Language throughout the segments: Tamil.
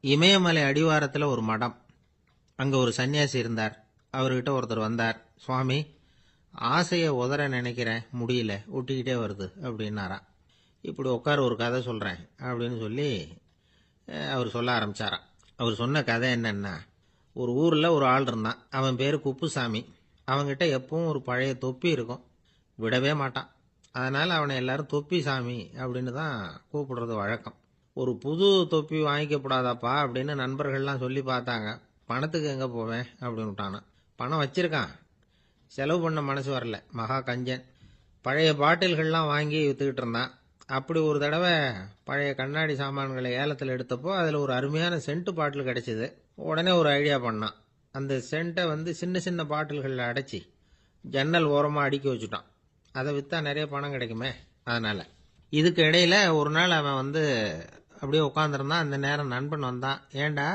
இமயமலை அடிவாரத்தில் ஒரு மடம். அங்கே ஒரு சன்னியாசி இருந்தார். அவர்கிட்ட ஒருத்தர் வந்தார். சுவாமி, ஆசையை உதற நினைக்கிறேன், முடியல, ஒட்டிக்கிட்டே வருது அப்படின்னாராம். இப்படி உட்கார, ஒரு கதை சொல்கிறேன் அப்படின்னு சொல்லி அவர் சொல்ல ஆரம்பித்தாராம். அவர் சொன்ன கதை என்னன்னா, ஒரு ஊரில் ஒரு ஆள் இருந்தான். அவன் பேர் குப்புசாமி. அவன்கிட்ட எப்பவும் ஒரு பழைய தொப்பி இருக்கும், விடவே மாட்டான். அதனால் அவனை எல்லாரும் தொப்பி சாமி அப்படின்னு தான் கூப்பிடுறது வழக்கம். ஒரு புது தொப்பி வாங்கிக்கப்படாதாப்பா அப்படின்னு நண்பர்கள்லாம் சொல்லி பார்த்தாங்க. பணத்துக்கு எங்கே போவேன் அப்படின்னு விட்டானான். பணம் வச்சிருக்கான், செலவு பண்ண மனசு வரல. மகா கஞ்சன். பழைய பாட்டில்கள்லாம் வாங்கி விற்றுக்கிட்டு இருந்தான். அப்படி ஒரு தடவை பழைய கண்ணாடி சாமான்களை ஏலத்தில் எடுத்தப்போ அதில் ஒரு அருமையான சென்ட்டு பாட்டில் கிடச்சிது. உடனே ஒரு ஐடியா பண்ணான். அந்த சென்ட்டை சின்ன சின்ன பாட்டில்களில் அடைச்சி ஜன்னல் ஓரமாக அடுக்கி வச்சுட்டான். அதை விற்றா நிறைய பணம் கிடைக்குமே. அதனால் இதுக்கு இடையில் ஒரு நாள் அவன் அப்படியே உட்காந்துருந்தான். அந்த நேரம் நண்பன் வந்தான். ஏண்டா,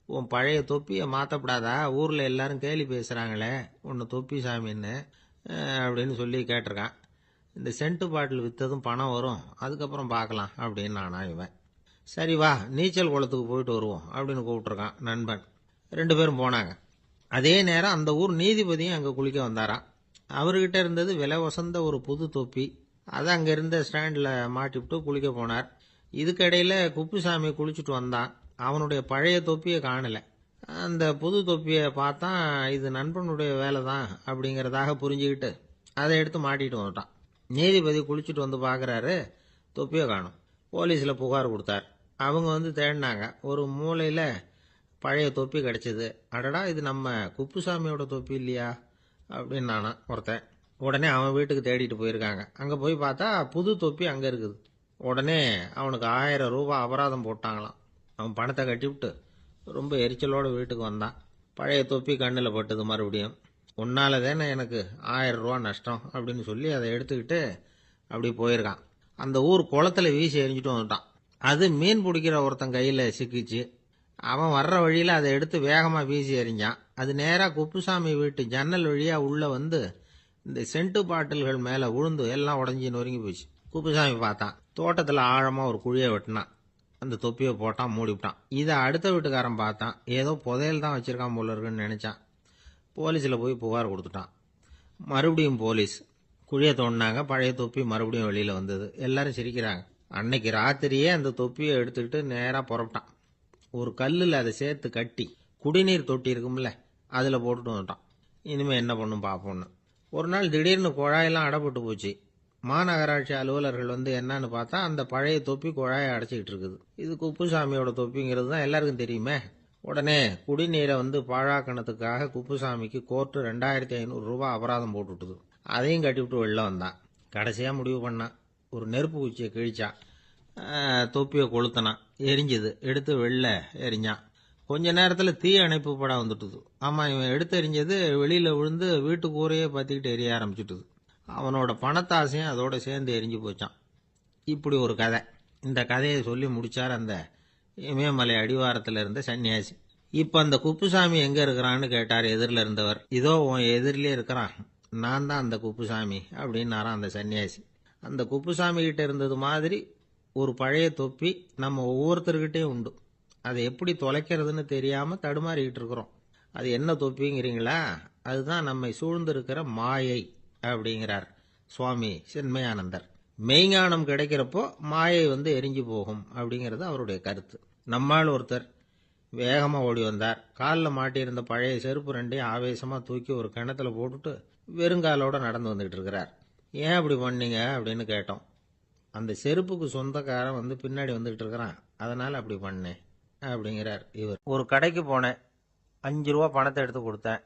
உன் பழைய தொப்பியை மாற்றப்படாதா? ஊரில் எல்லாரும் கேலி பேசுகிறாங்களே உன்னை தொப்பி சாமின்னு அப்படின்னு சொல்லி கேட்டிருக்கான். இந்த சென்ட்டு பாட்டில் விற்றதும் பணம் வரும், அதுக்கப்புறம் பார்க்கலாம் அப்படின்னு நானா இவன். சரி வா, நீச்சல் குளத்துக்கு போயிட்டு வருவோம் அப்படின்னு கூப்பிட்ருக்கான் நண்பன். 2 பேரும் போனாங்க. அதே நேரம் அந்த ஊர் நீதிபதியும் அங்கே குளிக்க வந்தாராம். அவர்கிட்ட இருந்தது விலை வசந்த ஒரு புது தொப்பி. அதை அங்கே இருந்த ஸ்டாண்டில் மாட்டிவிட்டு குளிக்க போனார். இதுக்கிடையில் குப்புசாமி குளிச்சுட்டு வந்தான். அவனுடைய பழைய தொப்பியை காணலை. அந்த புது தொப்பியை பார்த்தா இது நண்பனுடைய வேலை தான் அப்படிங்கிறதாக புரிஞ்சுக்கிட்டு அதை எடுத்து மாட்டிட்டு வந்துட்டான். நீதிபதி குளிச்சுட்டு வந்து பார்க்குறாரு, தொப்பியை காணும். போலீஸில் புகார் கொடுத்தார். அவங்க தேடினாங்க. ஒரு மூலையில் பழைய தொப்பி கிடச்சிது. அடடா, இது நம்ம குப்புசாமியோட தொப்பி இல்லையா அப்படின்னு நானா ஒருத்தன். உடனே அவன் வீட்டுக்கு தேடிட்டு போயிருக்காங்க. அங்கே போய் பார்த்தா புது தொப்பி அங்கே இருக்குது. உடனே அவனுக்கு 1000 ரூபாய் அபராதம் போட்டாங்களாம். அவன் பணத்தை கட்டிவிட்டு ரொம்ப எரிச்சலோடு வீட்டுக்கு வந்தான். பழைய தொப்பி கண்ணில் பட்டது. மறுபடியும், உன்னால தானே எனக்கு 1000 ரூபா நஷ்டம் அப்படின்னு சொல்லி அதை எடுத்துக்கிட்டு அப்படி போயிருக்கான். அந்த ஊர் குளத்தில் வீசி எரிஞ்சிட்டு வந்துட்டான். அது மீன் பிடிக்கிற ஒருத்தன் கையில் சிக்கிச்சு. அவன் வர்ற வழியில் அதை எடுத்து வேகமாக வீசி எறிஞ்சான். அது நேராக குப்புசாமி வீட்டு ஜன்னல் வழியாக உள்ளே இந்த சென்ட்டு பாட்டில்கள் மேலே விழுந்து எல்லாம் உடஞ்சி நொறுங்கி போச்சு. குப்புசாமி பார்த்தான். தோட்டத்தில் ஆழமாக ஒரு குழியை வெட்டினான். அந்த தொப்பியை போட்டான், மூடிவிட்டான். இதை அடுத்த வீட்டுக்காரன் பார்த்தான். ஏதோ புதையல் தான் வச்சிருக்கான் போல இருக்குன்னு நினச்சான். போலீஸில் போய் புகார் கொடுத்துட்டான். மறுபடியும் போலீஸ் குழியை தோண்டினாங்க. பழைய தொப்பி மறுபடியும் வெளியில் வந்தது. எல்லாரும் சிரிக்கிறாங்க. அன்னைக்கு ராத்திரியே அந்த தொப்பியை எடுத்துக்கிட்டு நேராக புறப்பட்டான். ஒரு கல்லில் அதை சேர்த்து கட்டி குடிநீர் தொட்டி இருக்கும்ல, அதில் போட்டுட்டு வந்துட்டான். இனிமேல் என்ன பண்ணும் பார்ப்போன்னு. ஒரு நாள் திடீர்னு குழாயெல்லாம் அடைப்பட்டு போச்சு. மாநகராட்சி அலுவலர்கள் என்னன்னு பார்த்தா அந்த பழைய தொப்பி குழாயை அடைச்சிக்கிட்டு இருக்குது. இது குப்புசாமியோட தொப்பிங்கிறது தான் எல்லாருக்கும் தெரியுமே. உடனே குடிநீரை பாழாக்கணத்துக்காக குப்புசாமிக்கு கோர்ட்டு 2500 ரூபாய் அபராதம் போட்டுவிட்டுது. அதையும் கட்டிவிட்டு வெளில வந்தான். கடைசியாக முடிவு பண்ணான். ஒரு நெருப்பு குச்சியை கிழிச்சான். தொப்பியை கொளுத்தினான். எரிஞ்சுது. எடுத்து வெளில எரிஞ்சான். கொஞ்ச நேரத்தில் தீ அணைப்பு படம் வந்துட்டுது. ஆமாம், இவன் எடுத்து எரிஞ்சது வெளியில் விழுந்து வீட்டு கூரையே பற்றிக்கிட்டு எரிய ஆரம்பிச்சுட்டுது. அவனோட பணத்தாசையும் அதோட சேர்ந்து எரிஞ்சு போச்சான். இப்படி ஒரு கதை. இந்த கதையை சொல்லி முடிச்சார் அந்த இமயமலை அடிவாரத்தில் இருந்த சன்னியாசி. இப்போ அந்த குப்புசாமி எங்கே இருக்கிறான்னு கேட்டார் எதிரில் இருந்தவர். இதோ உன் எதிரிலே இருக்கிறான், நான் தான் அந்த குப்புசாமி அப்படின்னாரான் அந்த சன்னியாசி. அந்த குப்புசாமி கிட்ட இருந்தது மாதிரி ஒரு பழைய தொப்பி நம்ம ஒவ்வொருத்தர்கிட்டையும் உண்டு. அதை எப்படி தொலைக்கிறதுன்னு தெரியாமல் தடுமாறிக்கிட்டு இருக்கிறோம். அது என்ன தொப்பிங்கிறீங்களா? அதுதான் நம்மை சூழ்ந்திருக்கிற மாயை அப்படிங்கிறார் சுவாமி சின்மயானந்தர். மெய்ஞானம் கிடைக்கிறப்போ மாயை எரிஞ்சு போகும் அப்படிங்கிறது அவருடைய கருத்து. நம்மால் ஒருத்தர் வேகமாக ஓடி வந்தார். காலில் மாட்டியிருந்த பழைய செருப்பு 2ஐயும் ஆவேசமாக தூக்கி ஒரு கிணத்துல போட்டுட்டு வெறுங்காலோட நடந்து வந்துகிட்டு இருக்கிறார். ஏன் அப்படி பண்ணீங்க அப்படின்னு கேட்டோம். அந்த செருப்புக்கு சொந்தக்காரன் பின்னாடி வந்துகிட்டு இருக்கிறான், அதனால் அப்படி பண்ணேன் அப்படிங்கிறார் இவர். ஒரு கடைக்கு போனேன். 5 ரூபா பணத்தை எடுத்து கொடுத்தேன்.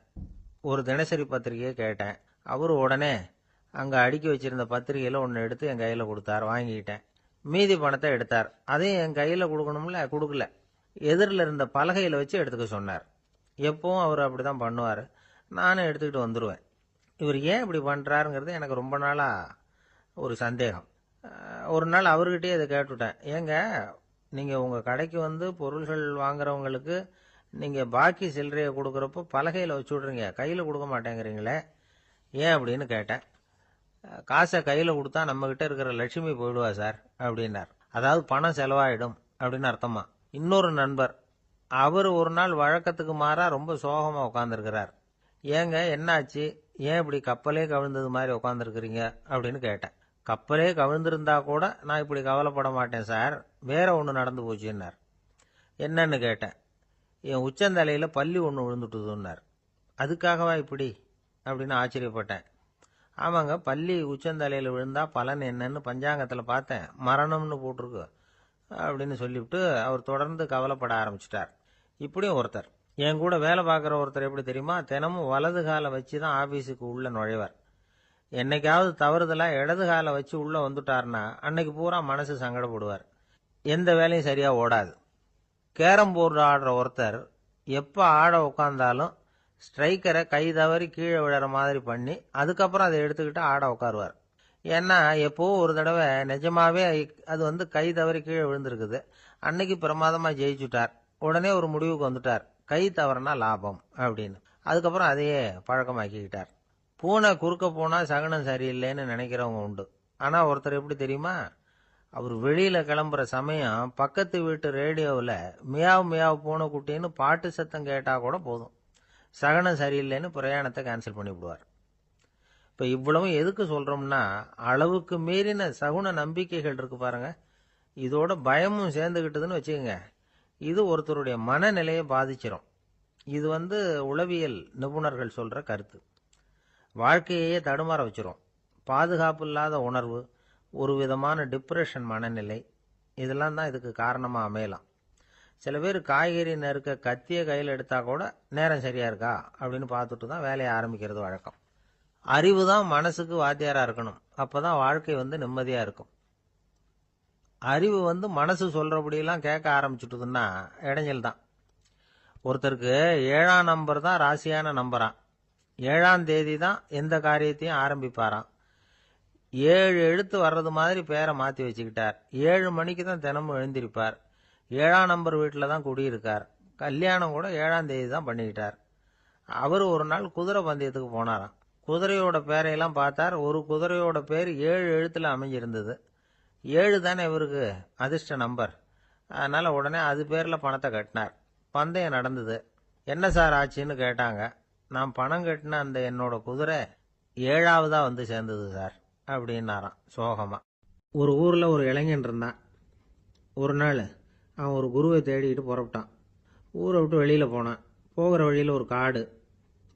ஒரு தினசரி பத்திரிகையை கேட்டேன். அவர் உடனே அங்கே அடுக்கி வச்சிருந்த பத்திரிகையில் ஒன்று எடுத்து என் கையில் கொடுத்தார். வாங்கிக்கிட்டேன். மீதி பணத்தை எடுத்தார். அதையும் என் கையில் கொடுக்கணும்ல, கொடுக்கல. எதிரில் இருந்த பலகையில் வச்சு எடுத்துக்க சொன்னார். எப்பவும் அவர் அப்படி தான் பண்ணுவார். நானும் எடுத்துக்கிட்டு வந்துடுவேன். இவர் ஏன் இப்படி பண்ணுறாருங்கிறது எனக்கு ரொம்ப நாளாக ஒரு சந்தேகம். ஒரு நாள் அவர்கிட்டயே இதை கேட்டுவிட்டேன். ஏங்க, நீங்கள் உங்கள் கடைக்கு பொருள்கள் வாங்குறவங்களுக்கு நீங்கள் பாக்கி சில்லறையை கொடுக்குறப்போ பலகையில் வச்சு விட்றீங்க, கையில் கொடுக்க மாட்டேங்கிறீங்களே, ஏன் அப்படின்னு கேட்டேன். காசை கையில் கொடுத்தா நம்மக்கிட்ட இருக்கிற லட்சுமி போயிடுவா சார் அப்படின்னார். அதாவது பணம் செலவாயிடும் அப்படின்னு அர்த்தமா. இன்னொரு நண்பர் அவர் ஒரு நாள் வழக்கத்துக்கு மாறா ரொம்ப சோகமா உட்காந்துருக்கிறார். ஏங்க என்னாச்சு, ஏன் இப்படி கப்பலே கவிழ்ந்தது மாதிரி உட்காந்துருக்கிறீங்க அப்படின்னு கேட்டேன். கப்பலே கவிழ்ந்திருந்தா கூட நான் இப்படி கவலைப்பட மாட்டேன் சார், வேற ஒன்று நடந்து போச்சுன்னார். என்னன்னு கேட்டேன். என் உச்சந்தலையில் பள்ளி ஒன்று விழுந்துட்டுதுன்னார். அதுக்காகவா இப்படி அப்படின்னு ஆச்சரியப்பட்டேன். ஆமாங்க, பள்ளி உச்சந்தலையில் விழுந்தா பலன் என்னன்னு பஞ்சாங்கத்தில் பார்த்தேன், மரணம்னு போட்டிருக்கு அப்படின்னு சொல்லிவிட்டு அவர் தொடர்ந்து கவலைப்பட ஆரம்பிச்சிட்டார். இப்படியும் ஒருத்தர், என் கூட வேலை பார்க்குற ஒருத்தர் எப்படி தெரியுமா, தினமும் வலது காலை வச்சு தான் ஆஃபீஸுக்கு உள்ள நுழைவார். என்னைக்காவது தவறுதலாக இடது காலை வச்சு உள்ளே வந்துட்டார்னா அன்னைக்கு பூரா மனசு சங்கடப்படுவார், எந்த வேலையும் சரியாக ஓடாது. கேரம் போர்டு ஆடுற ஒருத்தர் எப்போ ஆட உட்காந்தாலும் ஸ்ட்ரைக்கரை கை தவறி கீழே விழுற மாதிரி பண்ணி அதுக்கப்புறம் அதை எடுத்துக்கிட்டு ஆட உட்காருவார். ஏன்னா எப்போ ஒரு தடவை நிஜமாவே அது கை தவறி கீழே விழுந்திருக்குது, அன்னைக்கு பிரமாதமாக ஜெயிச்சுட்டார். உடனே ஒரு முடிவுக்கு வந்துட்டார், கை தவறுனா லாபம் அப்படின்னு. அதுக்கப்புறம் அதையே பழக்கமாக்கிக்கிட்டார். பூனை குறுக்க போனால் சகனம் சரியில்லைன்னு நினைக்கிறவங்க உண்டு. ஆனால் ஒருத்தர் எப்படி தெரியுமா, அவர் வெளியில் கிளம்புற சமயம் பக்கத்து வீட்டு ரேடியோவில் மியாவ் மியாவ் பூனை குட்டின்னு பாட்டு சத்தம் கேட்டால் கூட போதும், சகனம் சரியில்லைன்னு பிரயாணத்தை கேன்சல் பண்ணிவிடுவார். இப்போ இவ்வளவும் எதுக்கு சொல்கிறோம்னா, அளவுக்கு மீறின சகுன நம்பிக்கைகள் இருக்கு பாருங்க, இதோட பயமும் சேர்ந்துக்கிட்டதுன்னு வச்சுக்கோங்க, இது ஒருத்தருடைய மனநிலையை பாதிச்சிடும். இது உளவியல் நிபுணர்கள் சொல்கிற கருத்து. வாழ்க்கையே தடுமாற வச்சிரும். பாதுகாப்பு இல்லாத உணர்வு, ஒரு விதமான டிப்ரெஷன் மனநிலை, இதெல்லாம் தான் இதுக்கு காரணமாக அமையலாம். சில பேர் காய்கறி நறுக்க கத்திய கையில் எடுத்தால் கூட நேரம் சரியாக இருக்கா அப்படின்னு பார்த்துட்டு தான் வேலையை ஆரம்பிக்கிறது வழக்கம். அறிவு தான் மனசுக்கு வாத்தியாராக இருக்கணும், அப்போ தான் வாழ்க்கை நிம்மதியாக இருக்கும். அறிவு மனசு சொல்கிறபடியெல்லாம் கேட்க ஆரம்பிச்சுட்டுதுன்னா இடைஞ்சல் தான். ஒருத்தருக்கு 7ஆம் நம்பர் தான் ராசியான நம்பரான், 7ஆம் தேதி தான் எந்த காரியத்தையும் ஆரம்பிப்பாராம். 7 எழுத்து வர்றது மாதிரி பேரை மாற்றி வச்சுக்கிட்டார். 7 மணிக்கு தான் தினமும் எழுந்திருப்பார். 7ஆம் நம்பர் வீட்டில் தான் குடியிருக்கார். கல்யாணம் கூட 7ஆம் தேதி தான் பண்ணிக்கிட்டார். அவர் ஒரு நாள் குதிரை பந்தயத்துக்கு போனாராம். குதிரையோட பேரையெல்லாம் பார்த்தார். ஒரு குதிரையோட பேர் 7 எழுத்தில் அமைஞ்சிருந்தது. 7 தானே இவருக்கு அதிர்ஷ்ட நம்பர், அதனால் உடனே அது பேரில் பணத்தை கட்டினார். பந்தயம் நடந்தது. என்ன சார் ஆச்சுன்னு கேட்டாங்க. நான் பணம் கட்டின அந்த என்னோட குதிரை 7ஆவதா சேர்ந்தது சார் அப்படின்னாராம் சோகமா. ஒரு ஊரில் ஒரு இளைஞன் இருந்தான். ஒரு நாள் அவன் ஒரு குருவை தேடிக்கிட்டு புறப்பட்டான். ஊரை விட்டு வெளியில் போனான். போகிற வழியில் ஒரு காடு.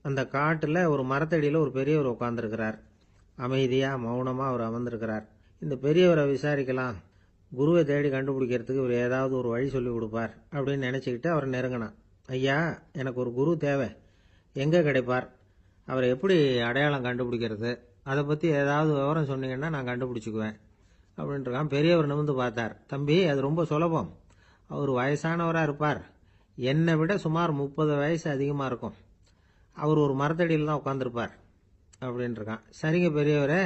அந்த காட்டில் ஒரு மரத்தடியில் ஒரு பெரியவர் உட்காந்துருக்கிறார். அமைதியாக மௌனமாக அவர் அமர்ந்திருக்கிறார். இந்த பெரியவரை விசாரிக்கலாம், குருவை தேடி கண்டுபிடிக்கிறதுக்கு இவர் ஏதாவது ஒரு வழி சொல்லி கொடுப்பார் அப்படின்னு நினச்சிக்கிட்டு அவர் நெருங்கினான். ஐயா, எனக்கு ஒரு குரு தேவை, எங்கே கிடைப்பார், அவரை எப்படி அடையாளம் கண்டுபிடிக்கிறது, அதை பற்றி ஏதாவது விவரம் சொன்னீங்கன்னா நான் கண்டுபிடிச்சிக்குவேன் அப்படின்ட்டுருக்கான். பெரியவர் நிமிர்ந்து பார்த்தார். தம்பி, அது ரொம்ப சுலபம். அவர் வயசானவராக இருப்பார், என்னை விட சுமார் 30 வயசு அதிகமாக இருக்கும். அவர் ஒரு மரத்தடியில் தான் உட்காந்துருப்பார் அப்படின்ட்டுருக்கான். சரிங்க பெரியவரே,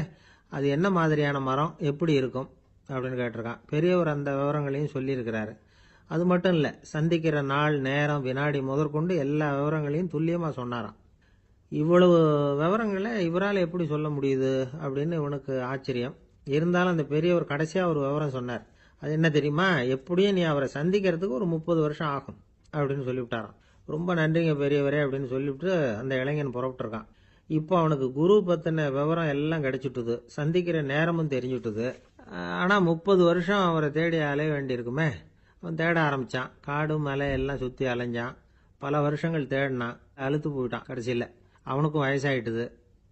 அது என்ன மாதிரியான மரம், எப்படி இருக்கும் அப்படின்னு கேட்டிருக்கான். பெரியவர் அந்த விவரங்களையும் சொல்லியிருக்கிறாரு. அது மட்டும் இல்லை, சந்திக்கிற நாள், நேரம், வினாடி முதற்கொண்டு எல்லா விவரங்களையும் துல்லியமாக சொன்னாராம். இவ்வளவு விவரங்களை இவரால் எப்படி சொல்ல முடியுது அப்படின்னு இவனுக்கு ஆச்சரியம். இருந்தாலும் அந்த பெரியவர் கடைசியாக ஒரு விவரம் சொன்னார். அது என்ன தெரியுமா, எப்படியும் நீ அவரை சந்திக்கிறதுக்கு ஒரு 30 வருஷம் ஆகும் அப்படின்னு சொல்லிவிட்டாராம். ரொம்ப நன்றிங்க பெரியவரே அப்படின்னு சொல்லிவிட்டு அந்த இளைஞன் புறப்பட்டுருக்கான். இப்போ அவனுக்கு குரு பற்றின விவரம் எல்லாம் கிடைச்சிட்டுது, சந்திக்கிற நேரமும் தெரிஞ்சுட்டுது. ஆனால் 30 வருஷம் அவரை தேடி அலைய வேண்டியிருக்குமே. அவன் தேட ஆரம்பித்தான். காடு மலை எல்லாம் சுற்றி அலைஞ்சான். பல வருஷங்கள் தேடினான், அழுத்து போயிட்டான். கடைசியில் அவனுக்கும் வயசாயிட்டுது.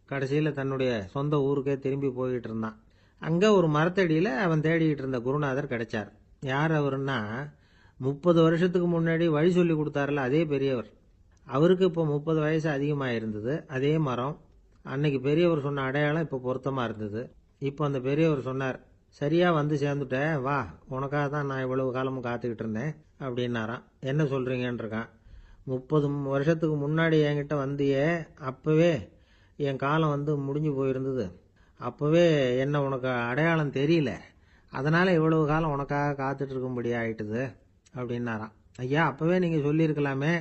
கடைசியில் தன்னுடைய சொந்த ஊருக்கே திரும்பி போய்கிட்டு இருந்தான். அங்கே ஒரு மரத்தடியில் அவன் தேடிக்கிட்டு இருந்த குருநாதர் கிடைச்சார். யார் அவருன்னா, 30 வருஷத்துக்கு முன்னாடி வழி சொல்லி கொடுத்தாருல அதே பெரியவர். அவருக்கு இப்போ 30 வயசு அதிகமாக இருந்தது. அதே மரம், அன்னைக்கு பெரியவர் சொன்ன அடையாளம் இப்போ பொருத்தமாக இருந்தது. இப்போ அந்த பெரியவர் சொன்னார், சரியாக சேர்ந்துட்டேன், வா, உனக்காக தான் நான் இவ்வளவு காலமும் காத்துக்கிட்டு இருந்தேன் அப்படின்னாராம். என்ன சொல்கிறீங்கன்றிருக்கான். 30 வருஷத்துக்கு முன்னாடி என்கிட்ட வந்தியே, அப்போவே என் காலம் முடிஞ்சு போயிருந்தது. அப்போவே என்ன உனக்கு அடையாளம் தெரியல, அதனால் இவ்வளவு காலம் உனக்காக காத்துட்டு இருக்கும்படி ஆயிட்டுது அப்படின்னாராம். ஐயா, அப்போவே நீங்கள் சொல்லியிருக்கலாமே,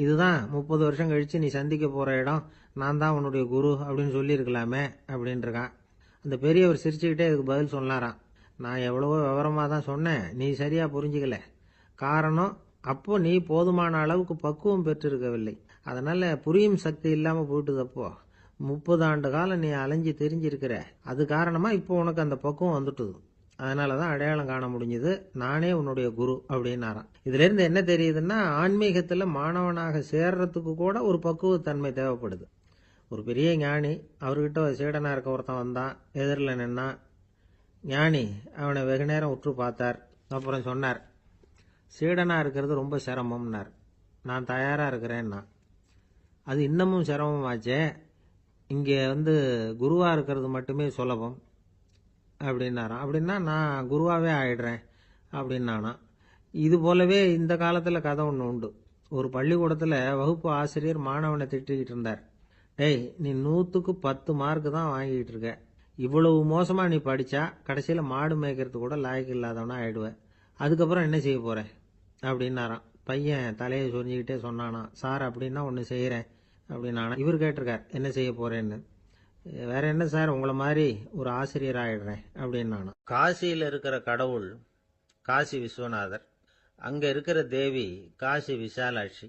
இதுதான் 30 வருஷம் கழித்து நீ சந்திக்க போகிற இடம், நான் தான் உன்னுடைய குரு அப்படின்னு சொல்லியிருக்கலாமே அப்படின்ட்டுருக்கான். அந்த பெரியவர் சிரிச்சுக்கிட்டே இதுக்கு பதில் சொன்னாராம். நான் எவ்வளவோ விவரமாக தான் சொன்னேன், நீ சரியாக புரிஞ்சிக்கல. காரணம், அப்போ நீ போதுமான அளவுக்கு பக்குவம் பெற்றிருக்கவில்லை. அதனால புரியும் சக்தி இல்லாம போயிட்டுதப்போ 30 ஆண்டு காலம் நீ அலைஞ்சு தெரிஞ்சிருக்கிற. அது காரணமா இப்போ உனக்கு அந்த பக்குவம் வந்துட்டுது. அதனாலதான் அடையாளம் காண முடிஞ்சது. நானே உன்னுடைய குரு அப்படின்னாராம். இதுல இருந்து என்ன தெரியுதுன்னா, ஆன்மீகத்துல மாணவனாக சேர்றதுக்கு கூட ஒரு பக்குவத்தன்மை தேவைப்படுது. ஒரு பெரிய ஞானி, அவர்கிட்ட சீடனா இருக்க ஒருத்தன் வந்தான், எதிரில் நின்னான். ஞானி அவனை வெகு நேரம் உற்று பார்த்தார். அப்புறம் சொன்னார், சீடனா இருக்கிறது ரொம்ப சிரமம்னார். நான் தயாரா இருக்கிறேன்னா. அது இன்னமும் சிரமமாச்சே, இங்கே குருவா இருக்கிறது மட்டுமே சுலபம் அப்படின்னாராம். அப்படின்னா நான் குருவாவே ஆயிடுறேன் அப்படின்னானா. இது போலவே இந்த காலத்தில் கதை ஒன்று உண்டு. ஒரு பள்ளிக்கூடத்தில் வகுப்பு ஆசிரியர் மாணவனை திட்டிக்கிட்டு இருந்தார். டேய், நீ 100க்கு 10 மார்க் தான் வாங்கிட்டு இருக்க. இவ்வளவு மோசமா நீ படிச்சா கடைசியில் மாடு மேய்க்கிறது கூட லாய்க்கு இல்லாதவனா ஆயிடுவேன். அதுக்கப்புறம் என்ன செய்ய போறேன் அப்படின்னாராம். பையன் தலையை சொரிஞ்சுக்கிட்டே சொன்னானா, சார் அப்படின்னா ஒன்று செய்கிறேன் அப்படின்னானா. இவர் கேட்டிருக்கார், என்ன செய்ய போறேன்னு. வேற என்ன சார், உங்களை மாதிரி ஒரு ஆசிரியர் ஆயிடுறேன் அப்படின்னானா. காசியில் இருக்கிற கடவுள் காசி விஸ்வநாதர், அங்க இருக்கிற தேவி காசி விசாலாட்சி.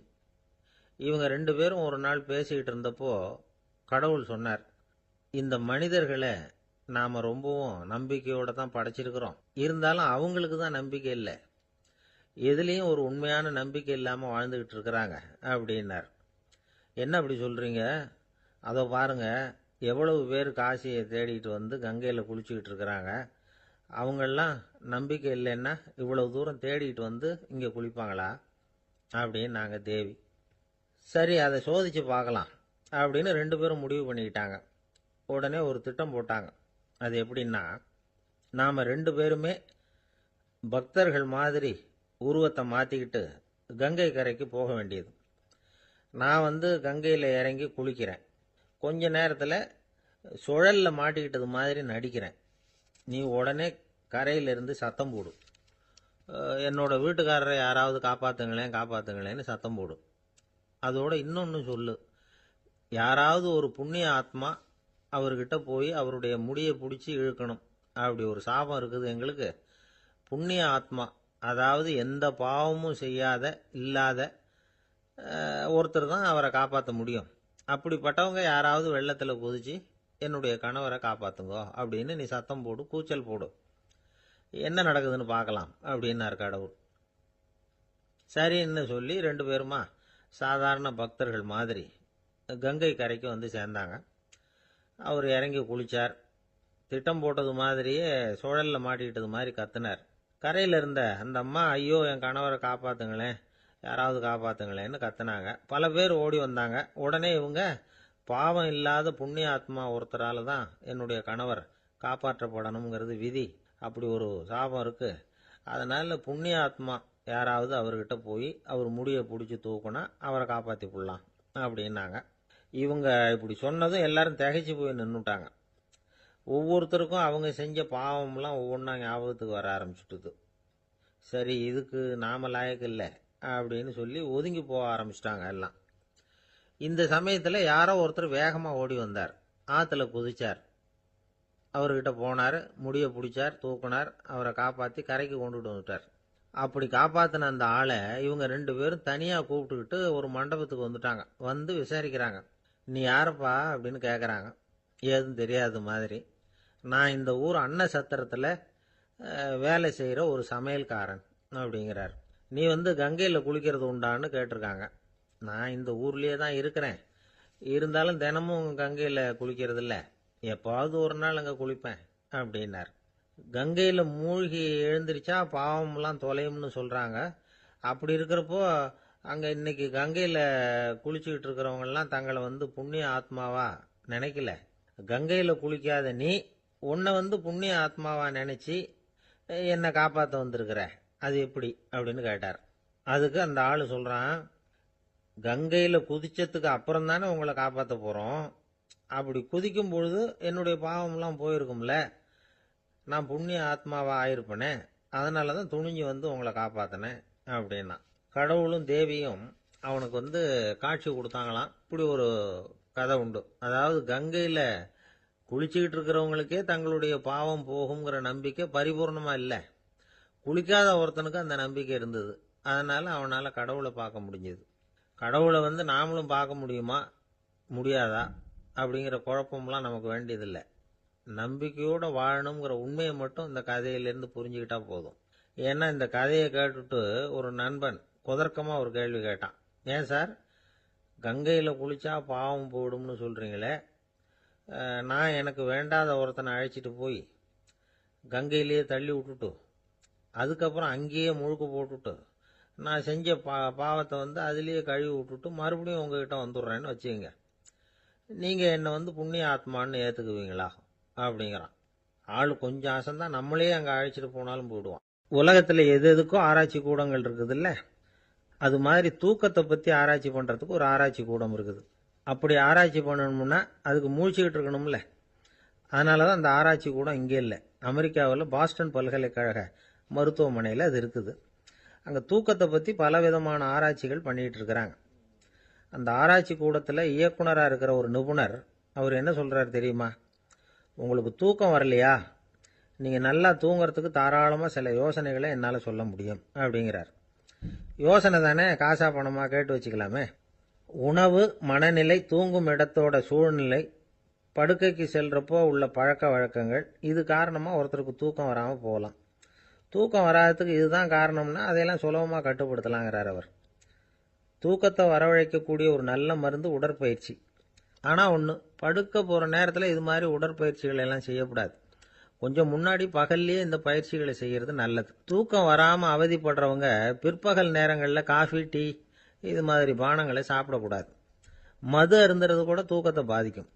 இவங்க 2 பேரும் ஒரு நாள் பேசிக்கிட்டு இருந்தப்போ கடவுள் சொன்னார், இந்த மனிதர்களை நாம ரொம்பவும் நம்பிக்கையோட தான் படைச்சிருக்கிறோம். இருந்தாலும் அவங்களுக்கு தான் நம்பிக்கை இல்லை. எதுலேயும் ஒரு உண்மையான நம்பிக்கை இல்லாமல் வாழ்ந்துக்கிட்டு இருக்கிறாங்க அப்படின்னார். என்ன அப்படி சொல்றீங்க? அதை பாருங்க, எவ்வளவு பேர் காசியை தேடிட்டு கங்கையில் குளிச்சுக்கிட்டு இருக்கிறாங்க. அவங்கெல்லாம் நம்பிக்கை இல்லைன்னா இவ்வளவு தூரம் தேடிட்டு இங்கே குளிப்பாங்களா அப்படின்னு நாங்கள் தேவி. சரி, அதை சோதிச்சு பார்க்கலாம் அப்படின்னு 2 பேரும் முடிவு பண்ணிக்கிட்டாங்க. உடனே ஒரு திட்டம் போட்டாங்க. அது எப்படின்னா, நாம் 2 பேருமே பக்தர்கள் மாதிரி உருவத்தை மாற்றிக்கிட்டு கங்கை கரைக்கு போக வேண்டியது. நான் கங்கையில் இறங்கி குளிக்கிறேன். கொஞ்ச நேரத்தில் சுழலில் மாட்டிக்கிட்டது மாதிரி நடிக்கிறேன். நீ உடனே கரையிலிருந்து சத்தம் போடு, என்னோட வீட்டுக்காரரை யாராவது காப்பாற்றுங்களேன் காப்பாற்றுங்களேன்னு சத்தம் போடு. அதோட இன்னொன்று சொல்லு, யாராவது ஒரு புண்ணிய ஆத்மா அவர்கிட்ட போய் அவருடைய முடியை பிடிச்சி இழுக்கணும். அப்படி ஒரு சாபம் இருக்குது எங்களுக்கு. புண்ணிய ஆத்மா, அதாவது எந்த பாவமும் செய்யாத இல்லாத ஒருத்தர் தான் அவரை காப்பாற்ற முடியும். அப்படிப்பட்டவங்க யாராவது வெள்ளத்தில் குதிச்சு என்னுடைய கணவரை காப்பாற்றுங்கோ அப்படின்னு நீ சத்தம் போடு, கூச்சல் போடு. என்ன நடக்குதுன்னு பார்க்கலாம் அப்படின்னார் கடவுள். சரின்னு சொல்லி 2 பேருமா சாதாரண பக்தர்கள் மாதிரி கங்கை கரைக்கு சேர்ந்தாங்க. அவர் இறங்கி குளிச்சார். திட்டம் போட்டது மாதிரியே சுழலில் மாட்டிக்கிட்டது மாதிரி கத்துனார். கரையில் இருந்த அந்த அம்மா, ஐயோ என் கணவரை காப்பாற்றுங்களேன், யாராவது காப்பாற்றுங்களேன்னு கத்துனாங்க. பல பேர் ஓடி வந்தாங்க. உடனே இவங்க, பாவம் இல்லாத புண்ணிய ஆத்மா ஒருத்தரால தான் என்னுடைய கணவர் காப்பாற்றப்படணுங்கிறது விதி, அப்படி ஒரு சாபம் இருக்கு. அதனால புண்ணிய ஆத்மா யாராவது அவர்கிட்ட போய் அவர் முடியை பிடிச்சி தூக்குனா அவரை காப்பாற்றி போடலாம் அப்படின்னாங்க. இவங்க இப்படி சொன்னதும் எல்லாரும் திகைச்சு போய் நின்றுட்டாங்க. ஒவ்வொருத்தருக்கும் அவங்க செஞ்ச பாவம்லாம் ஒவ்வொன்றா ஞாபகத்துக்கு வர ஆரம்பிச்சுட்டுது. சரி, இதுக்கு நாம லாயக்கு இல்லை அப்படின்னு சொல்லி ஒதுங்கி போக ஆரம்பிச்சிட்டாங்க எல்லாம். இந்த சமயத்தில் யாரோ ஒருத்தர் வேகமாக ஓடி வந்தார். ஆற்றுல குதிச்சார். அவர்கிட்ட போனார், முடியை பிடிச்சார், தூக்குனார், அவரை காப்பாற்றி கரைக்கு கொண்டுட்டு வந்துட்டார். அப்படி காப்பாற்றின அந்த ஆளை இவங்க 2 பேரும் தனியாக கூப்பிட்டுக்கிட்டு ஒரு மண்டபத்துக்கு வந்துட்டாங்க. வந்து விசாரிக்கிறாங்க. நீ யாரப்பா அப்படின்னு கேட்குறாங்க. ஏதும் தெரியாத மாதிரி. நான் இந்த ஊர் அன்ன சத்திரத்தில் வேலை செய்கிற ஒரு சமையல்காரன் அப்படிங்கிறார். நீ கங்கையில் குளிக்கிறது உண்டான்னு கேட்டிருக்காங்க. நான் இந்த ஊர்லேயே தான் இருக்கிறேன், இருந்தாலும் தினமும் கங்கையில் குளிக்கிறது இல்லை, எப்பாவது ஒரு நாள் அங்கே குளிப்பேன் அப்படின்னார். கங்கையில் மூழ்கி எழுந்திரிச்சா பாவம்லாம் தொலையும்னு சொல்கிறாங்க. அப்படி இருக்கிறப்போ அங்கே இன்னைக்கு கங்கையில் குளிச்சுக்கிட்டு இருக்கிறவங்கெல்லாம் தங்களை புண்ணிய ஆத்மாவா நினைக்கல. கங்கையில் குளிக்காத நீ உன்னை புண்ணிய ஆத்மாவா நினச்சி என்னை காப்பாற்ற வந்திருக்கிற, அது எப்படி அப்படின்னு கேட்டார். அதுக்கு அந்த ஆள் சொல்கிறான், கங்கையில் குதிச்சதுக்கு அப்புறம் தானே உங்களை காப்பாற்ற போகிறோம். அப்படி குதிக்கும் பொழுது என்னுடைய பாவம்லாம் போயிருக்கும்ல, நான் புண்ணிய ஆத்மாவா ஆயிருப்பேனே, அதனால தான் துணிஞ்சு உங்களை காப்பாற்றினேன் அப்படின்னா. கடவுளும் தேவியும் அவனுக்கு காட்சி கொடுத்தாங்களாம். இப்படி ஒரு கதை உண்டு. அதாவது கங்கையில் குளிச்சுக்கிட்டு இருக்கிறவங்களுக்கே தங்களுடைய பாவம் போகுங்கிற நம்பிக்கை பரிபூர்ணமாக இல்லை. குளிக்காத ஒருத்தனுக்கு அந்த நம்பிக்கை இருந்தது. அதனால் அவனால் கடவுளை பார்க்க முடிஞ்சது. கடவுளை நாமளும் பார்க்க முடியுமா முடியாதா அப்படிங்கிற குழப்பம்லாம் நமக்கு வேண்டியதில்லை. நம்பிக்கையோடு வாழணுங்கிற உண்மையை மட்டும் இந்த கதையிலேருந்து புரிஞ்சுக்கிட்டா போதும். ஏன்னா இந்த கதையை கேட்டுட்டு ஒரு நண்பன் குதர்க்கமாக ஒரு கேள்வி கேட்டான். ஏன் சார், கங்கையில் குளிச்சா பாவம் போயிடும்னு சொல்கிறீங்களே, நான் எனக்கு வேண்டாத ஒருத்தனை அழைச்சிட்டு போய் கங்கையிலேயே தள்ளி விட்டுட்டு அதுக்கப்புறம் அங்கேயே முழுக்க போட்டுட்டு நான் செஞ்ச பாவத்தை அதுலேயே கழுவி விட்டுட்டு மறுபடியும் உங்ககிட்ட வந்துடுறேன்னு வச்சுக்கோங்க, நீங்கள் என்னை புண்ணிய ஆத்மான்னு ஏற்றுக்குவீங்களா அப்படிங்கிறான். ஆள் கொஞ்சம் ஆசைந்தான், நம்மளே அங்கே அழைச்சிட்டு போனாலும் போயிடுவான். உலகத்தில் எது எதுக்கும் ஆராய்ச்சி கூடங்கள் இருக்குதுல்ல, அது மாதிரி தூக்கத்தை பற்றி ஆராய்ச்சி பண்ணுறதுக்கு ஒரு ஆராய்ச்சி கூடம் இருக்குது. அப்படி ஆராய்ச்சி பண்ணணும்னா அதுக்கு மூழ்கிக்கிட்டு இருக்கணும்ல. அதனால தான் அந்த ஆராய்ச்சி கூடம் இங்கே இல்லை. அமெரிக்காவில் பாஸ்டன் பல்கலைக்கழக மருத்துவமனையில் அது இருக்குது. அங்கே தூக்கத்தை பற்றி பலவிதமான ஆராய்ச்சிகள் பண்ணிகிட்டு இருக்கிறாங்க. அந்த ஆராய்ச்சி கூடத்தில் இயக்குனராக இருக்கிற ஒரு நிபுணர், அவர் என்ன சொல்கிறார் தெரியுமா? உங்களுக்கு தூக்கம் வரலையா, நீங்கள் நல்லா தூங்குறதுக்கு தாராளமாக சில யோசனைகளை என்னால் சொல்ல முடியும் அப்படிங்கிறார். யோசனை தானே, காசா பணமாக கேட்டு வச்சுக்கலாமே. உணவு, மனநிலை, தூங்கும் இடத்தோட சூழ்நிலை, படுக்கைக்கு செல்றப்போ உள்ள பழக்க வழக்கங்கள், இது காரணமாக ஒருத்தருக்கு தூக்கம் வராமல் போகலாம். தூக்கம் வராததுக்கு இதுதான் காரணம்னா அதையெல்லாம் சுலபமாக கட்டுப்படுத்தலாங்கிறார் அவர். தூக்கத்தை வரவழைக்கக்கூடிய ஒரு நல்ல மருந்து உடற்பயிற்சி. ஆனால் ஒன்று, படுக்க போகிற நேரத்தில் இது மாதிரி உடற்பயிற்சிகள் எல்லாம் செய்யக்கூடாது. கொஞ்சம் முன்னாடி பகல்லையே இந்த பயிற்சிகளை செய்கிறது நல்லது. தூக்கம் வராமல் அவதிப்படுறவங்க பிற்பகல் நேரங்களில் காஃபி, டீ இது மாதிரி பானங்களை சாப்பிடக்கூடாது. மது அருந்துறது கூட தூக்கத்தை பாதிக்கும்.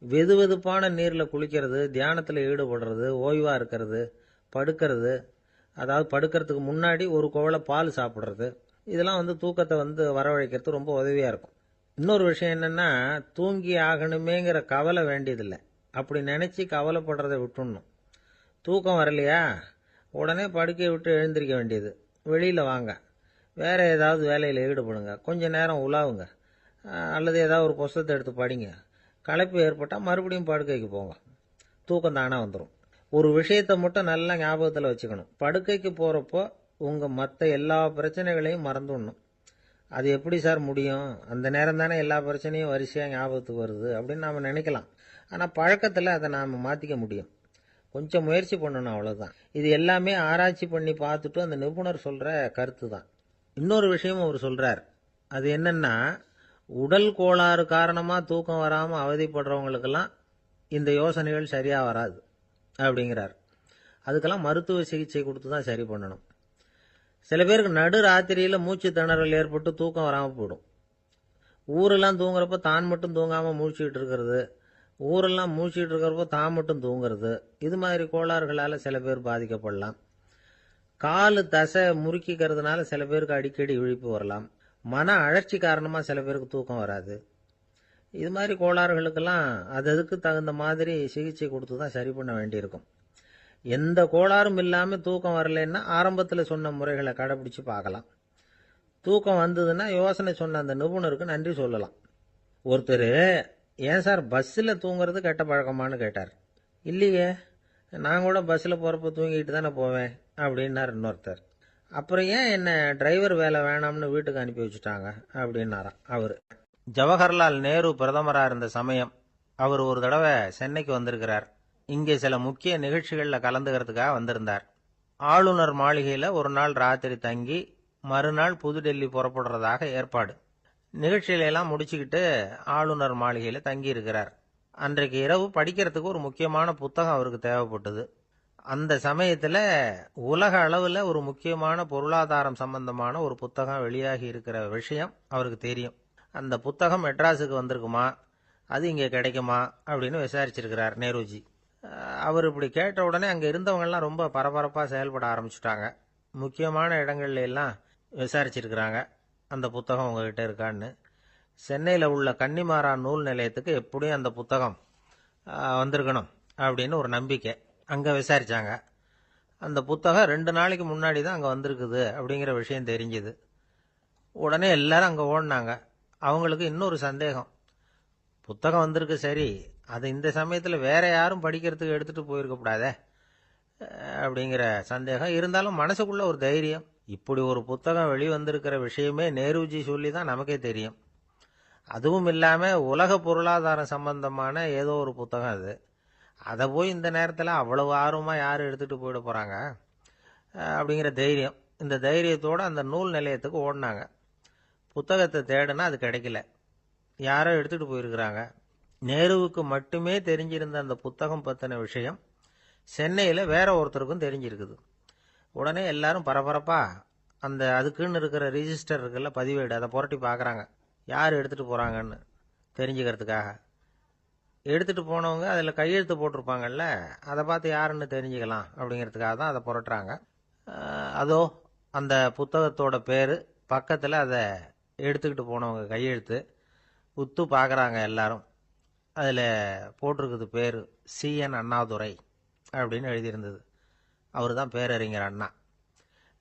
வெது வெதுப்பான நீரில் குளிக்கிறது, தியானத்தில் ஈடுபடுறது, ஓய்வாக இருக்கிறது, படுக்கிறது, அதாவது படுக்கிறதுக்கு முன்னாடி ஒரு குவளை பால் சாப்பிட்றது, இதெல்லாம் தூக்கத்தை வரவழைக்கிறது ரொம்ப உதவியாக இருக்கும். இன்னொரு விஷயம் என்னென்னா, தூங்கி ஆகணுமேங்கிற கவலை வேண்டியதில்லை. அப்படி நினச்சி கவலைப்படுறதை விட்டுடணும். தூக்கம் வரலையா, உடனே படுக்கையை விட்டு எழுந்திருக்க வேண்டியது. வெளியில் வாங்க, வேறு ஏதாவது வேலையில் ஈடுபடுங்க, கொஞ்சம் நேரம் உலாவுங்க, அல்லது ஏதாவது ஒரு புஸ்தகத்தை எடுத்து படிங்க. களைப்பு ஏற்பட்டால் மறுபடியும் படுக்கைக்கு போங்க, தூக்கம் தானாக வந்துடும். ஒரு விஷயத்தை மட்டும் நல்லா ஞாபகத்தில் வச்சுக்கணும். படுக்கைக்கு போகிறப்போ உங்கள் மற்ற எல்லா பிரச்சனைகளையும் மறந்துடணும். அது எப்படி சார் முடியும், அந்த நேரம் தானே எல்லா பிரச்சனையும் வரிசையாக ஞாபகத்துக்கு வருது அப்படின்னு நாம் நினைக்கலாம். ஆனால் பழக்கத்தில் அதை நாம் மாற்றிக்க முடியும். கொஞ்சம் முயற்சி பண்ணணும், அவ்வளோதான். இது எல்லாமே ஆராய்ச்சி பண்ணி பார்த்துட்டு அந்த நிபுணர் சொல்கிற கருத்து தான். இன்னொரு விஷயமும் அவர் சொல்கிறார். அது என்னென்னா, உடல் கோளாறு காரணமாக தூக்கம் வராமல் அவதிப்படுறவங்களுக்கெல்லாம் இந்த யோசனைகள் சரியாக வராது அப்படிங்கிறார். அதுக்கெல்லாம் மருத்துவ சிகிச்சை கொடுத்து தான் சரி பண்ணணும். சில பேருக்கு நடு ராத்திரியில் மூச்சு திணறல் ஏற்பட்டு தூக்கம் வராமல் போயிடும். ஊரெல்லாம் தூங்குறப்போ தான் மட்டும் தூங்காமல் மூழ்கிட்டு இருக்கிறது, ஊரெல்லாம் மூழ்கிட்டு இருக்கிறப்போ தான் மட்டும் தூங்குறது, இது மாதிரி கோளாறுகளால் சில பேர் பாதிக்கப்படலாம். காலு தசை முறுக்கிக்கிறதுனால சில பேருக்கு அடிக்கடி இழிப்பு வரலாம். மன அழற்சி காரணமாக சில பேருக்கு தூக்கம் வராது. இது மாதிரி கோளாறுகளுக்கெல்லாம் அதுக்கு தகுந்த மாதிரி சிகிச்சை கொடுத்து தான் சரி பண்ண வேண்டியிருக்கும். எந்த கோளாறும் இல்லாமல் தூக்கம் வரலைன்னா ஆரம்பத்தில் சொன்ன முறைகளை கடைபிடிச்சு பார்க்கலாம். தூக்கம் வந்ததுன்னா யோசனை சொன்ன அந்த நிபுணருக்கு நன்றி சொல்லலாம். ஒருத்தர், ஏன் சார் பஸ்ஸில் தூங்குறது கெட்ட பழக்கமானு கேட்டார். இல்லையே, நான் கூட பஸ்ஸில் போகிறப்ப தூங்கிட்டு தானே போவேன் அப்படின்னார் இன்னொருத்தர். அப்புறம் ஏன் என்ன டிரைவர் வேலை வேணாம்னு வீட்டுக்கு அனுப்பி வச்சுட்டாங்க அப்படின்னாராம் அவர். ஜவஹர்லால் நேரு பிரதமராக இருந்த சமயம் அவர் ஒரு தடவை சென்னைக்கு வந்திருக்கிறார். இங்கே சில முக்கிய நிகழ்ச்சிகளில் கலந்துக்கிறதுக்காக வந்திருந்தார். ஆளுநர் மாளிகையில் ஒரு நாள் ராத்திரி தங்கி மறுநாள் புதுடெல்லி புறப்படுறதாக ஏற்பாடு. நிகழ்ச்சியிலெல்லாம் முடிச்சுக்கிட்டு ஆளுநர் மாளிகையில் தங்கி இருக்கிறார். அன்றைக்கு இரவு படிக்கிறதுக்கு ஒரு முக்கியமான புத்தகம் அவருக்கு தேவைப்பட்டது. அந்த சமயத்தில் உலக அளவில் ஒரு முக்கியமான பொருளாதாரம் சம்பந்தமான ஒரு புத்தகம் வெளியாகி இருக்கிற விஷயம் அவருக்கு தெரியும். அந்த புத்தகம் மெட்ராஸுக்கு வந்திருக்குமா, அது இங்கே கிடைக்குமா அப்படின்னு விசாரிச்சிருக்கிறார் நேருஜி. அவர் இப்படி கேட்ட உடனே அங்கே இருந்தவங்கெல்லாம் ரொம்ப பரபரப்பாக செயல்பட ஆரம்பிச்சுட்டாங்க. முக்கியமான இடங்கள்ல எல்லாம் விசாரிச்சிருக்கிறாங்க, அந்த புத்தகம் உங்ககிட்ட இருக்கான்னு. சென்னையில் உள்ள கன்னிமாரா நூல் நிலையத்துக்கு எப்படியும் அந்த புத்தகம் வந்திருக்கணும் அப்படின்னு ஒரு நம்பிக்கை. அங்கே விசாரித்தாங்க. அந்த புத்தகம் 2 நாளைக்கு முன்னாடி தான் அங்கே வந்திருக்குது அப்படிங்கிற விஷயம் தெரிஞ்சுது. உடனே எல்லாரும் அங்கே ஓடினாங்க. அவங்களுக்கு இன்னொரு சந்தேகம், புத்தகம் வந்திருக்கு சரி, அது இந்த சமயத்தில் வேற யாரும் படிக்கிறதுக்கு எடுத்துகிட்டு போயிருக்கக்கூடாதே அப்படிங்கிற சந்தேகம். இருந்தாலும் மனசுக்குள்ள ஒரு தைரியம், இப்படி ஒரு புத்தகம் வெளிவந்திருக்கிற விஷயமே நேருஜி சொல்லி தான் நமக்கே தெரியும். அதுவும் இல்லாமல் உலக பொருளாதாரம் சம்பந்தமான ஏதோ ஒரு புத்தகம் அது. அதை போய் இந்த நேரத்தில் அவ்வளவு ஆர்வமாக யார் எடுத்துகிட்டு போயிட போகிறாங்க அப்படிங்கிற தைரியம். இந்த தைரியத்தோடு அந்த நூல் நிலையத்துக்கு ஓடினாங்க. புத்தகத்தை தேடுனா அது கிடைக்கல. யாரோ எடுத்துகிட்டு போயிருக்கிறாங்க. நேருவுக்கு மட்டுமே தெரிஞ்சிருந்த அந்த புத்தகம் பற்றின விஷயம் சென்னையில் வேற ஒருத்தருக்கும் தெரிஞ்சிருக்குது. உடனே எல்லாரும் பரபரப்பா அந்த அதுக்குன்னு இருக்கிற ரிஜிஸ்டர் இருக்குல்ல, பதிவேடு, அதை புரட்டி பார்க்குறாங்க யார் எடுத்துகிட்டு போகிறாங்கன்னு தெரிஞ்சுக்கிறதுக்காக. எடுத்துகிட்டு போனவங்க அதில் கையெழுத்து போட்டிருப்பாங்கல்ல, அதை பார்த்து யாருன்னு தெரிஞ்சுக்கலாம் அப்படிங்கிறதுக்காக தான் அதை புரட்டுறாங்க. அதோ அந்த புத்தகத்தோட பேர் பக்கத்தில் அதை எடுத்துக்கிட்டு போனவங்க கையெழுத்து உத்து பார்க்குறாங்க எல்லாரும். அதில் போட்டிருக்குது பேர் CN அண்ணாதுரை அப்படின்னு எழுதியிருந்தது. அவர் தான் பேரறிஞர் அண்ணா.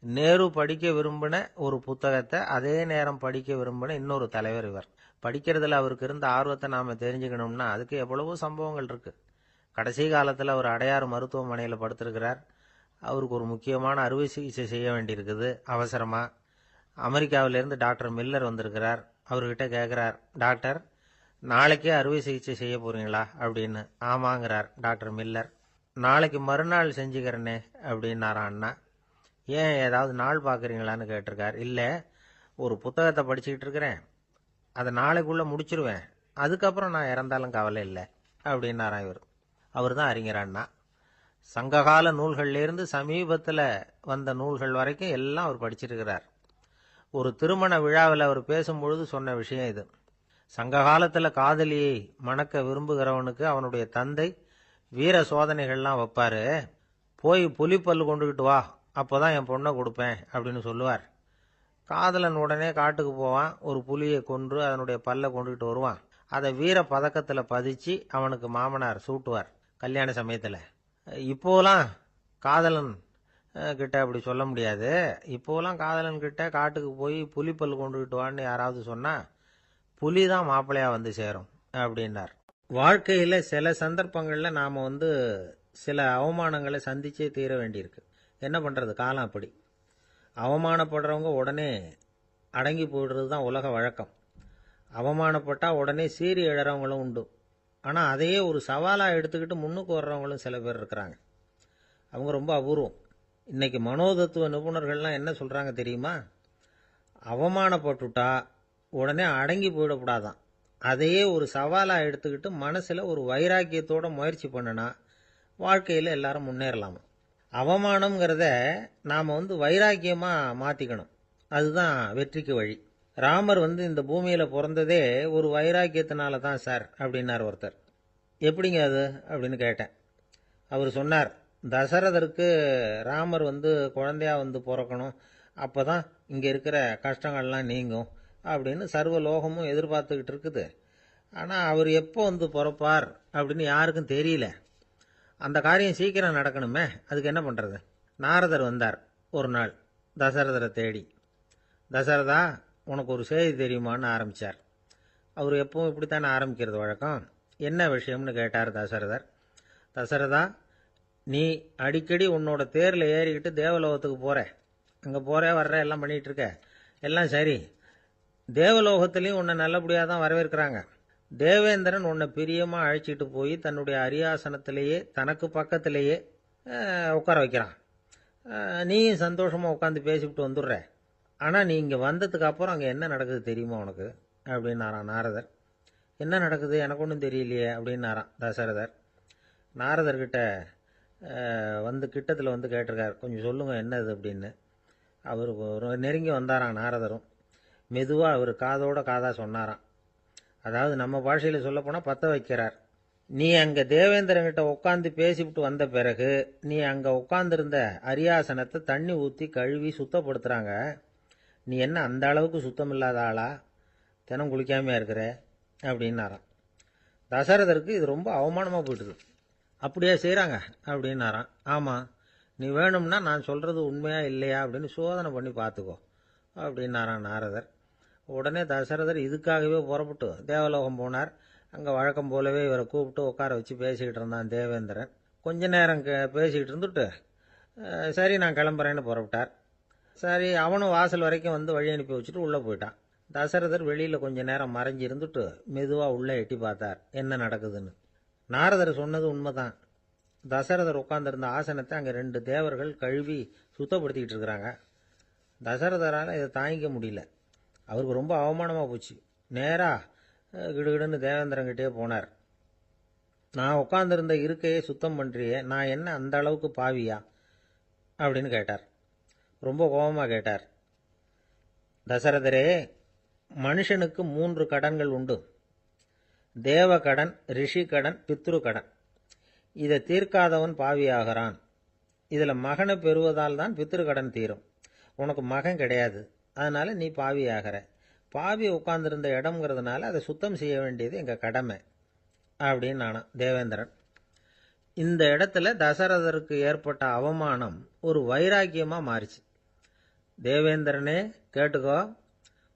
நேரு படிக்க விரும்பின ஒரு புத்தகத்தை அதே நேரம் படிக்க விரும்பின இன்னொரு தலைவர் இவர். படிக்கிறதுல அவருக்கு இருந்த ஆர்வத்தை நாம் தெரிஞ்சுக்கணும்னா அதுக்கு எவ்வளவோ சம்பவங்கள் இருக்குது. கடைசி காலத்தில் அவர் அடையாறு மருத்துவமனையில் படுத்திருக்கிறார். அவருக்கு ஒரு முக்கியமான அறுவை சிகிச்சை செய்ய வேண்டியிருக்குது அவசரமாக. அமெரிக்காவிலேருந்து டாக்டர் மில்லர் வந்திருக்கிறார். அவர்கிட்ட கேட்குறார், டாக்டர் நாளைக்கே அறுவை சிகிச்சை செய்ய போகிறீங்களா அப்படின்னு. ஆமாங்கிறார் டாக்டர் மில்லர். நாளைக்கு மறுநாள் செஞ்சுக்கிறேனே அப்படின்னாரான் அண்ணா. ஏன் ஏதாவது நாள் பார்க்குறீங்களான்னு கேட்டிருக்கார். இல்லை, ஒரு புத்தகத்தை படிச்சுக்கிட்டு இருக்கிறேன், அதை நாளைக்குள்ளே முடிச்சிருவேன், அதுக்கப்புறம் நான் இறந்தாலும் கவலை இல்லை அப்படின்னாரான் இவர். அவர் தான் அறிஞர் அண்ணா. சங்ககால நூல்கள்லேருந்து சமீபத்தில் வந்த நூல்கள் வரைக்கும் எல்லாம் அவர் படிச்சிருக்கிறார். ஒரு திருமண விழாவில் அவர் பேசும்பொழுது சொன்ன விஷயம் இது. சங்க காலத்தில் காதலியை மணக்க விரும்புகிறவனுக்கு அவனுடைய தந்தை வீர சோதனைகள்லாம் வைப்பார். போய் புலிப்பல் கொண்டுகிட்டு வா, அப்போதான் என் பொண்ணை கொடுப்பேன் அப்படின்னு சொல்லுவார். காதலன் உடனே காட்டுக்கு போவான், ஒரு புலியை கொன்று அதனுடைய பல்லை கொண்டுகிட்டு வருவான். அதை வீர பதக்கத்தில் பதிச்சு அவனுக்கு மாமனார் சூட்டுவார் கல்யாண சமயத்தில். இப்போலாம் காதலன் கிட்ட அப்படி சொல்ல முடியாது. இப்போலாம் காதலன் கிட்ட காட்டுக்கு போய் புலிப்பல் கொண்டுகிட்டு வான்னு யாராவது சொன்னால் புலி தான் மாப்பிள்ளையாக வந்து சேரும் அப்படின்னார். வாழ்க்கையில் சில சந்தர்ப்பங்களில் நாம் சில அவமானங்களை சந்திச்சே தீர வேண்டியிருக்கு. என்ன பண்ணுறது, காலம் அப்படி. அவமானப்படுறவங்க உடனே அடங்கி போயிடுறது தான் உலக வழக்கம். அவமானப்பட்டால் உடனே சீறி எழறவங்களும் உண்டு. ஆனால் அதையே ஒரு சவாலாக எடுத்துக்கிட்டு முன்னுக்கு வர்றவங்களும் சில பேர் இருக்கிறாங்க. அவங்க ரொம்ப அபூர்வம். இன்னைக்கு மனோதத்துவ நிபுணர்கள்லாம் என்ன சொல்கிறாங்க தெரியுமா? அவமானப்பட்டுட்டா உடனே அடங்கி போயிடக்கூடாதான். அதையே ஒரு சவாலாக எடுத்துக்கிட்டு மனசில் ஒரு வைராக்கியத்தோட முயற்சி பண்ணினா வாழ்க்கையில் எல்லாரும் முன்னேறலாமா. அவமானம்ங்கிறத நாம் வைராக்கியமாக மாற்றிக்கணும். அதுதான் வெற்றிக்கு வழி. ராமர் இந்த பூமியில் பிறந்ததே ஒரு வைராக்கியத்தினால தான் சார் அப்படின்னார் ஒருத்தர். எப்படிங்க அது அப்படின்னு கேட்டேன். அவர் சொன்னார், தசரதருக்கு ராமர் குழந்தையா பிறக்கணும், அப்போ தான் இங்கே இருக்கிற கஷ்டங்கள்லாம் நீங்கும் அப்படின்னு சர்வ லோகமும் எதிர்பார்த்துக்கிட்டு இருக்குது. ஆனால் அவர் எப்போ பிறப்பார் அப்படின்னு யாருக்கும் தெரியல. அந்த காரியம் சீக்கிரம் நடக்கணுமே, அதுக்கு என்ன பண்ணுறது? நாரதர் வந்தார் ஒரு நாள் தசரதரை தேடி. தசரதா, உனக்கு ஒரு செய்தி தெரியுமான்னு ஆரம்பித்தார். அவர் எப்பவும் இப்படித்தானே ஆரம்பிக்கிறது வழக்கம். என்ன விஷயம்னு கேட்டார் தசரதர். தசரதா, நீ அடிக்கடி உன்னோட தேரில் ஏறிக்கிட்டு தேவலோகத்துக்கு போகிற, அங்கே போகிற வர்ற எல்லாம் பண்ணிகிட்டு இருக்க, எல்லாம் சரி. தேவலோகத்திலையும் உன்னை நல்லபடியாக தான் வரவேற்கிறாங்க. தேவேந்திரன் உன்னை பிரியமாக அழைச்சிட்டு போய் தன்னுடைய அரியாசனத்திலேயே தனக்கு பக்கத்திலேயே உட்கார வைக்கிறான். நீயும் சந்தோஷமாக உட்காந்து பேசிவிட்டு வந்துடுற. ஆனால் நீ இங்கே வந்ததுக்கு அப்புறம் அங்கே என்ன நடக்குது தெரியுமா உனக்கு அப்படின்னாரான் நாரதர். என்ன நடக்குது எனக்கு ஒன்றும் தெரியலையே அப்படின்னாரான் தசரதர். நாரதர்கிட்ட கிட்டத்தில் கேட்டிருக்கார், கொஞ்சம் சொல்லுங்கள் என்னது அப்படின்னு. அவர் நெருங்கி வந்தாரான் நாரதரும். மெதுவாக அவர் காதோட காதாக சொன்னாராம். அதாவது நம்ம பாஷையில் சொல்லப்போனால் பற்ற வைக்கிறார். நீ அங்கே தேவேந்திரங்கிட்ட உட்காந்து பேசிவிட்டு வந்த பிறகு நீ அங்கே உட்காந்துருந்த அரியாசனத்தை தண்ணி ஊற்றி கழுவி சுத்தப்படுத்துகிறாங்க. நீ என்ன அந்த அளவுக்கு சுத்தம் இல்லாத ஆளா, தினம் குளிக்காமையா இருக்கிற அப்படின்னாராம். தசரதருக்கு இது ரொம்ப அவமானமாக போயிட்டுது. அப்படியே செய்கிறாங்க அப்படின்னாராம். ஆமாம், நீ வேணும்னா நான் சொல்கிறது உண்மையா இல்லையா அப்படின்னு சோதனை பண்ணி பார்த்துக்கோ அப்படின்னாரான் நாரதர். உடனே தசரதர் இதுக்காகவே புறப்பட்டு தேவலோகம் போனார். அங்கே வழக்கம் போலவே இவரை கூப்பிட்டு உட்கார வச்சு பேசிக்கிட்டு இருந்தான் தேவேந்திரன். கொஞ்ச நேரம் பேசிக்கிட்டு இருந்துட்டு சரி நான் கிளம்புறேன்னு புறப்பட்டார். சரி, அவனும் வாசல் வரைக்கும் வந்து வழி அனுப்பி வச்சுட்டு உள்ளே போயிட்டான். தசரதர் வெளியில் கொஞ்ச நேரம் மறைஞ்சு இருந்துட்டு மெதுவாக உள்ளே எட்டி பார்த்தார் என்ன நடக்குதுன்னு. நாரதர் சொன்னது உண்மைதான். தசரதர் உட்கார்ந்திருந்த ஆசனத்தை அங்கே 2 தேவர்கள் கழுவி சுத்தப்படுத்திக்கிட்டு இருக்கிறாங்க. தசரதரால் இதை தாங்கிக்க முடியல. அவருக்கு ரொம்ப அவமானமாக போச்சு. நேராக கிடுகிடுன்னு தேவேந்திரங்கிட்டே போனார். நான் உட்கார்ந்திருந்த இருக்கையை சுத்தம் பண்ணுறியே, நான் என்ன அந்த அளவுக்கு பாவியா அப்படின்னு கேட்டார். ரொம்ப கோபமாக கேட்டார். தசரதரே, மனுஷனுக்கு 3 கடன்கள் உண்டு. தேவ கடன், ரிஷி கடன், பித்ரு கடன். இதை தீர்க்காதவன் பாவியாகிறான். இதில் மகனை பெறுவதால் தான் பித்ரு கடன் தீரும். உனக்கு மகன் கிடையாது, அதனால நீ பாவியாகிற. பாவி உட்கார்ந்திருந்த இடம்ங்கிறதுனால அதை சுத்தம் செய்ய வேண்டியது எங்கள் கடமை அப்படின்னு நானா தேவேந்திரன். இந்த இடத்துல தசரதருக்கு ஏற்பட்ட அவமானம் ஒரு வைராக்கியமாக மாறிச்சு. தேவேந்திரனே கேட்டுக்கோ,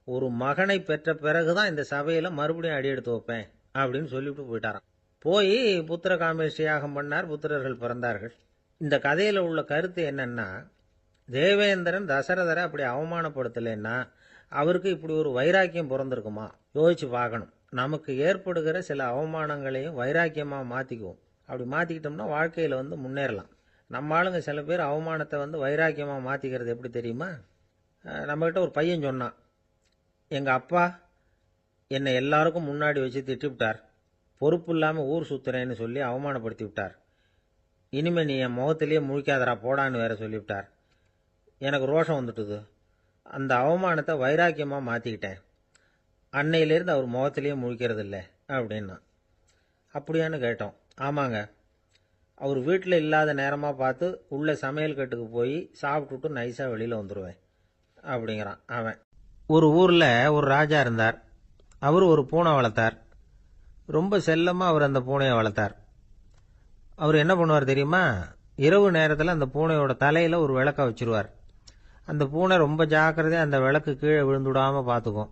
ஒரு மகனை பெற்ற பிறகுதான் இந்த சபையில் மறுபடியும் அடி எடுத்து வைப்பேன் அப்படின்னு சொல்லிவிட்டு போயிட்டாராம். போய் புத்திர காமேஷ்டி யாகம் பண்ணார். புத்திரர்கள் பிறந்தார்கள். இந்த கதையில் உள்ள கருத்து என்னன்னா, தேவேந்திரன் தசரதரை அப்படி அவமானப்படுத்தலைன்னா அவருக்கு இப்படி ஒரு வைராக்கியம் பிறந்திருக்குமா? யோசிச்சு பார்க்கணும். நமக்கு ஏற்படுகிற சில அவமானங்களையும் வைராக்கியமாக மாற்றிக்குவோம். அப்படி மாற்றிக்கிட்டோம்னா வாழ்க்கையில் வந்து முன்னேறலாம். நம்ம ஆளுங்க சில பேர் அவமானத்தை வந்து வைராக்கியமாக மாற்றிக்கிறது எப்படி தெரியுமா? நம்மகிட்ட ஒரு பையன் சொன்னான், எங்கள் அப்பா என்னை எல்லாருக்கும் முன்னாடி வச்சு திட்டிவிட்டார். பொறுப்பு இல்லாமல் ஊர் சுற்றுறேன்னு சொல்லி அவமானப்படுத்தி விட்டார். இனிமேல் நீ என் முகத்திலேயே முழிக்காதரா போடான்னு வேற சொல்லிவிட்டார். எனக்கு ரோஷம் வந்துட்டுது. அந்த அவமானத்தை வைராக்கியமாக மாற்றிக்கிட்டேன். அன்னையிலேருந்து அவர் முகத்திலேயே முழிக்கிறது இல்லை அப்படின்னா. அப்படியான்னு கேட்டோம். ஆமாங்க, அவர் வீட்டில் இல்லாத நேரமாக பார்த்து உள்ள சமையல் கட்டுக்கு போய் சாப்பிட்டுட்டு நைஸாக வெளியில் வந்துடுவேன் அப்படிங்கிறான் அவன். ஒரு ஊரில் ஒரு ராஜா இருந்தார். அவர் ஒரு பூனை வளர்த்தார். ரொம்ப செல்லமாக அவர் அந்த பூனையை வளர்த்தார். அவர் என்ன பண்ணுவார் தெரியுமா? இரவு நேரத்தில் அந்த பூனையோட தலையில் ஒரு விளக்க வச்சுருவார். அந்த பூனை ரொம்ப ஜாக்கிரதையாக அந்த விளக்கு கீழே விழுந்துடாமல் பார்த்துக்கும்.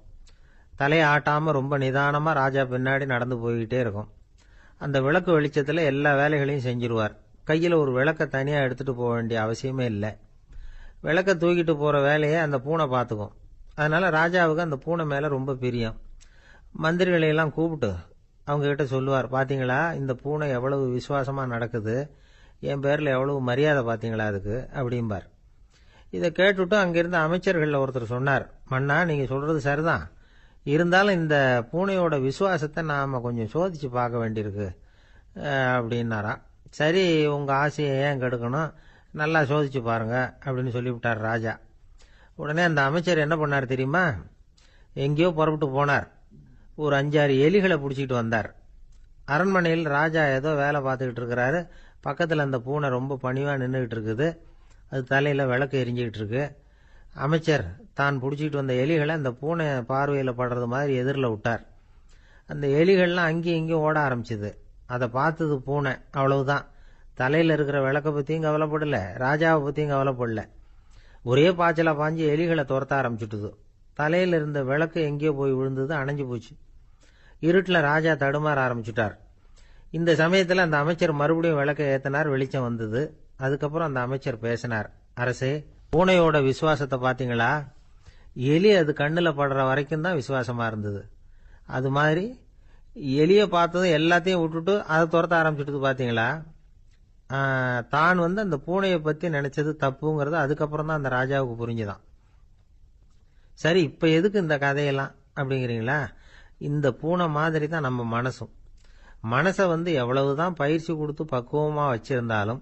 தலையை ஆட்டாமல் ரொம்ப நிதானமாக ராஜா பின்னாடி நடந்து போய்கிட்டே இருக்கும். அந்த விளக்கு வெளிச்சத்தில் எல்லா வேலைகளையும் செஞ்சிருவார். கையில் ஒரு விளக்கை தனியாக எடுத்துகிட்டு போக வேண்டிய அவசியமே இல்லை. விளக்கை தூக்கிட்டு போகிற வேலையை அந்த பூனை பார்த்துக்கும். அதனால் ராஜாவுக்கு அந்த பூனை மேலே ரொம்ப பிரியம். மந்திரிகளையெல்லாம் கூப்பிட்டு அவங்கக்கிட்ட சொல்லுவார், பார்த்தீங்களா இந்த பூனை எவ்வளவு விசுவாசமாக நடக்குது, என் பேரில் எவ்வளவு மரியாதை பார்த்தீங்களா அதுக்கு அப்படிம்பார். இதை கேட்டுவிட்டு அங்கிருந்த அமைச்சர்களில் ஒருத்தர் சொன்னார், மன்னா நீங்கள் சொல்கிறது சரிதான், இருந்தாலும் இந்த பூனையோட விசுவாசத்தை நாம் கொஞ்சம் சோதித்து பார்க்க வேண்டியிருக்கு அப்படின்னாராம். சரி, உங்கள் ஆசையை ஏன் கெடுக்கணும், நல்லா சோதிச்சு பாருங்க அப்படின்னு சொல்லிவிட்டார் ராஜா. உடனே அந்த அமைச்சர் என்ன பண்ணார் தெரியுமா? எங்கேயோ புறப்பட்டு போனார். ஒரு 5-6 எலிகளை பிடிச்சிக்கிட்டு வந்தார். அரண்மனையில் ராஜா ஏதோ வேலை பார்த்துக்கிட்டு இருக்கிறாரு. பக்கத்தில் அந்த பூனை ரொம்ப பணிவாக நின்றுக்கிட்டு இருக்குது. அது தலையில் விளக்கு எரிஞ்சிக்கிட்டு இருக்கு. அமைச்சர் தான் பிடிச்சிக்கிட்டு வந்த எலிகளை அந்த பூனை பார்வையில் படுறது மாதிரி எதிரில் விட்டார். அந்த எலிகள்லாம் அங்கேயும் இங்கேயும் ஓட ஆரம்பிச்சுது. அதை பார்த்தது பூனை, அவ்வளவுதான். தலையில் இருக்கிற விளக்கை பற்றியும் கவலைப்படலை, ராஜாவை பற்றியும் கவலைப்படல. ஒரே பாய்ச்சலாக பாஞ்சு எலிகளை துரத்த ஆரம்பிச்சுட்டுது. தலையில் இருந்த விளக்கு எங்கேயோ போய் விழுந்தது, அணைஞ்சு போச்சு. இருட்டில் ராஜா தடுமாற ஆரம்பிச்சுட்டார். இந்த சமயத்தில் அந்த அமைச்சர் மறுபடியும் விளக்கை ஏற்றினார். வெளிச்சம் வந்தது. அதுக்கப்புறம் அந்த அமைச்சர் பேசினார், அரசே, பூனையோட விசுவாசத்தை பார்த்தீங்களா? எலி அது கண்ணில் படுற வரைக்கும் தான் விசுவாசமாக இருந்தது. அது மாதிரி எலியை பார்த்ததும் எல்லாத்தையும் விட்டுட்டு அதை துரத்த ஆரம்பிச்சுட்டு பார்த்தீங்களா? தான் அந்த பூனையை பற்றி நினைச்சது தப்புங்கிறது அதுக்கப்புறம் தான் அந்த ராஜாவுக்கு புரிஞ்சுதான். சரி, இப்போ எதுக்கு இந்த கதையெல்லாம் அப்படிங்கிறீங்களா? இந்த பூனை மாதிரி தான் நம்ம மனசும். மனசை எவ்வளவுதான் பயிற்சி கொடுத்து பக்குவமாக வச்சிருந்தாலும்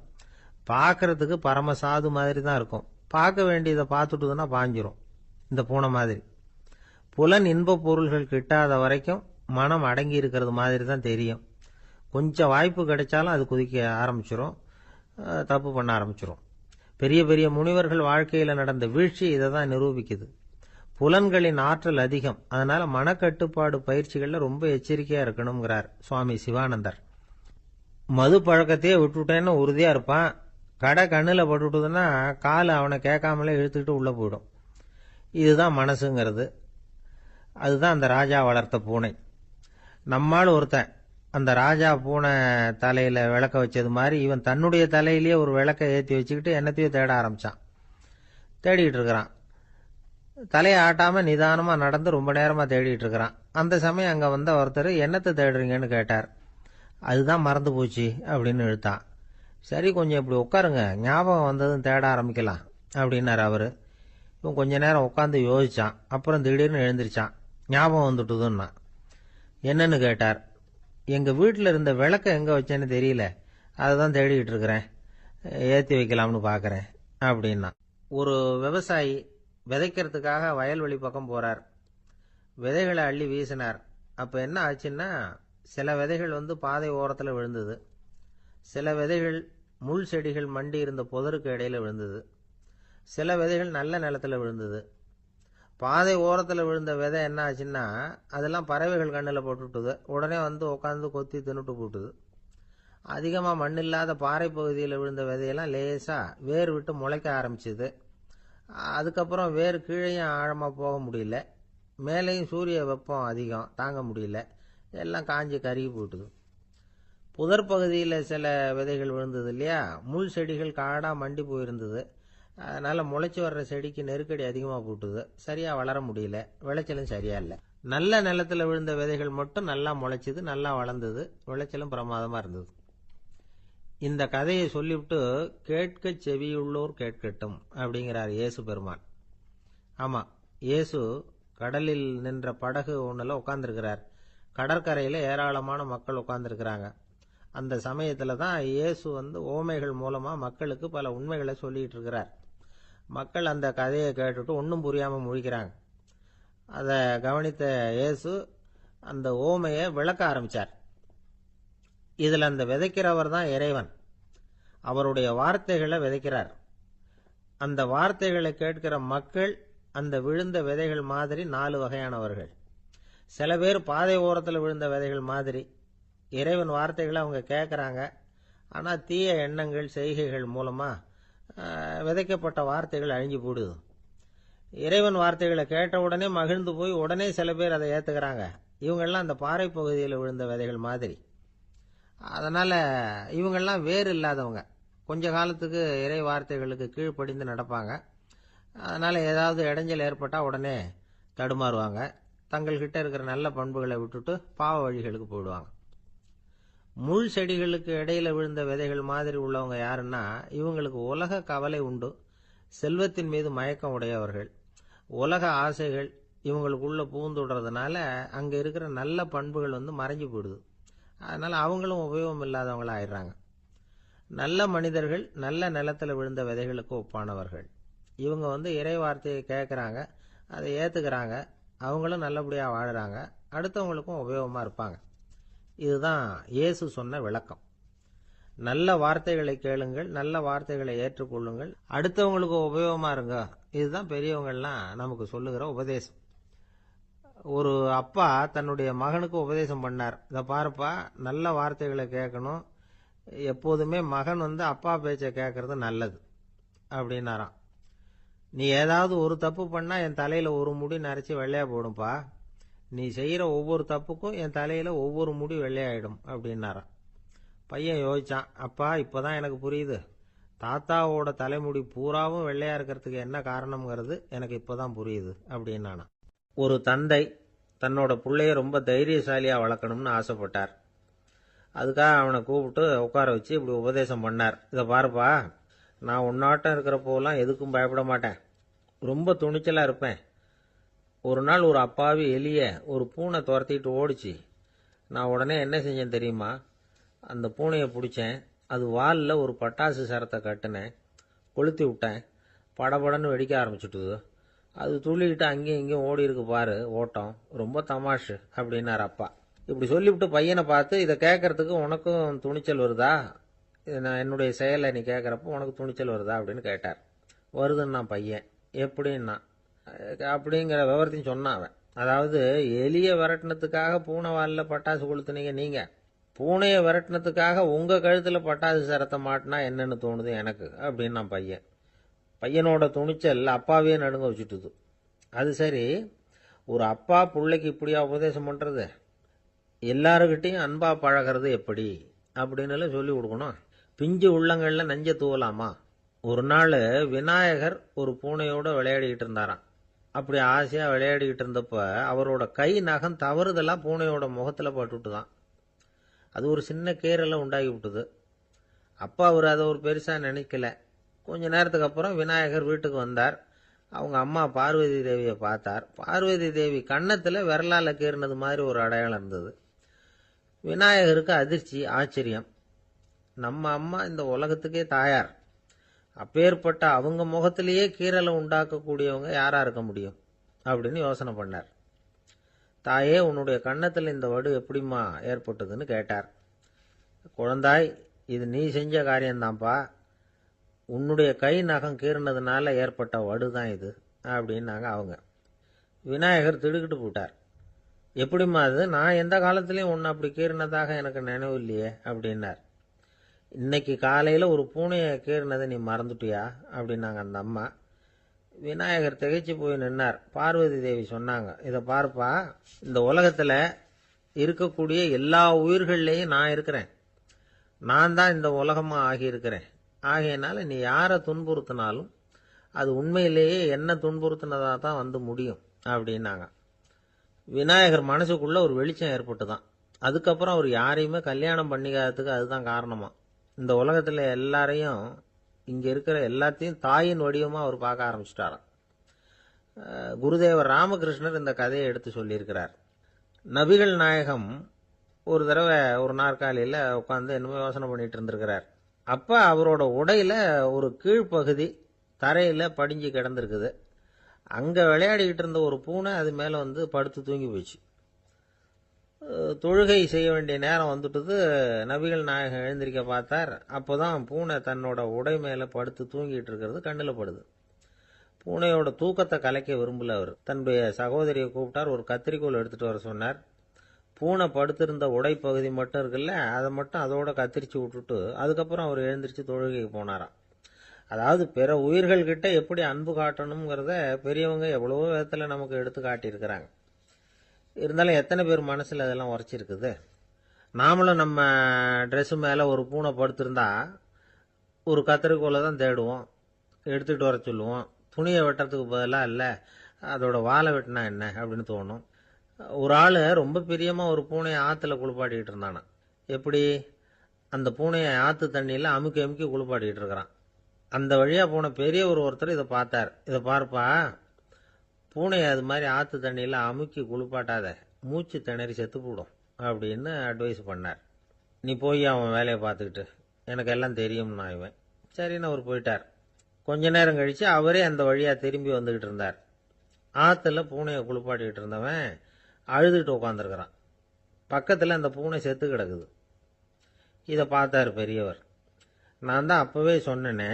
பார்க்கறதுக்கு பரமசாது மாதிரி தான் இருக்கும். பார்க்க வேண்டியதை பார்த்துட்டுதுன்னா பாஞ்சிரும். இந்த பூனை மாதிரி புலன் இன்ப பொருள்கள் கிட்டாத வரைக்கும் மனம் அடங்கி இருக்கிறது மாதிரி தான் தெரியும். கொஞ்சம் வாய்ப்பு கிடைச்சாலும் அது குதிக்க ஆரம்பிச்சிரும், தப்பு பண்ண ஆரம்பிச்சிரும். பெரிய பெரிய முனிவர்கள் வாழ்க்கையில் நடந்த வீழ்ச்சி இதை தான் நிரூபிக்குது. புலன்களின் ஆற்றல் அதிகம். அதனால மனக்கட்டுப்பாடு பயிற்சிகளில் ரொம்ப எச்சரிக்கையா இருக்கணுங்கிறார் சுவாமி சிவானந்தர். மது பழக்கத்தையே விட்டுட்டேன்னு உறுதியா இருப்பான். கடை கண்ணில் பட்டுட்டுதுன்னா கால் அவனை கேட்காமலே இழுத்துக்கிட்டு உள்ள போயிடும். இதுதான் மனசுங்கிறது. அதுதான் அந்த ராஜா வளர்த்த பூனை. நம்மால் ஒருத்தன் அந்த ராஜா பூனை தலையில விளக்க வச்சது மாதிரி இவன் தன்னுடைய தலையிலேயே ஒரு விளக்க ஏற்றி வச்சுக்கிட்டு என்னத்தையும் தேட ஆரம்பிச்சான். தேடிட்டு இருக்கிறான். தலையை ஆட்டாமல் நிதானமாக நடந்து ரொம்ப நேரமாக தேடிட்டு இருக்கிறான். அந்த சமயம் அங்கே வந்த ஒருத்தர் என்னத்தை தேடுறீங்கன்னு கேட்டார். அதுதான் மறந்து போச்சு அப்படின்னு இழுத்தான். சரி, கொஞ்சம் இப்படி உட்காருங்க, ஞாபகம் வந்ததும் தேட ஆரம்பிக்கலாம் அப்படின்னார் அவர். இவன் கொஞ்ச நேரம் உட்காந்து யோசிச்சான். அப்புறம் திடீர்னு எழுந்திரிச்சான். ஞாபகம் வந்துட்டுதுன்னா. என்னன்னு கேட்டார். எங்கள் வீட்டில் இருந்த விளக்க எங்கே வச்சேன்னு தெரியல, அதை தான் தேடிக்கிட்டு இருக்கிறேன், ஏற்றி வைக்கலாம்னு பார்க்குறேன் அப்படின்னா. ஒரு விவசாயி விதைக்கிறதுக்காக வயல்வெளி பக்கம் போகிறார். விதைகளை அள்ளி வீசினார். அப்போ என்ன ஆச்சுன்னா, சில விதைகள் பாதை ஓரத்தில் விழுந்தது. சில விதைகள் முள் செடிகள் மண்டி இருந்த புதருக்கு இடையில விழுந்தது. சில விதைகள் நல்ல நிலத்தில் விழுந்தது. பாதை ஓரத்தில் விழுந்த விதை என்ன ஆச்சுன்னா, அதெல்லாம் பறவைகள் கண்ணில் போட்டுவிட்டுது. உடனே உட்காந்து கொத்தி தின்னுட்டு போட்டுது. அதிகமாக மண் இல்லாத பாறை பகுதியில் விழுந்த விதையெல்லாம் லேசாக வேர் விட்டு முளைக்க ஆரம்பிச்சுது. அதுக்கப்புறம் வேர் கீழேயும் ஆழமாக போக முடியல, மேலேயும் சூரிய வெப்பம் அதிகம் தாங்க முடியல, எல்லாம் காஞ்சி கருகி போட்டுது. புதர் பகுதியில் சில விதைகள் விழுந்தது இல்லையா, முள் செடிகள் காடாக மண்டி போயிருந்தது. அதனால் முளைச்சி வர்ற செடிக்கு நெருக்கடி அதிகமாக போட்டுது. சரியாக வளர முடியல, விளைச்சலும் சரியா இல்லை. நல்ல நிலத்தில் விழுந்த விதைகள் மட்டும் நல்லா முளைச்சிது, நல்லா வளர்ந்தது, விளைச்சலும் பிரமாதமாக இருந்தது. இந்த கதையை சொல்லிவிட்டு கேட்க செவியுள்ளோர் கேட்கட்டும் அப்படிங்கிறார் இயேசு பெருமான். ஆமாம், இயேசு கடலில் நின்ற படகு ஒன்றில் உட்காந்துருக்கிறார். கடற்கரையில் ஏராளமான மக்கள் உட்காந்துருக்கிறாங்க. அந்த சமயத்தில் தான் இயேசு ஓமைகள் மூலமாக மக்களுக்கு பல உண்மைகளை சொல்லிகிட்டு இருக்கிறார். மக்கள் அந்த கதையை கேட்டுட்டு ஒன்றும் புரியாமல் முழிக்கிறாங்க. அதை கவனித்த இயேசு அந்த ஓமையை விளக்க ஆரம்பித்தார். இதில் அந்த விதைக்கிறவர் தான் இறைவன். அவருடைய வார்த்தைகளை விதைக்கிறார். அந்த வார்த்தைகளை கேட்கிற மக்கள் அந்த விழுந்த விதைகள் மாதிரி 4 வகையானவர்கள். சில பேர் பாதை ஓரத்தில் விழுந்த விதைகள் மாதிரி. இறைவன் வார்த்தைகளை அவங்க கேட்குறாங்க. ஆனால் தீய எண்ணங்கள் செய்கைகள் மூலமாக விதைக்கப்பட்ட வார்த்தைகள் அழிஞ்சு போடுது. இறைவன் வார்த்தைகளை கேட்ட உடனே மகிழ்ந்து போய் உடனே சில பேர் அதை ஏற்றுக்கிறாங்க. இவங்கெல்லாம் அந்த பாறை பகுதியில் விழுந்த விதைகள் மாதிரி. அதனால் இவங்கெல்லாம் வேறு இல்லாதவங்க. கொஞ்ச காலத்துக்கு இறை வார்த்தைகளுக்கு கீழ்ப்படிந்து நடப்பாங்க. அதனால் ஏதாவது இடைஞ்சல் ஏற்பட்டால் உடனே தடுமாறுவாங்க. தங்கள்கிட்ட இருக்கிற நல்ல பண்புகளை விட்டுட்டு பாவ வழிகளுக்கு போயிடுவாங்க. முள் செடிகளுக்கு இடையில விழுந்த விதைகள் மாதிரி உள்ளவங்க யாருன்னா, இவங்களுக்கு உலக கவலை உண்டு, செல்வத்தின் மீது மயக்கம் உடையவர்கள். உலக ஆசைகள் இவங்களுக்குள்ள பூந்துடுறதுனால அங்கே இருக்கிற நல்ல பண்புகள் மறைஞ்சு போயிடுது. அதனால் அவங்களும் உபயோகம் இல்லாதவங்களா ஆயிடுறாங்க. நல்ல மனிதர்கள் நல்ல நிலத்தில் விழுந்த விதைகளுக்கு ஒப்பானவர்கள். இவங்க இறை வார்த்தையை கேட்குறாங்க, அதை ஏற்றுக்கிறாங்க, அவங்களும் நல்லபடியாக வாழுறாங்க, அடுத்தவங்களுக்கும் உபயோகமாக இருப்பாங்க. இதுதான் இயேசு சொன்ன விளக்கம். நல்ல வார்த்தைகளை கேளுங்கள், நல்ல வார்த்தைகளை ஏற்றுக்கொள்ளுங்கள், அடுத்தவங்களுக்கு உபயோகமாக இருங்க. இதுதான் பெரியவங்கள்லாம் நமக்கு சொல்லுகிற உபதேசம். ஒரு அப்பா தன்னுடைய மகனுக்கு உபதேசம் பண்ணார். இதை பாருப்பா, நல்ல வார்த்தைகளை கேட்கணும், எப்போதுமே மகன் அப்பா பேச்சை கேட்கறது நல்லது அப்படின்னாராம். நீ ஏதாவது ஒரு தப்பு பண்ணா என் தலையில ஒரு முடி நரைச்சி வெள்ளையா போடும்பா, நீ செய்யற ஒவ்வொரு தப்புக்கும் என் தலையில ஒவ்வொரு முடி வெள்ளையாயிடும் அப்படின்னாராம். பையன் யோசிச்சான், அப்பா இப்பதான் எனக்கு புரியுது, தாத்தாவோட தலைமுடி பூராவும் வெள்ளையா இருக்கிறதுக்கு என்ன காரணம்ங்கிறது எனக்கு இப்பதான் புரியுது அப்படின்னானா. ஒரு தந்தை தன்னோட பிள்ளைய ரொம்ப தைரியசாலியா வளர்க்கணும்னு ஆசைப்பட்டார். அதுக்காக அவனை கூப்பிட்டு உட்கார வச்சு இப்படி உபதேசம் பண்ணார். இதை பாருப்பா, நான் உன்னாட்டம் இருக்கிறப்போலாம் எதுக்கும் பயப்பட மாட்டேன், ரொம்ப துணிச்சலா இருப்பேன். ஒரு நாள் ஒரு அப்பாவி எலிய ஒரு பூனை துரத்திட்டு ஓடிச்சு. நான் உடனே என்ன செஞ்சேன் தெரியுமா? அந்த பூனையை பிடிச்சேன், அது வாலில் ஒரு பட்டாசு சரத்தை கட்டினேன், கொளுத்தி விட்டேன், படபடன்னு வெடிக்க ஆரம்பிச்சுட்டுது. அது துள்ளிக்கிட்டு அங்கேயும் இங்கேயும் ஓடி இருக்கு பாரு ஓட்டம், ரொம்ப தமாஷு அப்படின்னார் அப்பா. இப்படி சொல்லிவிட்டு பையனை பார்த்து, இதை கேட்கறதுக்கு உனக்கும் துணிச்சல் வருதா, நான் என்னுடைய செயலை நீ கேட்குறப்போ உனக்கு துணிச்சல் வருதா அப்படின்னு கேட்டார். வருதுன்னா பையன். எப்படின்னா அப்படிங்கிற விவரத்தையும் சொன்னான் அவன். அதாவது எலியை விரட்டினத்துக்காக பூனை வாலில் பட்டாசு கொளுத்துனீங்க நீங்க, பூனையை விரட்டினத்துக்காக உங்க கழுத்துல பட்டாசு சரத்தை மாட்டினா என்னன்னு தோணுது எனக்கு அப்படின்னா பையன். பையனோட துணிச்சல் அப்பாவே நடுங்க வச்சுட்டுது. அது சரி, ஒரு அப்பா பிள்ளைக்கு இப்படியா உபதேசம் பண்றது? எல்லாருக்கிட்டையும் அன்பா பழகிறது எப்படி அப்படின்னு சொல்லி கொடுக்கணும். பிஞ்சு உள்ளங்கள்ல நஞ்ச தூவலாமா? ஒரு நாள் விநாயகர் ஒரு பூனையோட விளையாடிக்கிட்டு இருந்தாராம். அப்படி ஆசையா விளையாடிக்கிட்டு இருந்தப்ப அவரோட கை நகம் தவறுதலா பூனையோட முகத்துல பட்டுட்டுதான். அது ஒரு சின்ன கீறலை உண்டாகி விட்டுது. அப்பா அவர் அதை ஒரு பெருசா நினைக்கல. கொஞ்ச நேரத்துக்கு அப்புறம் விநாயகர் வீட்டுக்கு வந்தார். அவங்க அம்மா பார்வதி தேவியை பார்த்தார். பார்வதி தேவி கன்னத்துல விரலால கீறினது மாதிரி ஒரு அடையாளம் இருந்தது. விநாயகருக்கு அதிர்ச்சி, ஆச்சரியம். நம்ம அம்மா இந்த உலகத்துக்கே தாயார். அப்பேற்பட்ட அவங்க முகத்திலேயே கீறலை உண்டாக்கக்கூடியவங்க யாரா இருக்க முடியும் அப்படின்னு யோசனை பண்ணார். தாயே, உன்னுடைய கன்னத்தில் இந்த வடு எப்படிம்மா ஏற்பட்டதுன்னு கேட்டார். குழந்தாய், இது நீ செஞ்ச காரியம்தான்ப்பா. உன்னுடைய கை நகம் கீறினதுனால ஏற்பட்ட வடு தான் இது அப்படின்னாங்க அவங்க. விநாயகர் திடுக்கிட்டு போட்டார். எப்படிம்மா அது? நான் எந்த காலத்திலையும் உன்னை அப்படி கீறினதாக எனக்கு நினைவு இல்லையே அப்படின்னார். இன்னைக்கு காலையில் ஒரு பூனையை கீறினதை நீ மறந்துட்டியா அப்படின்னாங்க அந்த அம்மா. விநாயகர் திகைச்சு போய் நின்னார். பார்வதி தேவி சொன்னாங்க, இதை பார்ப்பா, இந்த உலகத்தில் இருக்கக்கூடிய எல்லா உயிர்கள்லையும் நான் இருக்கிறேன். நான் தான் இந்த உலகமாக ஆகியிருக்கிறேன். ஆகையினால நீ யாரை துன்புறுத்தினாலும் அது உண்மையிலேயே என்ன துன்புறுத்தினதாக தான் வந்து முடியும் அப்படின்னாங்க. விநாயகர் மனசுக்குள்ள ஒரு வெளிச்சம் ஏற்பட்டுதான். அதுக்கப்புறம் அவர் யாரையுமே கல்யாணம் பண்ணிக்காததுக்கு அதுதான் காரணமா. இந்த உலகத்தில் எல்லாரையும், இங்கே இருக்கிற எல்லாத்தையும் தாயின் வடிவமாக அவர் பார்க்க ஆரம்பிச்சிட்டாராம். குருதேவர் ராமகிருஷ்ணர் இந்த கதையை எடுத்து சொல்லியிருக்கிறார். நபிகள் நாயகம் ஒரு தடவை ஒரு நாற்காலியில் உட்காந்து என்னமோ யோசனை பண்ணிட்டு இருந்திருக்கிறார். அப்போ அவரோட உடையில ஒரு கீழ்ப்பகுதி தரையில் படிஞ்சு கிடந்திருக்குது. அங்கே விளையாடிக்கிட்டு இருந்த ஒரு பூனை அது மேலே வந்து படுத்து தூங்கி போச்சு. தொழுகை செய்ய வேண்டிய நேரம் வந்துட்டது. நபிகள் நாயகம் எழுந்திருக்க பார்த்தார். அப்போதான் பூனை தன்னோட உடை மேலே படுத்து தூங்கிட்டு இருக்கிறது கண்ணில் படுது. பூனையோட தூக்கத்தை கலைக்க விரும்பல அவர். தன்னுடைய சகோதரியை கூப்பிட்டார். ஒரு கத்திரிக்கோல் எடுத்துட்டு வர சொன்னார். பூனை படுத்திருந்த உடை பகுதி மட்டும் இருக்குல்ல, அதை மட்டும் அதோட கத்திரிச்சு விட்டுட்டு அதுக்கப்புறம் அவர் எழுந்திரிச்சு தொழுகைக்கு போனாராம். அதாவது பிற உயிர்கள்கிட்ட எப்படி அன்பு காட்டணுங்கிறத பெரியவங்க எவ்வளவோ விதத்தில் நமக்கு எடுத்து காட்டியிருக்கிறாங்க. இருந்தாலும் எத்தனை பேர் மனசில் அதெல்லாம் உரைச்சிருக்குது. நாமளும் நம்ம ட்ரெஸ்ஸு மேலே ஒரு பூனை படுத்திருந்தா ஒரு கத்திரிக்கோலை தான் தேடுவோம், எடுத்துகிட்டு வர சொல்லுவோம். துணியை வெட்டுறதுக்கு பதிலாக இல்லை அதோட வாழை வெட்டினா என்ன அப்படின்னு தோணும். ஒரு ஆள் ரொம்ப பிரியமாக ஒரு பூனையை ஆற்றுல குளிப்பாட்டிக்கிட்டு இருந்தானா. எப்படி? அந்த பூனையை ஆற்று தண்ணியில் அமுக்கி அமுக்கி குளிப்பாட்டிக்கிட்டு இருக்கிறான். அந்த வழியாக போன பெரியவர் ஒருத்தர் இதை பார்த்தார். இதை பார்ப்பா, பூனையை அது மாதிரி ஆற்று தண்ணியில் அமுக்கி குளிப்பாட்டாத, மூச்சு திணறி செத்து போடும் அப்படின்னு அட்வைஸ் பண்ணார். நீ போய் அவன் வேலையை பார்த்துக்கிட்டு, எனக்கு எல்லாம் தெரியும்னா இவன். சரின்னு அவர் போயிட்டார். கொஞ்ச நேரம் கழித்து அவரே அந்த வழியாக திரும்பி வந்துக்கிட்டு இருந்தார். ஆற்றுல பூனையை குளிப்பாட்டிக்கிட்டு இருந்தவன் அழுதுகிட்டு உட்காந்துருக்கிறான். பக்கத்தில் அந்த பூனை செத்து கிடக்குது. இதை பார்த்தார் பெரியவர். நான் தான் அப்போவே சொன்னேனே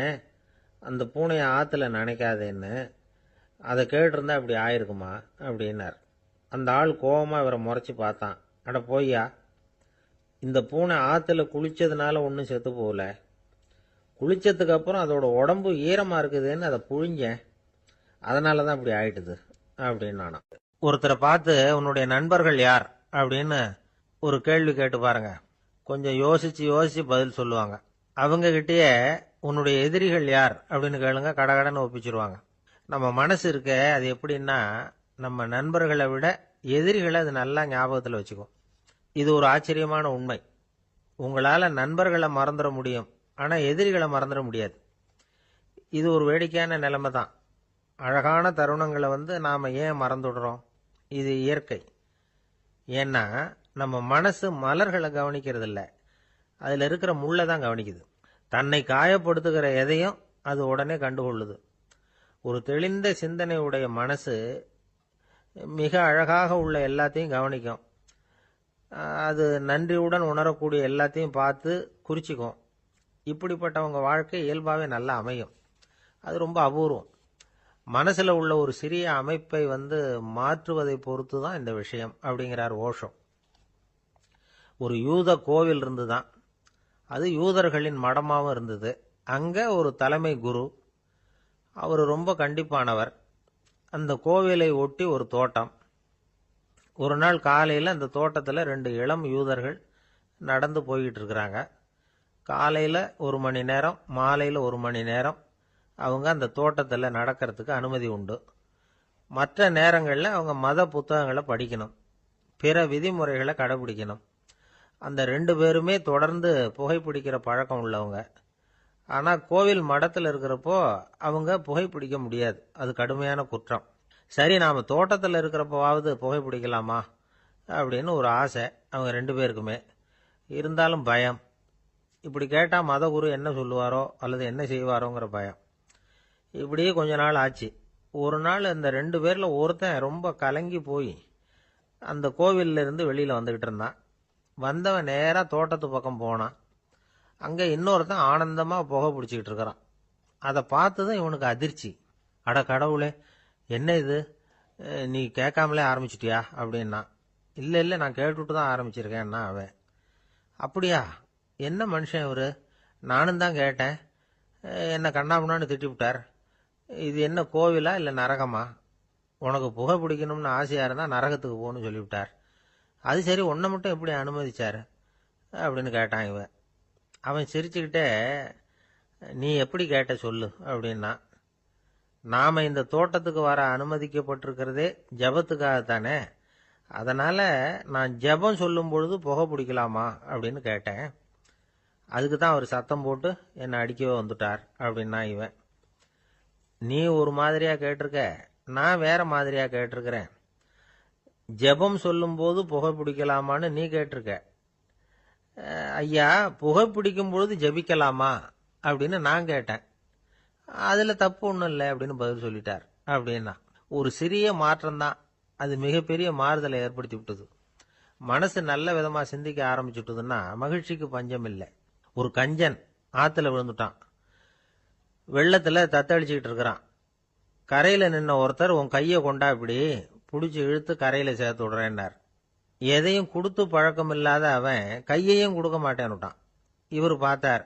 அந்த பூனையை ஆற்றுல நினைக்காதேன்னு, அதை கேட்டிருந்தா இப்படி ஆயிருக்குமா அப்படின்னார். அந்த ஆள் கோபமாக இவரை முறைச்சி பார்த்தான். அட போய்யா, இந்த பூனை ஆற்றுல குளித்ததுனால ஒன்றும் செத்து போகல, குளித்ததுக்கு அப்புறம் அதோட உடம்பு ஈரமாக இருக்குதுன்னு அதை புழிஞ்சேன், அதனால தான் இப்படி ஆயிட்டுது அப்படின்னு நானும். ஒருத்தரை பார்த்து உன்னுடைய நண்பர்கள் யார் அப்படின்னு ஒரு கேள்வி கேட்டு பாருங்க. கொஞ்சம் யோசிச்சு யோசிச்சு பதில் சொல்லுவாங்க. அவங்க கிட்டேயே உன்னுடைய எதிரிகள் யார் அப்படின்னு கேளுங்க, கடகடன்னு ஒப்பிச்சிருவாங்க. நம்ம மனசு இருக்க, அது எப்படின்னா நம்ம நண்பர்களை விட எதிரிகளை அது நல்லா ஞாபகத்தில் வச்சுக்கும். இது ஒரு ஆச்சரியமான உண்மை. உங்களால் நண்பர்களை மறந்துட முடியும், ஆனால் எதிரிகளை மறந்துட முடியாது. இது ஒரு வேடிக்கையான நிலைமை தான். அழகான தருணங்களை நாம் ஏன் மறந்துடுறோம்? இது இயற்கை. ஏன்னா நம்ம மனசு மலர்களை கவனிக்கிறது இல்லை, அதில் இருக்கிற முள்ளை தான் கவனிக்குது. தன்னை காயப்படுத்துகிற எதையும் அது உடனே கண்டுகொள்ளுது. ஒரு தெளிந்த சிந்தனை உடைய மனசு மிக அழகாக உள்ள எல்லாத்தையும் கவனிக்கும். அது நன்றியுடன் உணரக்கூடிய எல்லாத்தையும் பார்த்து குறிச்சிக்கும். இப்படிப்பட்டவங்க வாழ்க்கை இயல்பாகவே நல்லா அமையும். அது ரொம்ப அபூர்வம். மனசில் உள்ள ஒரு சிறிய அமைப்பை மாற்றுவதை பொறுத்து தான் இந்த விஷயம் அப்படிங்கிறார் ஓஷோ. ஒரு யூத கோவில் இருந்துதான், அது யூதர்களின் மடமாகவும் இருந்தது. அங்கே ஒரு தலைமை குரு, அவர் ரொம்ப கண்டிப்பானவர். அந்த கோவிலை ஒட்டி ஒரு தோட்டம். ஒரு நாள் காலையில் அந்த தோட்டத்தில் 2 இளம் யூதர்கள் நடந்து போய்கிட்டு இருக்கிறாங்க. காலையில் 1 மணி நேரம், மாலையில் 1 மணி நேரம் அவங்க அந்த தோட்டத்தில் நடக்கிறதுக்கு அனுமதி உண்டு. மற்ற நேரங்களில் அவங்க மத புத்தகங்களை படிக்கணும், பிற விதிமுறைகளை கடைபிடிக்கணும். அந்த 2 பேருமே தொடர்ந்து புகைப்பிடிக்கிற பழக்கம் உள்ளவங்க. ஆனால் கோவில் மடத்தில் இருக்கிறப்போ அவங்க புகைப்பிடிக்க முடியாது, அது கடுமையான குற்றம். சரி, நாம் தோட்டத்தில் இருக்கிறப்போவாவது புகைப்பிடிக்கலாமா அப்படின்னு ஒரு ஆசை அவங்க 2 பேருக்குமே. இருந்தாலும் பயம். இப்படி கேட்டால் மதகுரு என்ன சொல்லுவாரோ அல்லது என்ன செய்வாரோங்கிற பயம். இப்படியே கொஞ்ச நாள் ஆச்சு. ஒரு நாள் இந்த 2 பேரில் ஒருத்தன் ரொம்ப கலங்கி போய் அந்த கோவில்ல இருந்து வெளியில் வந்துக்கிட்டு இருந்தான். வந்தவன் நேராக தோட்டத்து பக்கம் போனான். அங்கே இன்னொருத்தன் ஆனந்தமாக புகை பிடிச்சிக்கிட்டு இருக்கிறான். அதை பார்த்துதான் இவனுக்கு அதிர்ச்சி. அட கடவுளே, என்ன இது, நீ கேட்காமலே ஆரம்பிச்சிட்டியா அப்படின்னா. இல்லை இல்லை, நான் கேட்டுவிட்டு தான் ஆரம்பிச்சிருக்கேன்னா அவன். அப்படியா, என்ன மனுஷன் இவர், நானும் தான் கேட்டேன், என்ன கண்ணாமுன்னான்னு திட்டிவிட்டார். இது என்ன கோவிலா இல்லை நரகமா? உனக்கு புகை பிடிக்கணும்னு ஆசையாக இருந்தால் நரகத்துக்கு போகணும்னு சொல்லிவிட்டார். அது சரி, உன்னை மட்டும் எப்படி அனுமதிச்சார் அப்படின்னு கேட்டான் இவன். அவன் சிரிச்சுக்கிட்டே, நீ எப்படி கேட்ட சொல்லு அப்படின்னா. நாம் இந்த தோட்டத்துக்கு வர அனுமதிக்கப்பட்டிருக்கிறதே ஜபத்துக்காகத்தானே, அதனால் நான் ஜபம் சொல்லும் பொழுது புகை பிடிக்கலாமா அப்படின்னு கேட்டேன். அதுக்கு தான் அவர் சத்தம் போட்டு என்னை அடிக்கவே வந்துட்டார் அப்படின்னா இவன். நீ ஒரு மாதிரியாக கேட்டிருக்க, நான் வேற மாதிரியாக கேட்டிருக்கிறேன். ஜெபம் சொல்லும்போது புகை பிடிக்கலாமான்னு நீ கேட்டிருக்க. ஐயா, புகை பிடிக்கும் பொழுது ஜெபிக்கலாமா அப்படின்னு நான் கேட்டேன். அதில் தப்பு ஒன்றும் இல்லை அப்படின்னு பதில் சொல்லிட்டார் அப்படின்னா. ஒரு சிறிய மாற்றம்தான் அது மிகப்பெரிய மாறுதலை ஏற்படுத்தி விட்டது. மனசு நல்ல விதமாக சிந்திக்க ஆரம்பிச்சுட்டுதுன்னா மகிழ்ச்சிக்கு பஞ்சம் இல்லை. ஒரு கஞ்சன் ஆற்றுல விழுந்துட்டான். வெள்ளத்தில் தத்தளிச்சுக்கிட்டு இருக்கிறான். கரையில் நின்ன ஒருத்தர், உன் கையை கொண்டா இப்படி பிடிச்சி இழுத்து கரையில் சேர்த்து விடுறேன்னார். எதையும் கொடுத்து பழக்கம் இல்லாத அவன் கையையும் கொடுக்க மாட்டேன்னுட்டான். இவர் பார்த்தார்.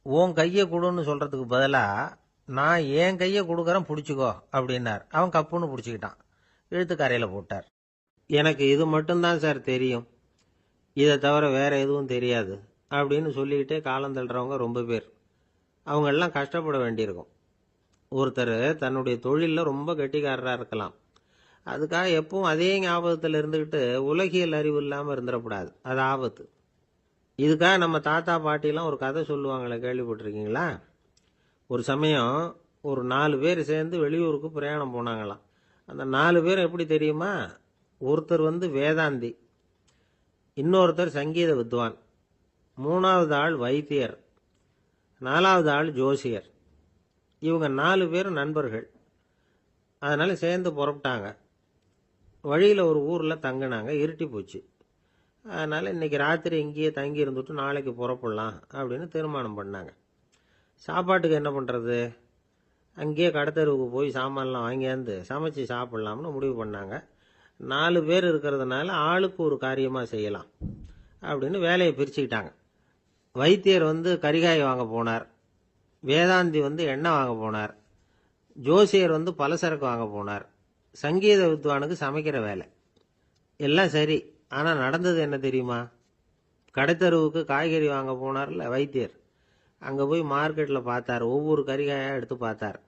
உன் கையை கொடுன்னு சொல்றதுக்கு பதிலாக நான் என் கையை கொடுக்குறேன் பிடிச்சிக்கோ அப்படின்னார். அவன் கப்புன்னு பிடிச்சிக்கிட்டான், இழுத்து கரையில் போட்டார். எனக்கு இது மட்டும்தான் சார் தெரியும், இதை தவிர வேற எதுவும் தெரியாது அப்படின்னு சொல்லிக்கிட்டே காலம் தள்ளுறவங்க ரொம்ப பேர். அவங்கெல்லாம் கஷ்டப்பட வேண்டியிருக்கும். ஒருத்தர் தன்னுடைய தொழிலில் ரொம்ப கெட்டிக்காரராக இருக்கலாம். அதுக்காக எப்பவும் அதே ஞாபகத்தில் இருந்துக்கிட்டு உலகியல் அறிவு இல்லாமல் இருந்துடக்கூடாது, அது ஆபத்து. இதுக்காக நம்ம தாத்தா பாட்டிலாம் ஒரு கதை சொல்லுவாங்களே, கேள்விப்பட்டிருக்கீங்களா? ஒரு சமயம் ஒரு 4 பேர் சேர்ந்து வெளியூருக்கு பிரயாணம் போனாங்களாம். அந்த 4 பேர் எப்படி தெரியுமா? ஒருத்தர் வேதாந்தி, இன்னொருத்தர் சங்கீத வித்வான், 3வது ஆள் வைத்தியர், 4வது ஆள் ஜோசியர். இவங்க 4 பேரும் நண்பர்கள். அதனால சேர்ந்து புறப்பட்டாங்க. வழியில் ஒரு ஊரில் தங்கினாங்க. இருட்டி போச்சு. அதனால் இன்னைக்கு ராத்திரி இங்கேயே தங்கி இருந்துட்டு நாளைக்கு புறப்படலாம் அப்படின்னு தீர்மானம் பண்ணாங்க. சாப்பாட்டுக்கு என்ன பண்ணுறது? அங்கேயே கடத்தெருவுக்கு போய் சாமான்லாம் வாங்கியாந்து சமைச்சு சாப்பிட்லாம்னு முடிவு பண்ணாங்க. 4 பேர் இருக்கிறதுனால ஆளுக்கு ஒரு காரியமாக செய்யலாம் அப்படின்னு வேலையை பிரிச்சுக்கிட்டாங்க. வைத்தியர் கரிகாய் வாங்க போனார், வேதாந்தி எண்ணெய் வாங்க போனார், ஜோசியர் பலசரக்கு வாங்க போனார், சங்கீத வித்வானுக்கு சமைக்கிற வேலை. எல்லாம் சரி, ஆனால் நடந்தது என்ன தெரியுமா? கடைத்தருவுக்கு காய்கறி வாங்க போனார்ல வைத்தியர், அங்கே போய் மார்க்கெட்டில் பார்த்தார். ஒவ்வொரு கறிகாயாக எடுத்து பார்த்தார்.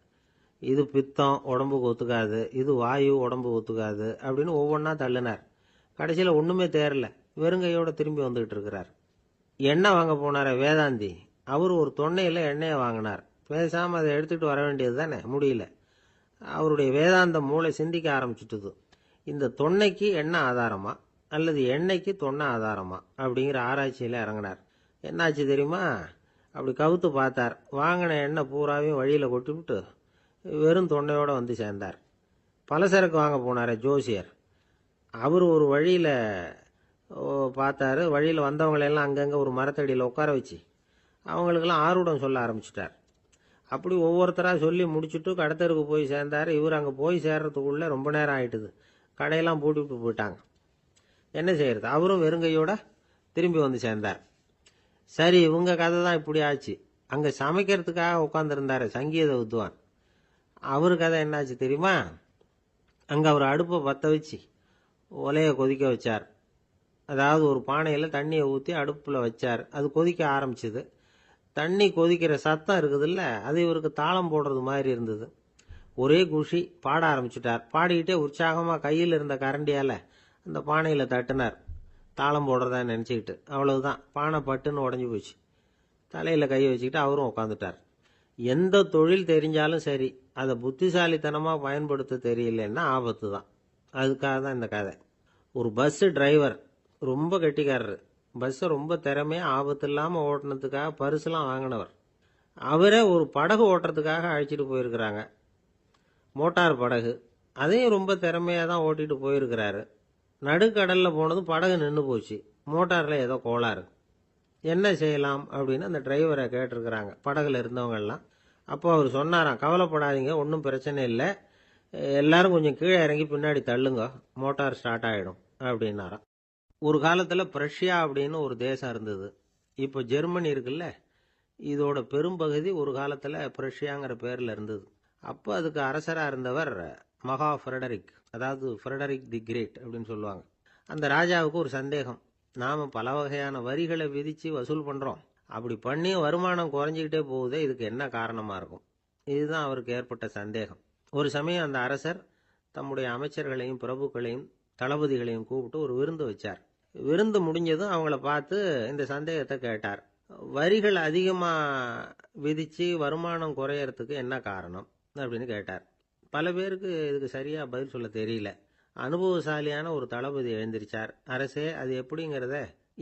இது பித்தம், உடம்புக்கு ஒத்துக்காது, இது வாயு, உடம்பு ஒத்துக்காது அப்படின்னு ஒவ்வொன்றா தள்ளினார். கடைசியில் ஒன்றுமே தேரல, வெறுங்கையோடு திரும்பி வந்துகிட்டு இருக்கிறார். எண்ணெய் வாங்க போனார வேதாந்தி, அவர் ஒரு தொன்னையில் எண்ணெயை வாங்கினார். பேசாமல் அதை எடுத்துகிட்டு வர வேண்டியது தானே, முடியல. அவருடைய வேதாந்த மூளை சிந்திக்க ஆரம்பிச்சுட்டுது. இந்த தொன்னைக்கு எண்ணெய் ஆதாரமா அல்லது எண்ணெய்க்கு தொன்னை ஆதாரமா அப்படிங்கிற ஆராய்ச்சியில் இறங்கினார். என்னாச்சு தெரியுமா? அப்படி கவுத்து பார்த்தார். வாங்கின எண்ணெய் பூராவையும் வழியில் கொட்டிவிட்டு வெறும் தொன்னையோடு சேர்ந்தார். பலசரக்கு வாங்க போனார் ஜோசியர். அவர் ஒரு வழியில் பார்த்தாரு. வழியில் வந்தவங்களெல்லாம் அங்கங்கே ஒரு மரத்தடியில் உட்கார வச்சு அவங்களுக்கெல்லாம் ஆர்வம் சொல்ல ஆரம்பிச்சிட்டார். அப்படி ஒவ்வொருத்தராக சொல்லி முடிச்சுட்டு கடத்தருக்கு போய் சேர்ந்தார். இவர் அங்கே போய் சேர்றதுக்குள்ளே ரொம்ப நேரம் ஆகிட்டுது. கடையெல்லாம் பூட்டிவிட்டு போயிட்டாங்க. என்ன செய்யறது? அவரும் வெறுங்கையோட திரும்பி சேர்ந்தார். சரி, இவங்க கதை தான் இப்படி ஆச்சு. அங்கே சமைக்கிறதுக்காக உட்காந்துருந்தார் சங்கீத வித்வான். அவரு கதை என்னாச்சு தெரியுமா? அங்கே அவர் அடுப்பை பற்ற வச்சு ஒலையை கொதிக்க வச்சார். அதாவது ஒரு பானையில் தண்ணியை ஊற்றி அடுப்பில் வச்சார். அது கொதிக்க ஆரம்பிச்சுது. தண்ணி கொதிக்கிற சத்தம் இருக்குதுல்ல, அது இவருக்கு தாளம் போடுறது மாதிரி இருந்தது. ஒரே குஷி, பாட ஆரம்பிச்சுட்டார். பாடிக்கிட்டே உற்சாகமாக கையில் இருந்த கரண்டியால் அந்த பானையில் தட்டினார், தாளம் போடுறதா நினச்சிக்கிட்டு. அவ்வளவுதான், பானை பட்டுன்னு உடஞ்சி போச்சு. தலையில் கை வச்சுக்கிட்டு அவரும் உட்காந்துட்டார். எந்த தொழில் தெரிஞ்சாலும் சரி, அதை புத்திசாலித்தனமாக பயன்படுத்த தெரியலன்னா ஆபத்து தான். அதுக்காக தான் இந்த கதை. ஒரு பஸ்ஸு டிரைவர் ரொம்ப கெட்டிக்காரரு. பஸ்ஸை ரொம்ப திறமையாக ஆபத்து இல்லாமல் ஓட்டினதுக்காக பரிசுலாம் வாங்கினவர். அவரே ஒரு படகு ஓட்டுறதுக்காக அழைச்சிட்டு போயிருக்கிறாங்க, மோட்டார் படகு. அதையும் ரொம்ப திறமையாக தான் ஓட்டிட்டு போயிருக்கிறாரு. நடுக்கடலில் போனதும் படகு நின்று போச்சு. மோட்டாரில் ஏதோ கோளாறு. என்ன செய்யலாம் அப்படின்னு அந்த டிரைவரை கேட்டிருக்கிறாங்க படகுல இருந்தவங்கெல்லாம். அப்போ அவர் சொன்னாராம், கவலைப்படாதீங்க, ஒன்றும் பிரச்சனை இல்லை, எல்லாரும் கொஞ்சம் கீழே இறங்கி பின்னாடி தள்ளுங்க, மோட்டார் ஸ்டார்ட் ஆகிடும் அப்படின்னாராம். ஒரு காலத்தில் பிரஷ்யா அப்படின்னு ஒரு தேசம் இருந்தது. இப்போ ஜெர்மனி இருக்குல்ல, இதோட பெரும்பகுதி ஒரு காலத்தில் பிரஷ்யாங்கிற பேரில் இருந்தது. அப்போ அதுக்கு அரசராக இருந்தவர் மகா ஃப்ரெடரிக், அதாவது ஃப்ரெடரிக் தி கிரேட் அப்படின்னு சொல்லுவாங்க. அந்த ராஜாவுக்கு ஒரு சந்தேகம், நாம் பல வகையான வரிகளை விதித்து வசூல் பண்ணுறோம், அப்படி பண்ணி வருமானம் குறைஞ்சிக்கிட்டே போகுதே, இதுக்கு என்ன காரணமாக இருக்கும்? இதுதான் அவருக்கு ஏற்பட்ட சந்தேகம். ஒரு சமயம் அந்த அரசர் தம்முடைய அமைச்சர்களையும் பிரபுக்களையும் தளபதிகளையும் கூப்பிட்டு ஒரு விருந்து வச்சார். விருந்து முடிஞ்சதும் அவங்கள பார்த்து இந்த சந்தேகத்தை கேட்டார். வரிகள் அதிகமாக விதித்து வருமானம் குறையறதுக்கு என்ன காரணம் அப்படின்னு கேட்டார். பல பேருக்கு இதுக்கு சரியாக பதில் சொல்ல தெரியல. அனுபவசாலியான ஒரு தளபதி எழுந்திருச்சார். அரசே, அது எப்படிங்கிறத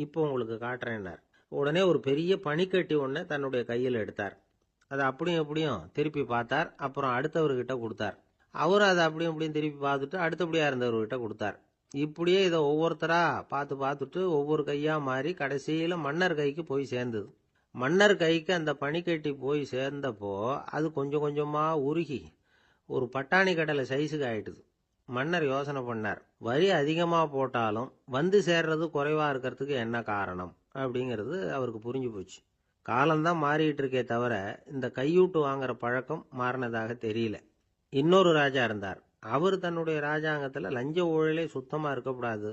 இப்போ உங்களுக்கு காட்டுறேன்னார். உடனே ஒரு பெரிய பனிக்கட்டி ஒன்றை தன்னுடைய கையில் எடுத்தார். அதை அப்படியும் எப்படியும் திருப்பி பார்த்தார். அப்புறம் அடுத்தவர்கிட்ட கொடுத்தார். அவரும் அதை அப்படியும் இப்படியும் திருப்பி பார்த்துட்டு அடுத்தபடியாக இருந்தவர்கிட்ட கொடுத்தார். இப்படியே இதை ஒவ்வொருத்தரா பார்த்துட்டு ஒவ்வொரு கையா மாறி கடைசியில் மன்னர் கைக்கு போய் சேர்ந்தது. மன்னர் கைக்கு அந்த பனிக்கட்டி போய் சேர்ந்தப்போ அது கொஞ்சம் கொஞ்சமாக உருகி ஒரு பட்டாணி கடலை சைஸுக்கு ஆயிட்டுது. மன்னர் யோசனை பண்ணார், வரி அதிகமாக போட்டாலும் வந்து சேர்றது குறைவாக இருக்கிறதுக்கு என்ன காரணம் அப்படிங்கிறது அவருக்கு புரிஞ்சு போச்சு. காலம்தான் மாறிட்டு இருக்கே தவிர இந்த கையூட்டு வாங்குற பழக்கம் மாறினதாக தெரியல. இன்னொரு ராஜா இருந்தார். அவர் தன்னுடைய ராஜாங்கத்தில் லஞ்ச ஊழலே சுத்தமாக இருக்கக்கூடாது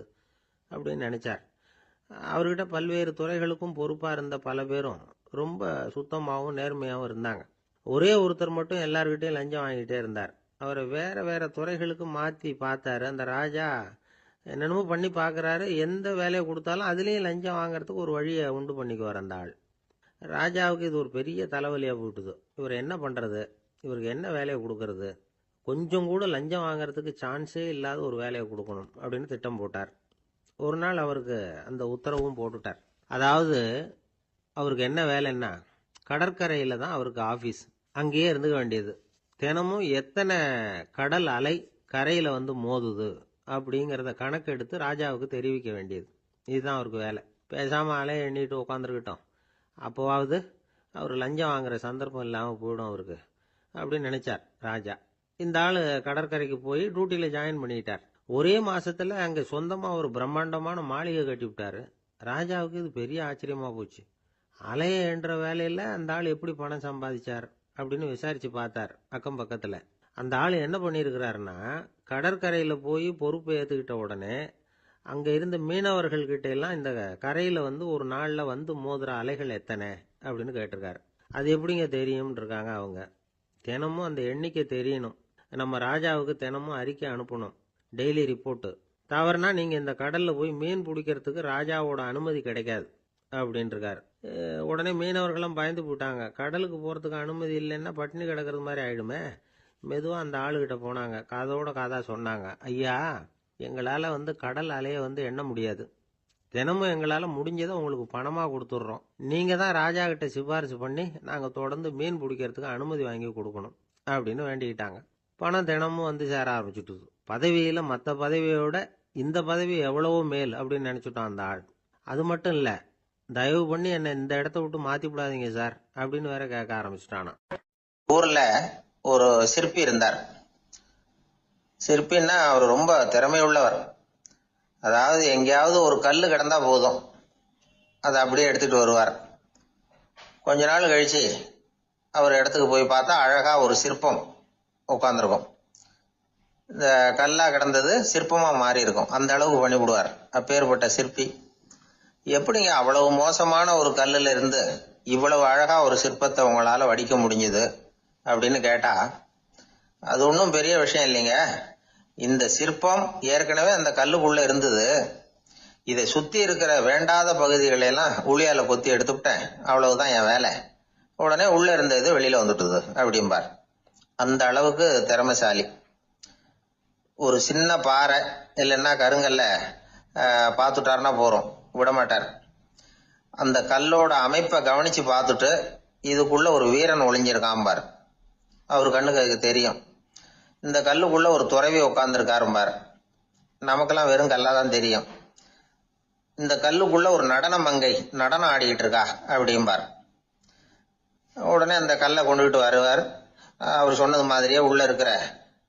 அப்படின்னு நினைச்சார். அவர்கிட்ட பல்வேறு துறைகளுக்கும் பொறுப்பாக இருந்த பல பேரும் ரொம்ப சுத்தமாகவும் நேர்மையாகவும் இருந்தாங்க. ஒரே ஒருத்தர் மட்டும் எல்லார்கிட்டையும் லஞ்சம் வாங்கிட்டே இருந்தார். அவரை வேற வேற துறைகளுக்கு மாற்றி பார்த்தாரு. அந்த ராஜா என்னென்னமோ பண்ணி பார்க்குறாரு. எந்த வேலையை கொடுத்தாலும் அதுலேயும் லஞ்சம் வாங்கிறதுக்கு ஒரு வழியை உண்டு பண்ணிக்குவார் அந்த ஆள். ராஜாவுக்கு இது ஒரு பெரிய தலைவலியாக போட்டுது. இவர் என்ன பண்ணுறது, இவருக்கு என்ன வேலையை கொடுக்கறது, கொஞ்சம் கூட லஞ்சம் வாங்கிறதுக்கு சான்ஸே இல்லாத ஒரு வேலையை கொடுக்கணும் அப்படின்னு திட்டம் போட்டார். ஒரு நாள் அவருக்கு அந்த உத்தரவும் போட்டுட்டார். அதாவது அவருக்கு என்ன வேலைன்னா, கடற்கரையில் தான் அவருக்கு ஆஃபீஸ். அங்கேயே இருந்துக்க வேண்டியது. தினமும் எத்தனை கடல் அலை கரையில் வந்து மோதுது அப்படிங்கிறத கணக்கெடுத்து ராஜாவுக்கு தெரிவிக்க வேண்டியது. இதுதான் அவருக்கு வேலை. பேசாமல் அலையை எண்ணிட்டு உட்காந்துருக்கட்டும், அப்போவாவது அவர் லஞ்சம் வாங்குற சந்தர்ப்பம் இல்லாமல் போயிடும் அவருக்கு அப்படின்னு நினைச்சார் ராஜா. இந்த ஆள் கடற்கரைக்கு போய் டியூட்டியில் ஜாயின் பண்ணிட்டார். ஒரே மாசத்துல அங்கே சொந்தமாக ஒரு பிரம்மாண்டமான மாளிகை கட்டி விட்டாரு. ராஜாவுக்கு இது பெரிய ஆச்சரியமாக போச்சு. அலையை என்ற வேலையில் அந்த ஆள் எப்படி பணம் சம்பாதிச்சார் அப்படின்னு விசாரித்து பார்த்தார் அக்கம் பக்கத்தில். அந்த ஆள் என்ன பண்ணியிருக்கிறாருன்னா, கடற்கரையில் போய் பொறுப்பை ஏற்றுக்கிட்ட உடனே அங்கே இருந்த மீனவர்கள்கிட்ட எல்லாம் இந்த கரையில் வந்து ஒரு நாளில் வந்து மோதுற அலைகள் எத்தனை அப்படின்னு கேட்டிருக்காரு. அது எப்படிங்க தெரியும்னு இருக்காங்க அவங்க. தினமும் அந்த எண்ணிக்கை தெரியணும். நம்ம ராஜாவுக்கு தினமும் அறிக்கை அனுப்பணும், டெய்லி ரிப்போர்ட்டு. தவறுனா நீங்கள் இந்த கடலில் போய் மீன் பிடிக்கிறதுக்கு ராஜாவோட அனுமதி கிடைக்காது அப்படின்ட்டுருக்காரு. உடனே மீனவர்களும் பயந்து போட்டாங்க. கடலுக்கு போகிறதுக்கு அனுமதி இல்லைன்னா பட்டினி கிடக்கிறது மாதிரி ஆகிடுமே. மெதுவாக அந்த ஆளுகிட்ட போனாங்க. காதோட காதாக சொன்னாங்க, ஐயா, எங்களால் வந்து கடல் அலையை வந்து எண்ண முடியாது. தினமும் எங்களால் முடிஞ்சதை உங்களுக்கு பணமாக கொடுத்துட்றோம். நீங்கள் தான் ராஜா கிட்ட சிபாரிசு பண்ணி நாங்கள் தொடர்ந்து மீன் பிடிக்கிறதுக்கு அனுமதி வாங்கி கொடுக்கணும் அப்படின்னு வேண்டிக்கிட்டாங்க. பணம் தினமும் வந்து சேர ஆரம்பிச்சுட்டுது. பதவியில் மற்ற பதவியோட இந்த பதவி எவ்வளவோ மேல் அப்படின்னு நினச்சிட்டோம் அந்த ஆள். அது மட்டும் இல்லை, தயவு பண்ணி என்னை இந்த இடத்த விட்டு மாற்றி விடாதீங்க சார் அப்படின்னு வேற கேட்க ஆரம்பிச்சிட்டானா. ஊரில் ஒரு சிற்பி இருந்தார். சிற்பின்னா அவர் ரொம்ப திறமை உள்ளவர். அதாவது எங்கேயாவது ஒரு கல் கிடந்தா போதும், அதை அப்படியே எடுத்துட்டு வருவார். கொஞ்ச நாள் கழிச்சு அவர் இடத்துக்கு போய் பார்த்தா அழகா ஒரு சிற்பம் உட்காந்துருக்கும். இந்த கல்லா கிடந்தது சிற்பமா மாறி இருக்கும். அந்த அளவுக்கு பண்ணிவிடுவார் அப்பேற்பட்ட சிற்பி. எப்படிங்க அவ்வளவு மோசமான ஒரு கல்லுல இருந்து இவ்வளவு அழகா ஒரு சிற்பத்தை உங்களால வடிக்க முடிஞ்சது அப்படின்னு கேட்டா, அது ஒன்றும் பெரிய விஷயம் இல்லைங்க. இந்த சிற்பம் ஏற்கனவே அந்த கல்லுக்குள்ள இருந்தது. இதை சுத்தி இருக்கிற வேண்டாத பகுதிகளை எல்லாம் உளியால கொத்தி எடுத்துவிட்டேன், அவ்வளவுதான் என் வேலை. உடனே உள்ள இருந்த இது வெளியில வந்துட்டுது அப்படிம்பார். அந்த அளவுக்கு திறமைசாலி. ஒரு சின்ன பாறை இல்லைன்னா கருங்கல்ல பார்த்துட்டாருன்னா போறோம், விடமாட்டார். அந்த கல்லோட அமைப்பை கவனிச்சு பார்த்துட்டு இதுக்குள்ள ஒரு வீரன் ஒளிஞ்சிருக்காம்பார். அவர் கண்ணுக்கு அதுக்கு தெரியும். இந்த கல்லுக்குள்ள ஒரு துறவி உட்கார்ந்துருக்காரும்பார். நமக்கெல்லாம் வெறும் கல்லாதான் தெரியும். இந்த கல்லுக்குள்ள ஒரு நடன மங்கை நடனம் ஆடிக்கிட்டு இருக்கா அப்படிம்பார். உடனே அந்த கல்லை கொண்டுகிட்டு வருவார். அவர் சொன்னது மாதிரியே உள்ள இருக்கிற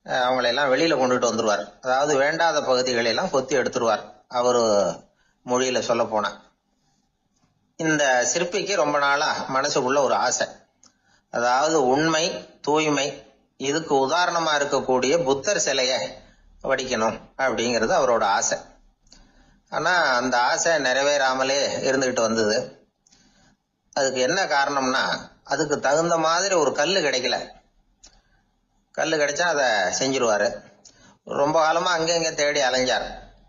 அவங்களையெல்லாம் வெளியில கொண்டுட்டு வந்துருவார். அதாவது வேண்டாத பகுதிகளெல்லாம் கொத்தி எடுத்துருவார். அவர் மொழியில சொல்ல போனா, இந்த சிற்பிக்கு ரொம்ப நாளா மனசுக்குள்ள ஒரு ஆசை. அதாவது உண்மை, தூய்மை, இதுக்கு உதாரணமா இருக்கக்கூடிய புத்தர் சிலைய வடிக்கணும் அப்படிங்கிறது அவரோட ஆசை. ஆனா அந்த ஆசை நிறைவேறாமலே இருந்துகிட்டு வந்தது. அதுக்கு என்ன காரணம்னா, அதுக்கு தகுந்த மாதிரி ஒரு கல்லு கிடைக்கல. கல்லு கிடைச்சா அதை செஞ்சிருவாரு. ரொம்ப காலமா அங்கங்க தேடி அலைஞ்சார்.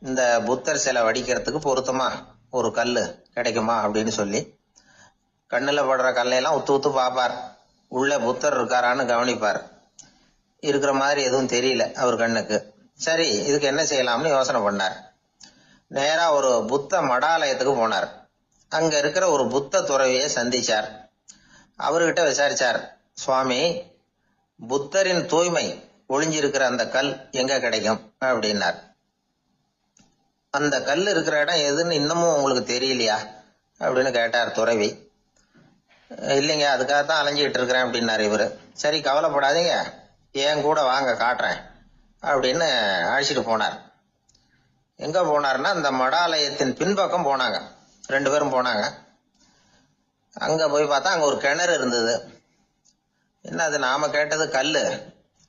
இந்த புத்தர் சிலை வடிக்கிறதுக்கு பொருத்தமா ஒரு கல்லு கிடைக்குமா அப்படின்னு சொல்லி கண்ணுல படுற கல்லையெல்லாம் உத்து உத்து பார்ப்பார். உள்ள புத்தர் இருக்காரான்னு கவனிப்பார். இருக்கிற மாதிரி எதுவும் தெரியல அவர் கண்ணுக்கு. சரி, இதுக்கு என்ன செய்யலாம்னு யோசனை பண்ணார். நேரா ஒரு புத்த மடாலயத்துக்கு போனார். அங்க இருக்கிற ஒரு புத்த துறவியை சந்திச்சார். அவர்கிட்ட விசாரிச்சார், சுவாமி, புத்தரின் தூய்மை ஒளிஞ்சிருக்கிற அந்த கல் எங்க கிடைக்கும் அப்படின்னார். அந்த கல் இருக்கிற இடம் எதுன்னு இன்னமும் உங்களுக்கு தெரியலையா அப்படின்னு கேட்டார் துறவி. இல்லைங்க, அதுக்காகத்தான் அலைஞ்சிட்டு இருக்கிறேன் அப்படின்னாரு இவரு. சரி, கவலைப்படாதீங்க, ஏன் கூட வாங்க காட்டுறேன் அப்படின்னு அழைச்சிட்டு போனார். எங்க போனார்னா, அந்த மடாலயத்தின் பின்பக்கம் போனாங்க. 2 பேரும் போனாங்க. அங்க போய் பார்த்தா அங்க ஒரு கிணறு இருந்தது. என்ன அது, நாம கேட்டது கல்லு,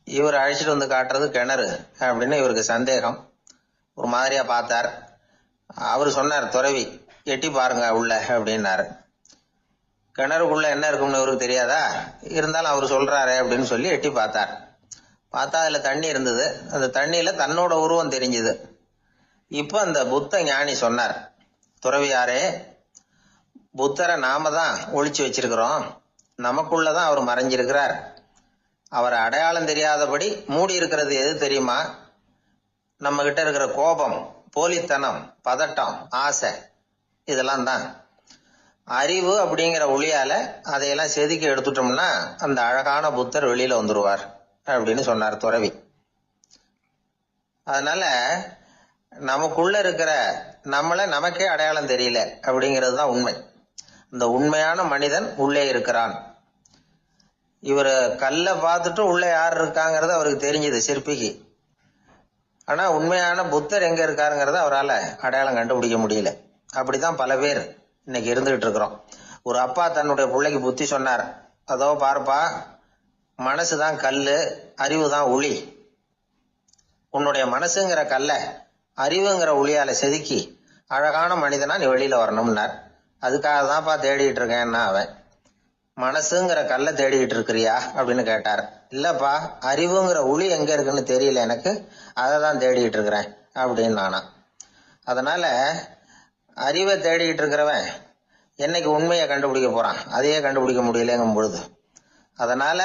இவர் அழைச்சிட்டு வந்து காட்டுறது கிணறு அப்படின்னு இவருக்கு சந்தேகம். ஒரு மாதிரியா பார்த்தார். அவரு சொன்னார், துறவி எட்டி பாருங்க உள்ள அப்படின்னாரு. கிணறுக்குள்ள என்ன இருக்கும்னு இவருக்கு தெரியாதா, இருந்தாலும் அவர் சொல்றாரு அப்படின்னு சொல்லி எட்டி பார்த்தார். பார்த்தா அதுல தண்ணி இருந்தது. அந்த தண்ணியில தன்னோட உருவம் தெரிஞ்சுது. இப்ப அந்த புத்த ஞானி சொன்னார், துறவியாரே, புத்தரை நாம தான் ஒளிச்சு வச்சிருக்கிறோம், நமக்குள்ளதான் அவர் மறைஞ்சிருக்கிறார். அவரை அடையாளம் தெரியாதபடி மூடி இருக்கிறது எது தெரியுமா? நம்ம கிட்ட இருக்கிற கோபம், போலித்தனம், பதட்டம், ஆசை, இதெல்லாம் தான். அறிவு அப்படிங்கிற ஒளியால அதையெல்லாம் செதுக்கி எடுத்துட்டோம்னா அந்த அழகான புத்தர் வெளியில வந்துருவார் அப்படின்னு சொன்னார் துறவி. அதனால நமக்குள்ள இருக்கிற நம்மள நமக்கே அடையாளம் தெரியல அப்படிங்கிறது தான் உண்மை. இந்த உண்மையான மனிதன் உள்ளே இருக்கிறான். இவரு கல்லை பார்த்துட்டு உள்ள யார் இருக்காங்கிறது அவருக்கு தெரிஞ்சது சிற்பிக்கு. ஆனா உண்மையான புத்தர் எங்க இருக்காருங்கிறத அவரால் அடையாளம் கண்டுபிடிக்க முடியல. அப்படிதான் பல பேர் இன்னைக்கு இருந்துகிட்டு இருக்கிறோம். ஒரு அப்பா தன்னுடைய பிள்ளைக்கு புத்தி சொன்னார், அதோ பாருப்பா, மனசுதான் கல்லு, அறிவு தான் உளி. உன்னுடைய மனசுங்கிற கல்லை அறிவுங்கிற ஒளியால செதுக்கி அழகான மனிதனா நீ வெளியில வரணும்னார். அதுக்காக தான்ப்பா தேடிட்டு இருக்கேன்னா அவன். மனசுங்கிற கல்லை தேடிக்கிட்டு இருக்கிறியா அப்படின்னு கேட்டார். இல்லப்பா, அறிவுங்கிற ஒளி எங்க இருக்குன்னு தெரியல எனக்கு, அதை தான் தேடிக்கிட்டு இருக்கிறேன் அப்படின்னு நானா. அதனால அறிவை தேடிக்கிட்டு இருக்கிறவன் என்னைக்கு உண்மையை கண்டுபிடிக்க போறான்? அதையே கண்டுபிடிக்க முடியலங்கும் பொழுது. அதனால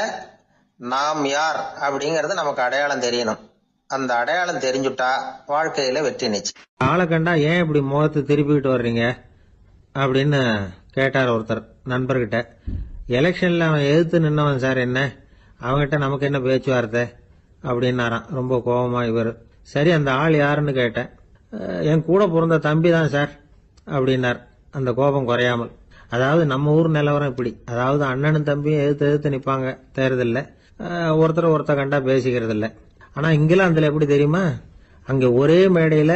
நாம் யார் அப்படிங்கறது நமக்கு அடையாளம் தெரியணும். அந்த அடையாளம் தெரிஞ்சுட்டா வாழ்க்கையில வெற்றி நிச்சயம். ஆளை கண்டா ஏன் இப்படி முகத்தை திருப்பிக்கிட்டு வர்றீங்க அப்படின்னு கேட்டார் ஒருத்தர் நண்பர்கிட்ட. எலெக்ஷன்ல அவன் எதிர்த்து நின்னவன் சார், என்ன அவன்கிட்ட நமக்கு என்ன பேச்சுவார்த்தை அப்படின்னாராம் ரொம்ப கோபமா இவர். சரி, அந்த ஆள் யாருன்னு கேட்டேன். என் கூட பிறந்த தம்பி தான் சார் அப்படின்னார் அந்த கோபம் குறையாமல். அதாவது நம்ம ஊர் நிலவரம் இப்படி. அதாவது அண்ணனும் தம்பியும் எதிர்த்து நிற்பாங்க தேர்தலில், ஒருத்தர் கண்டா பேசிக்கிறது இல்லை. ஆனா இங்கிலாந்துல எப்படி தெரியுமா, அங்க ஒரே மேடையில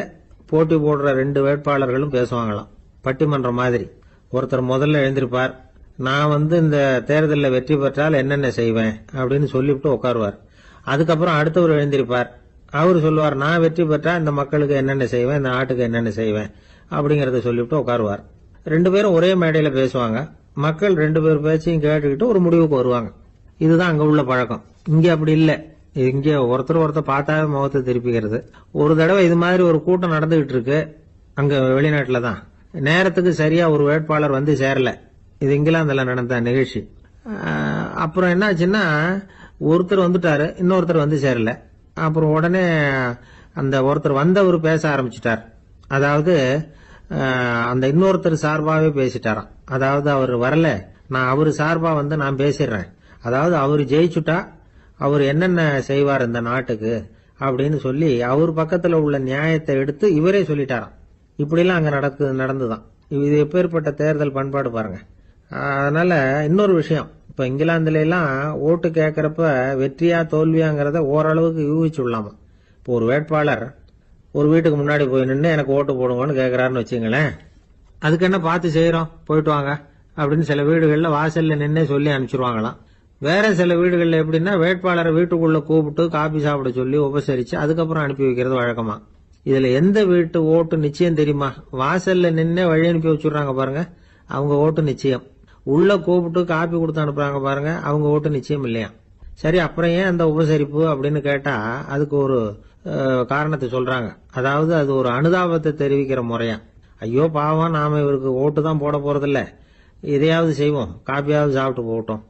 போட்டி போடுற 2 வேட்பாளர்களும் பேசுவாங்களாம், பட்டிமன்றம் மாதிரி. ஒருத்தர் முதல்ல எழுந்திருப்பார், நான் இந்த தேர்தலில் வெற்றி பெற்றால் என்னென்ன செய்வேன் அப்படின்னு சொல்லிவிட்டு உட்காருவார். அதுக்கப்புறம் அடுத்தவர் எழுந்திருப்பார், அவரு சொல்லுவார், நான் வெற்றி பெற்றா இந்த மக்களுக்கு என்னென்ன செய்வேன், இந்த நாட்டுக்கு என்னென்ன செய்வேன் அப்படிங்கறத சொல்லிவிட்டு உட்காருவார். 2 பேரும் ஒரே மேடையில பேசுவாங்க. மக்கள் 2 பேர் பேச்சையும் கேட்டுக்கிட்டு ஒரு முடிவுக்கு வருவாங்க. இதுதான் அங்க உள்ள பழக்கம். இங்க அப்படி இல்லை. இங்க ஒருத்தர் பார்த்தாவே முகத்தை திருப்பிக்கிறது. ஒரு தடவை இது மாதிரி ஒரு கூட்டம் நடந்துகிட்டு இருக்கு. அங்க வெளிநாட்டுல தான். நேரத்துக்கு சரியா ஒரு வேட்பாளர் வந்து சேரல. இது இங்கிலாந்துல நடந்த நிகழ்ச்சி. அப்புறம் என்னாச்சுன்னா, ஒருத்தர் வந்துட்டாரு, இன்னொருத்தர் வந்து சேரல. அப்புறம் உடனே அந்த ஒருத்தர் வந்தவர் பேச ஆரம்பிச்சிட்டார். அதாவது அந்த இன்னொருத்தர் சார்பாவே பேசிட்டாராம். அதாவது அவர் வரல, நான் அவரு சார்பா வந்து நான் பேசிடுறேன். அதாவது அவர் ஜெயிச்சுட்டா அவர் என்னென்ன செய்வார் இந்த நாட்டுக்கு அப்படின்னு சொல்லி அவர் பக்கத்துல உள்ள நியாயத்தை எடுத்து இவரே சொல்லிட்டாராம். இப்படிலாம் அங்க நடந்துதான். இது எப்பேற்பட்ட தேர்தல் பண்பாடு பாருங்க. அதனால இன்னொரு விஷயம், இப்ப இங்கிலாந்துல எல்லாம் ஓட்டு கேட்கறப்ப வெற்றியா தோல்வியாங்கிறத ஓரளவுக்கு யூகிச்சு விடலாமா. இப்போ ஒரு வேட்பாளர் ஒரு வீட்டுக்கு முன்னாடி போய் நின்று எனக்கு ஓட்டு போடுங்கன்னு கேட்கறாருன்னு வச்சுங்களேன். அதுக்கு என்ன பார்த்து செய்யறோம், போயிட்டு வாங்க அப்படின்னு சில வீடுகள்ல வாசல்ல நின்னே சொல்லி அனுப்பிச்சிருவாங்களாம். வேற சில வீடுகள்ல எப்படின்னா வேட்பாளரை வீட்டுக்குள்ள கூப்பிட்டு காபி சாப்பிட சொல்லி உபசரிச்சு அதுக்கப்புறம் அனுப்பி வைக்கிறது வழக்கமா. இதுல எந்த வீட்டு ஓட்டு நிச்சயம் தெரியுமா? வாசல்ல நின்னே வழி அனுப்பி வச்சுடுறாங்க பாருங்க, அவங்க ஓட்டு நிச்சயம். உள்ள கூப்பிட்டு காப்பி கொடுத்து அனுப்புறாங்க பாருங்க, அவங்க ஓட்டு நிச்சயம் இல்லையா. சரி, அப்புறம் ஏன் அந்த உபசரிப்பு அப்படின்னு கேட்டா அதுக்கு ஒரு காரணத்தை சொல்றாங்க. அதாவது அது ஒரு அனுதாபத்தை தெரிவிக்கிற முறையா. ஐயோ பாவம், நாம இவருக்கு ஓட்டு தான் போட போறதில்ல, இதையாவது செய்வோம், காப்பியாவது சாப்பிட்டு போகட்டும்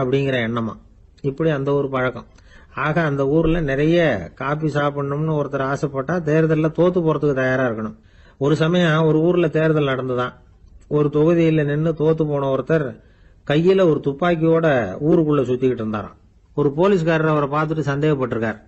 அப்படிங்கிற எண்ணமா. இப்படி அந்த ஒரு பழக்கம். ஆக அந்த ஊர்ல நிறைய காப்பி சாப்பிடணும்னு ஒருத்தர் ஆசைப்பட்டா தேர்தலில் தோத்து போறதுக்கு தயாரா இருக்கணும். ஒரு சமயம் ஒரு ஊர்ல தேர்தல் நடந்துதான். ஒரு தொகுதியில நின்று தோத்து போன ஒருத்தர் கையில ஒரு துப்பாக்கியோட ஊருக்குள்ள சுத்திக்கிட்டு இருந்தாராம். ஒரு போலீஸ்காரர் அவரை பார்த்துட்டு சந்தேகப்பட்டிருக்கார்.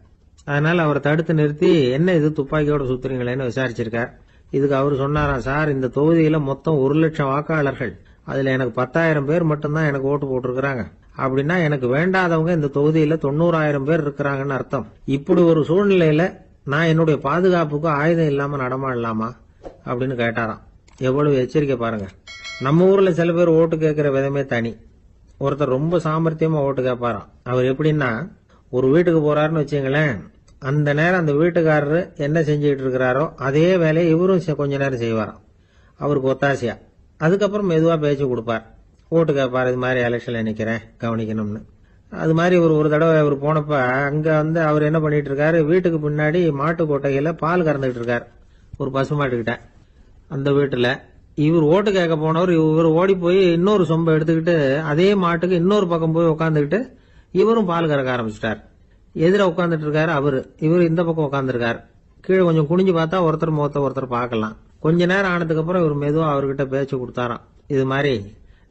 அதனால அவரை தடுத்து நிறுத்தி என்ன இது துப்பாக்கியோட சுத்துறீங்களேன்னு விசாரிச்சிருக்கார். இதுக்கு அவர் சொன்னாராம், சார், இந்த தொகுதியில மொத்தம் 1,00,000 வாக்காளர்கள், அதுல எனக்கு 10,000 பேர் மட்டும்தான் எனக்கு ஓட்டு போட்டிருக்கிறாங்க. அப்படின்னா எனக்கு வேண்டாதவங்க இந்த தொகுதியில 90,000 பேர் இருக்கிறாங்கன்னு அர்த்தம். இப்படி ஒரு சூழ்நிலையில நான் என்னுடைய பாதுகாப்புக்கு ஆயுதம் இல்லாம நடமாடலாமா அப்படின்னு கேட்டாராம். எவ்வளவு எச்சரிக்கை பாருங்க. நம்ம ஊர்ல சில பேர் ஓட்டு கேட்கிற விதமே தனி. ஒருத்தர் ரொம்ப சாமர்த்தியமா ஓட்டு கேட்பாராம். அவர் எப்படின்னா, ஒரு வீட்டுக்கு போறாருன்னு வச்சுங்களேன், அந்த நேரம் அந்த வீட்டுக்காரரு என்ன செஞ்சுக்கிட்டு இருக்கிறாரோ அதே வேலையை இவரும் கொஞ்ச நேரம் செய்வாராம், அவருக்கு ஒத்தாசையா. அதுக்கப்புறம் மெதுவா பேச்சு கொடுப்பார், ஓட்டு கேட்பார், இது மாதிரி எலெக்ஷன்ல நிக்கிறேன் கவனிக்கணும்னு. அது மாதிரி ஒரு தடவை அவர் போனப்ப அங்க வந்து அவர் என்ன பண்ணிட்டு இருக்காரு, வீட்டுக்கு பின்னாடி மாட்டு கொட்டையில பால் கறந்துகிட்டு இருக்காரு ஒரு பசுமாட்டுக்கிட்ட. அந்த வீட்டுல இவர் ஓட்டு கேட்க போனவர் இவர் ஓடி போய் இன்னொரு சொம்பை எடுத்துக்கிட்டு அதே மாட்டுக்கு இன்னொரு பக்கம் போய் உட்காந்துக்கிட்டு இவரும் பால் கறக்க ஆரம்பிச்சிட்டார். எதிர உட்காந்துட்டு இருக்காரு அவரு, இவர் இந்த பக்கம் உட்காந்துருக்காரு. கீழே கொஞ்சம் குனிஞ்சு பார்த்தா ஒருத்தர் முகத்தை ஒருத்தர் பார்க்கலாம். கொஞ்ச நேரம் ஆனதுக்கு அப்புறம் இவர் மெதுவா அவர்கிட்ட பேச்சு கொடுத்தாராம். இது மாதிரி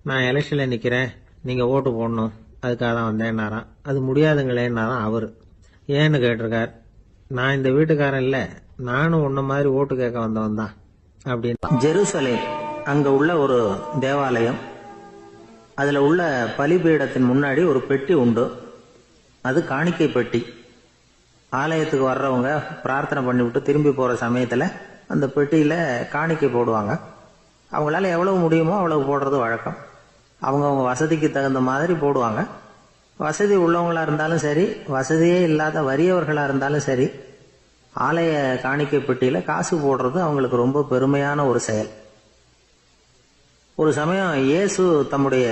நான் எலெக்ஷன்ல நிக்கிறேன், நீங்க ஓட்டு போடணும், அதுக்காக தான் வந்தேன்னாராம். அது முடியாதுங்களேன்னாராம் அவரு. ஏன்னு கேட்டிருக்கார். நான் இந்த வீட்டுக்காரன் இல்ல, நானும் உன்ன மாதிரி ஓட்டு கேட்க வந்தவன் தான் அப்படின்னு. ஜெருசலேம் அங்க உள்ள ஒரு தேவாலயம், அதுல உள்ள பலிபீடத்தின் முன்னாடி ஒரு பெட்டி உண்டு. அது காணிக்கை பெட்டி. ஆலயத்துக்கு வர்றவங்க பிரார்த்தனை பண்ணிவிட்டு திரும்பி போற சமயத்துல அந்த பெட்டியில காணிக்கை போடுவாங்க. அவங்களால எவ்வளவு முடியுமோ அவ்வளவு போடுறது வழக்கம். அவங்கவுங்க வசதிக்கு தகுந்த மாதிரி போடுவாங்க. வசதி உள்ளவங்களா இருந்தாலும் சரி, வசதியே இல்லாத வறியவர்களா இருந்தாலும் சரி, ஆலய காணிக்கை பெட்டியில காசு போடுறது அவங்களுக்கு ரொம்ப பெருமையான ஒரு செயல். ஒரு சமயம் இயேசு தம்முடைய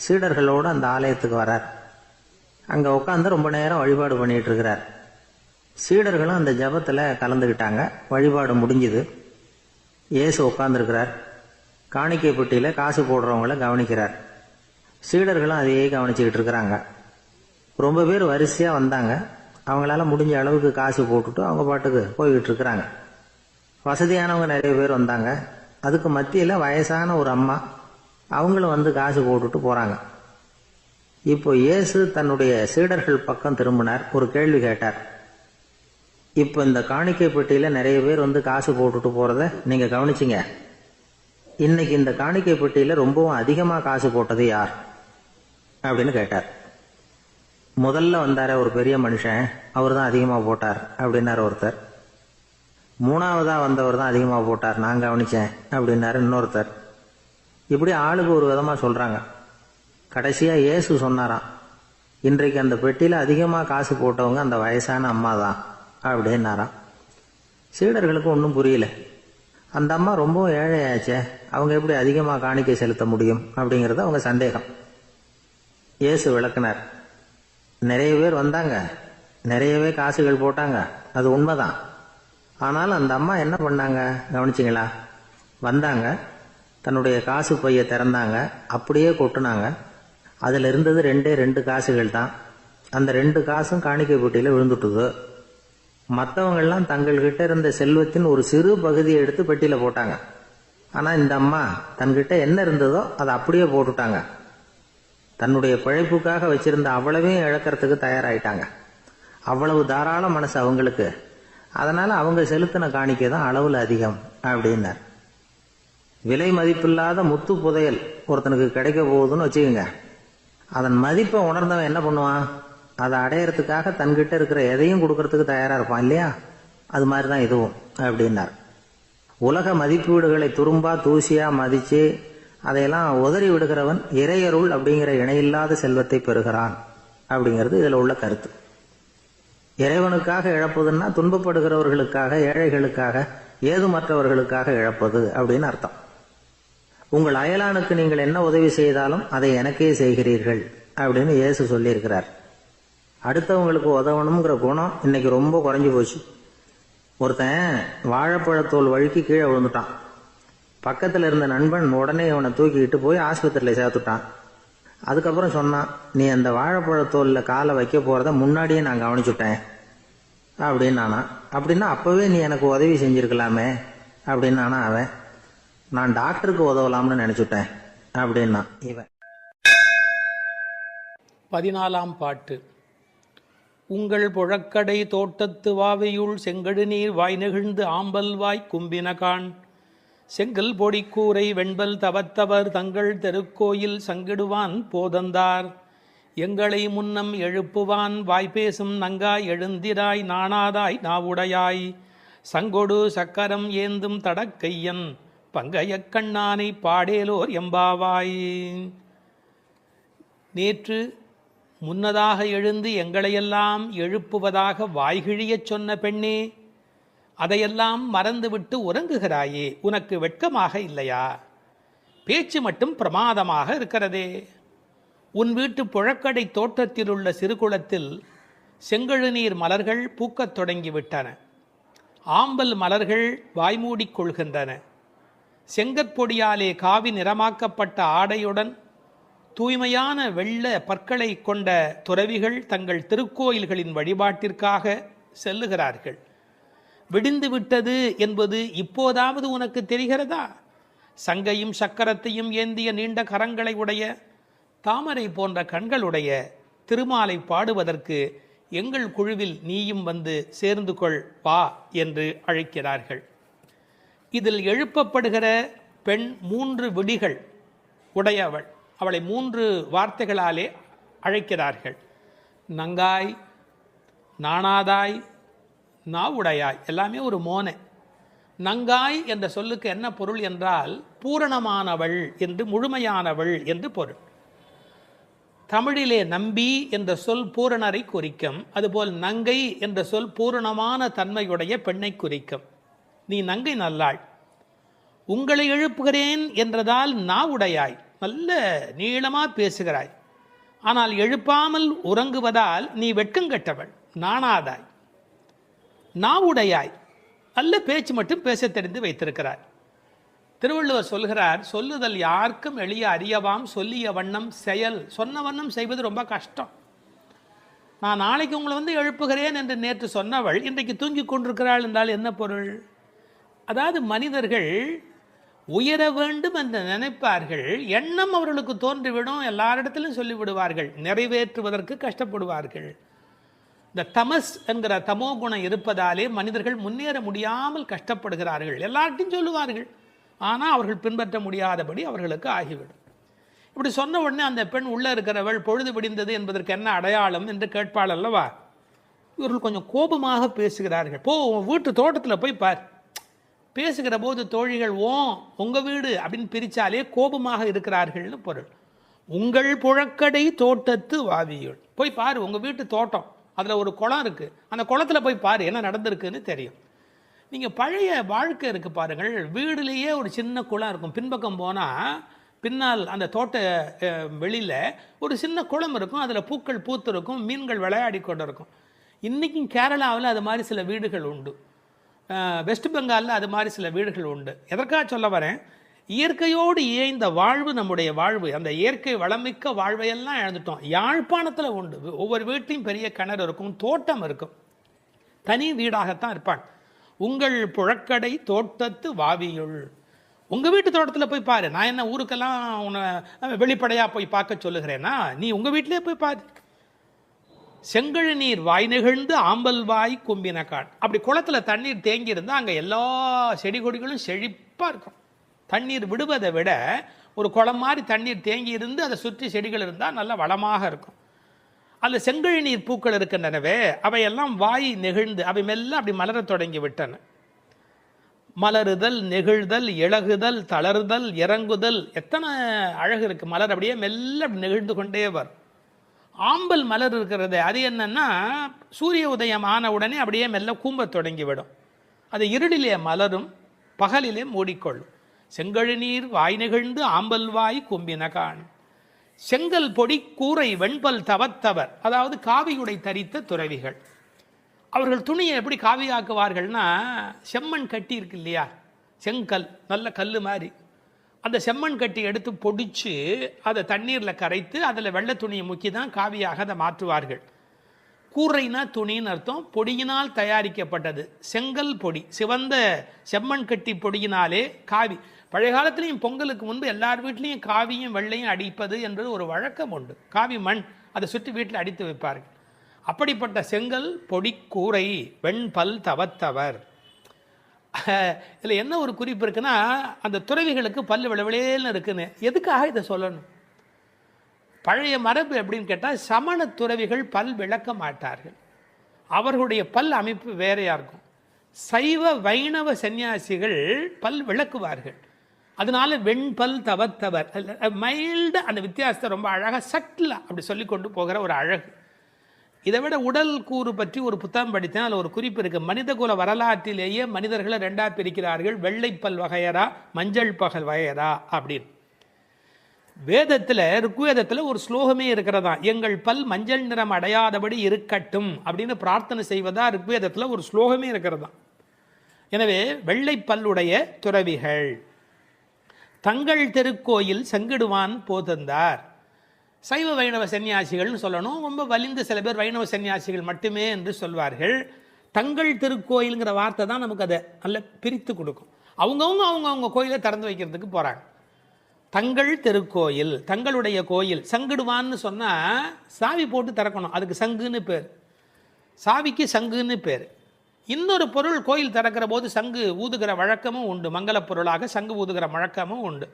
சீடர்களோடு அந்த ஆலயத்துக்கு வர்றார். அங்க உட்காந்து ரொம்ப நேரம் வழிபாடு பண்ணிட்டு இருக்கிறார். சீடர்களும் அந்த ஜபத்துல கலந்துகிட்டாங்க. வழிபாடு முடிஞ்சுது. இயேசு உட்கார்ந்துருக்கிறார். காணிக்கை பெட்டியில காசு போடுறவங்கள கவனிக்கிறார். சீடர்களும் அதையே கவனிச்சுக்கிட்டு இருக்கிறாங்க. ரொம்ப பேர் வரிசையா வந்தாங்க. அவங்களால முடிஞ்ச அளவுக்கு காசு போட்டுட்டு அவங்க பாட்டுக்கு போய்கிட்டு இருக்கிறாங்க. வசதியானவங்க நிறைய பேர் வந்தாங்க. அதுக்கு மத்தியில வயசான ஒரு அம்மா, அவங்களும் வந்து காசு போட்டுட்டு போறாங்க. இப்போ இயேசு தன்னுடைய சீடர்கள் பக்கம் திரும்பினார். ஒரு கேள்வி கேட்டார். இப்போ இந்த காணிக்கை பெட்டியில நிறைய பேர் வந்து காசு போட்டுட்டு போறத நீங்க கவனிச்சிங்க. இன்னைக்கு இந்த காணிக்கை பெட்டியில ரொம்பவும் அதிகமா காசு போட்டது யார் அப்படின்னு கேட்டார். முதல்ல வந்தார ஒரு பெரிய மனுஷன், அவர் தான் அதிகமா போட்டார் அப்படின்னாரு ஒருத்தர். மூணாவதா வந்தவர் தான் அதிகமா போட்டார், நான் கவனிச்சேன் அப்படின்னாரு இன்னொருத்தர். இப்படி ஆளுக்கு ஒரு விதமா சொல்றாங்க. கடைசியா இயேசு சொன்னாராம், இன்றைக்கு அந்த பெட்டியில அதிகமா காசு போட்டவங்க அந்த வயசான அம்மா தான் அப்படின்னாராம். சீடர்களுக்கு ஒன்றும் புரியல. அந்த அம்மா ரொம்பவும் ஏழையாச்சே, அவங்க எப்படி அதிகமாக காணிக்கை செலுத்த முடியும் அப்படிங்கிறது அவங்க சந்தேகம். இயேசு விளக்குனார். நிறைய பேர் வந்தாங்க, நிறையவே காசுகள் போட்டாங்க, அது உண்மைதான். ஆனால் அந்த அம்மா என்ன பண்ணாங்க கவனிச்சிங்களா? வந்தாங்க, தன்னுடைய காசு பையை திறந்தாங்க, அப்படியே கொட்டுனாங்க. அதில் இருந்தது 2 காசுகள் தான். அந்த 2 காசும் காணிக்கை பெட்டியில் விழுந்துட்டுது. மற்றவங்கள்லாம் தங்கள்கிட்ட இருந்த செல்வத்தின் ஒரு சிறு பகுதியை எடுத்து பெட்டியில் போட்டாங்க. ஆனால் இந்த அம்மா தன்கிட்ட என்ன இருந்ததோ அதை அப்படியே போட்டுட்டாங்க. தன்னுடைய பிழைப்புக்காக வச்சிருந்த அவ்வளவையும் இழக்கிறதுக்கு தயாராயிட்டாங்க. அவ்வளவு தாராள மனசு அவங்களுக்கு. அதனால அவங்க செலுத்தின காணிக்கை தான் அளவில் அதிகம் அப்படின்னார். விலை மதிப்பில்லாத முத்து புதையல் ஒருத்தனுக்கு கிடைக்க போகுதுன்னு வச்சுக்கோங்க. அதன் மதிப்பை உணர்ந்தவன் என்ன பண்ணுவான்? அதை அடையறதுக்காக தன்கிட்ட இருக்கிற எதையும் கொடுக்கறதுக்கு தயாரா இருப்பான் இல்லையா? அது மாதிரி தான் இதுவும் அப்படின்னார். உலக மதிப்பீடுகளை துரும்பா தூசியா மதிச்சு அதையெல்லாம் உதறி விடுகிறவன் இறையருள் அப்படிங்கிற இணையில்லாத செல்வத்தை பெறுகிறான் அப்படிங்கிறது இதுல உள்ள கருத்து. இறைவனுக்காக இழப்பதுன்னா துன்பப்படுகிறவர்களுக்காக, ஏழைகளுக்காக, ஏதுமற்றவர்களுக்காக இழப்பது அப்படின்னு அர்த்தம். உங்கள் அயலானுக்கு நீங்கள் என்ன உதவி செய்தாலும் அதை எனக்கே செய்கிறீர்கள் அப்படின்னு இயேசு சொல்லியிருக்கிறார். அடுத்தவங்களுக்கு உதவணுங்கிற குணம் இன்னைக்கு ரொம்ப குறைஞ்சி போச்சு. ஒருத்தன் வாழைப்பழத்தோல் வழுக்கி கீழே விழுந்துட்டான். பக்கத்தில் இருந்த நண்பன் உடனே இவனை தூக்கிக்கிட்டு போய் ஆஸ்பத்திரியில் சேர்த்துட்டான். அதுக்கப்புறம் சொன்னான், நீ அந்த வாழைப்பழத்தோலில் காலை வைக்க போகிறத முன்னாடியே நான் கவனிச்சுட்டேன் அப்படின்னு நானா. அப்படின்னா அப்போவே நீ எனக்கு உதவி செஞ்சிருக்கலாமே அப்படின்னு நானா அவன். நான் டாக்டருக்கு உதவலாம்னு நினைச்சுட்டேன் அப்படின்னா இவன். 14ஆம் பாட்டு. உங்கள் புழக்கடை தோட்டத்து வாவையுள் செங்கடு நீர் வாய் நெகிழ்ந்து ஆம்பல் வாய் கும்பினகான் செங்கல் பொடிக்கூரை வெண்பல் தவத்தவர் தங்கள் தெருக்கோயில் சங்கிடுவான் போதந்தார் எங்களை முன்னம் எழுப்புவான் வாய்பேசும் நங்காய் எழுந்திராய் நாணாதாய் நாவுடையாய் சங்கொடு சக்கரம் ஏந்தும் தடக்கையன் பங்கைய கண்ணானை பாடேலோர் எம்பாவாய். நேற்று முன்னதாக எழுந்து எங்களையெல்லாம் எழுப்புவதாக வாய்கிழியச் சொன்ன பெண்ணே, அதையெல்லாம் மறந்துவிட்டு உறங்குகிறாயே, உனக்கு வெட்கமாக இல்லையா? பேச்சு மட்டும் பிரமாதமாக இருக்கிறதே. உன் வீட்டு புழக்கடை தோட்டத்தில் உள்ள சிறுகுளத்தில் செங்கழுநீர் மலர்கள் பூக்கத் தொடங்கிவிட்டன. ஆம்பல் மலர்கள் வாய்மூடிக் கொள்கின்றன. செங்கற்பொடியாலே காவி நிறமாக்கப்பட்ட ஆடையுடன் தூய்மையான வெள்ள பற்களை கொண்ட துறவிகள் தங்கள் திருக்கோயில்களின் வழிபாட்டிற்காக செல்லுகிறார்கள். விடிந்து விட்டது என்பது இப்போதாவது உனக்கு தெரிகிறதா? சங்கையும் சக்கரத்தையும் ஏந்திய நீண்ட கரங்களை உடைய, தாமரை போன்ற கண்களுடைய திருமாலை பாடுவதற்கு எங்கள் குழுவில் நீயும் வந்து சேர்ந்து கொள் வா என்று அழைக்கிறார்கள். இதில் எழுப்பப்படுகிற பெண் 3 விடிகள் உடையவள். அவளை 3 வார்த்தைகளாலே அழைக்கிறார்கள். நங்காய், நாணாதாய், நாவுடையாய், எல்லாமே ஒரு மோனை. நங்காய் என்ற சொல்லுக்கு என்ன பொருள் என்றால் பூரணமானவள் என்று, முழுமையானவள் என்று பொருள். தமிழிலே நம்பி என்ற சொல் பூரணரை குறிக்கும். அதுபோல் நங்கை என்ற சொல் பூரணமான தன்மையுடைய பெண்ணை குறிக்கும். நீ நங்கை நல்லாள். உங்களை எழுப்புகிறேன் என்றதால் நாவுடையாய், நல்ல நீளமா பேசுகிறாய். ஆனால் எழுப்பாமல் உறங்குவதால் நீ வெட்கங்கெட்டவள், நாணாதாய். நாவுடையாய், நல்ல பேச்சு மட்டும் பேச தெரிந்து வைத்திருக்கிறாய். திருவள்ளுவர் சொல்கிறார், சொல்லுதல் யாருக்கும் எளிய அறியவாம் சொல்லிய வண்ணம் செயல். சொன்ன வண்ணம் செய்வது ரொம்ப கஷ்டம். நான் நாளைக்கு உங்களை வந்து எழுப்புகிறேன் என்று நேற்று சொன்னவள் இன்றைக்கு தூங்கி கொண்டிருக்கிறாள் என்றால் என்ன பொருள்? அதாவது மனிதர்கள் உயர வேண்டும் என்று நினைப்பார்கள், எண்ணம் அவர்களுக்கு தோன்றிவிடும், எல்லாரிடத்திலும் சொல்லிவிடுவார்கள், நிறைவேற்றுவதற்கு கஷ்டப்படுவார்கள். இந்த தமஸ் என்கிற தமோ குணம் இருப்பதாலே மனிதர்கள் முன்னேற முடியாமல் கஷ்டப்படுகிறார்கள். எல்லார்ட்டையும் சொல்லுவார்கள், ஆனால் அவர்கள் பின்பற்ற முடியாதபடி அவர்களுக்கு ஆகிவிடும். இப்படி சொன்ன உடனே அந்த பெண் உள்ளே இருக்கிறவள் பொழுது விடிந்தது என்பதற்கு என்ன அடையாளம் என்று கேட்பாள் அல்லவா? இவர்கள் கொஞ்சம் கோபமாக பேசுகிறார்கள். போ, உன் வீட்டு தோட்டத்தில் போய் பார். பேசுகிற போது தோழிகள் உங்கள் வீடு அப்படின்னு பிரித்தாலே கோபமாக இருக்கிறார்கள்னு பொருள். உங்கள் புழக்கடை தோட்டத்து வாவியுள், போய் பாரு, உங்கள் வீட்டு தோட்டம், அதில் ஒரு குளம் இருக்குது, அந்த குளத்தில் போய் பாரு, என்ன நடந்திருக்குன்னு தெரியும். நீங்கள் பழைய வாழ்க்கை இருக்கு பாருங்கள், வீடுலேயே ஒரு சின்ன குளம் இருக்கும். பின்பக்கம் போனால் பின்னால் அந்த தோட்ட வெளியில் ஒரு சின்ன குளம் இருக்கும், அதில் பூக்கள் பூத்து இருக்கும், மீன்கள் விளையாடி கொண்டு இருக்கும். இன்றைக்கும் கேரளாவில் அது மாதிரி சில வீடுகள் உண்டு, வெஸ்ட் பெங்காலில் அது மாதிரி சில வீடுகள் உண்டு. எதற்காக சொல்ல வரேன், இயற்கையோடு இயைந்த வாழ்வு நம்முடைய வாழ்வு. அந்த இயற்கை வளமிக்க வாழ்வையெல்லாம் இழந்துட்டோம். யாழ்ப்பாணத்தில் உண்டு, ஒவ்வொரு வீட்டையும் பெரிய கிணறு இருக்கும், தோட்டம் இருக்கும், தனி வீடாகத்தான் இருப்பாங்க. உங்கள் புழக்கடை தோட்டத்து வாவியுள், உங்கள் வீட்டு தோட்டத்தில் போய் பாரு. நான் என்ன ஊருக்கெல்லாம் உன்னை வெளிப்படையாக போய் பார்க்க சொல்லுகிறேன்னா, நீ உங்கள் வீட்டிலே போய் பாரு. செங்கழு நீர் வாய் நெகிழ்ந்து ஆம்பல் வாய் கும்பினக்கான். அப்படி குளத்தில் தண்ணீர் தேங்கி இருந்தால் அங்கே எல்லா செடி கொடிகளும் செழிப்பாக இருக்கும். தண்ணீர் விடுவதை விட ஒரு குளம் மாதிரி தண்ணீர் தேங்கி இருந்து அதை சுற்றி செடிகள் இருந்தால் நல்ல வளமாக இருக்கும். அதில் செங்கழு நீர் பூக்கள் இருக்கின்றனவே, அவையெல்லாம் வாய் நெகிழ்ந்து அவை மெல்ல அப்படி மலரத் தொடங்கி விட்டன. மலருதல், நெகிழ்தல், இழகுதல், தளருதல், இறங்குதல், எத்தனை அழகு இருக்குது. மலர் அப்படியே மெல்ல அப்படி நெகிழ்ந்து கொண்டே வரும். ஆம்பல் மலர் இருக்கிறது, அது என்னன்னா சூரிய உதயம் ஆன உடனே அப்படியே மெல்ல கூம்ப தொடங்கிவிடும். அது இருளிலே மலரும், பகலிலே மூடிக்கொள்ளும். செங்கழு நீர் வாய் நெகிழ்ந்து ஆம்பல் வாய் கும்பினகான். செங்கல் பொடி கூரை வெண்பல் தவத்தவர், அதாவது காவியுடை தரித்த துறவிகள். அவர்கள் துணியை எப்படி காவியாக்குவார்கள்னா, செம்மண் கட்டி இருக்கு இல்லையா, செங்கல் நல்ல கல் மாதிரி, அந்த செம்மண் கட்டி எடுத்து பொடிச்சு அதை தண்ணீரில் கரைத்து அதில் வெள்ளை துணியை முக்கி தான் காவியாக அதை மாற்றுவார்கள். கூரைனா துணின்னு அர்த்தம். பொடியினால் தயாரிக்கப்பட்டது செங்கல் பொடி, சிவந்த செம்மண் கட்டி பொடியினாலே காவி. பழைய காலத்துலேயும் பொங்கலுக்கு முன்பு எல்லார் வீட்லேயும் காவியும் வெள்ளையும் அடிப்பது என்பது ஒரு வழக்கம் உண்டு. காவி மண் அதை சுற்றி வீட்டில் அடித்து வைப்பார்கள். அப்படிப்பட்ட செங்கல் பொடி கூரை வெண்பல் தவத்தவர். இதில் என்ன ஒரு குறிப்பு இருக்குன்னா, அந்த துறவிகளுக்கு பல் விளவிலேன்னு இருக்குன்னு. எதுக்காக இதை சொல்லணும்? பழைய மரபு எப்படின்னு கேட்டால், சமண துறவிகள் பல் விளக்க மாட்டார்கள், அவர்களுடைய பல் அமைப்பு வேறையாக இருக்கும். சைவ வைணவ சன்னியாசிகள் பல் விளக்குவார்கள். அதனால வெண்பல் தவத்தவர், மைல்டு அந்த வித்தியாசத்தை ரொம்ப அழகாக சட்டில் அப்படி சொல்லி கொண்டு போகிற ஒரு அழகு. இதை விட உடல் கூறு பற்றி ஒரு புத்தகம் படித்தேன், அதில் ஒரு குறிப்பு இருக்குது. மனித குல வரலாற்றிலேயே மனிதர்களை ரெண்டாக பிரிக்கிறார்கள், வெள்ளைப்பல் வகையரா மஞ்சள் பகல் வகையரா அப்படின்னு. வேதத்தில் ருக்வேதத்தில் ஒரு ஸ்லோகமே இருக்கிறதா, எங்கள் பல் மஞ்சள் நிறம் அடையாதபடி இருக்கட்டும் அப்படின்னு பிரார்த்தனை செய்வதா ருக்வேதத்தில் ஒரு ஸ்லோகமே இருக்கிறதா. எனவே வெள்ளைப்பல்லுடைய துறவிகள் தங்கள் திருக்கோயில் செங்கிடுவான் போதந்தார். சைவ வைணவ சன்னியாசிகள்னு சொல்லணும், ரொம்ப வலிந்து சில பேர் வைணவ சன்னியாசிகள் மட்டுமே என்று சொல்வார்கள். தங்கள் திருக்கோயிலுங்கிற வார்த்தை தான் நமக்கு அதை நல்ல பிரித்து கொடுக்கும். அவங்கவுங்க கோயிலை திறந்து வைக்கிறதுக்கு போகிறாங்க. தங்கள் திருக்கோயில், தங்களுடைய கோயில். சங்கிடுவான்னு சொன்னால் சாவி போட்டு திறக்கணும், அதுக்கு சங்குன்னு பேர். சாவிக்கு சங்குன்னு பேர். இன்னொரு பொருள் கோயில் திறக்கிற போது சங்கு ஊதுகிற வழக்கமும் உண்டு, மங்கள பொருளாக சங்கு ஊதுகிற வழக்கமும் உண்டு.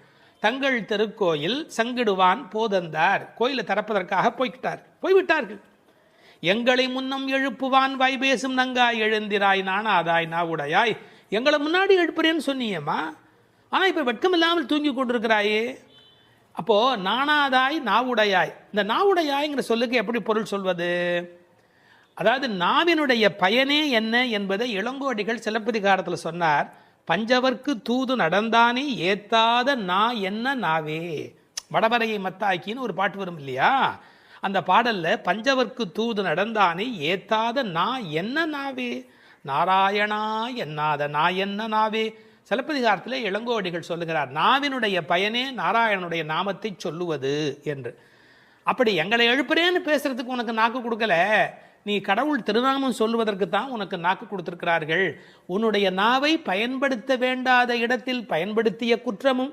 தங்கள் திருக்கோயில் சங்கிடுவான் போதந்தார், கோயிலை திறப்பதற்காக போய்விட்டார்கள். எங்களை முன்னம் எழுப்புவான் வாய்பேசும் நங்காய் எழுந்திராய் நானாதாய் நாவுடையாய். எங்களை முன்னாடி எழுப்புறேன்னு சொன்னியம்மா, ஆனால் இப்போ வெட்கம் இல்லாமல் தூங்கி கொண்டிருக்கிறாயே. அப்போது நானாதாய் நாவுடையாய், இந்த நாவுடையாய்ங்கிற சொல்லுக்கு எப்படி பொருள் சொல்வது? அதாவது நாவினுடைய பயனே என்ன என்பதை இளங்கோடிகள் சிலப்பதிகாரத்தில் சொன்னார். பஞ்சவர்க்கு தூது நடந்தானே ஏத்தாத நா என்ன நாவே. வடவரையை மத்தாக்கின்னு ஒரு பாட்டு வரும் இல்லையா, அந்த பாடலில் பஞ்சவர்க்கு தூது நடந்தானே ஏத்தாத நா என்ன நாவே, நாராயணா என்னாத நா என்ன நாவே. சிலப்பதிகாரத்தில் இளங்கோடிகள் சொல்லுகிறார், நாவினுடைய பயனே நாராயணனுடைய நாமத்தை சொல்லுவது என்று. அப்படி எங்களை எழுப்புறேன்னு பேசுறதுக்கு உனக்கு நாக்கு கொடுக்கல, நீ கடவுள் திருநாமம் சொல்லுவதற்கு தான் உனக்கு நாக்கு கொடுத்திருக்கிறார்கள். உன்னுடைய நாவை பயன்படுத்த வேண்டாத இடத்தில் பயன்படுத்திய குற்றமும்,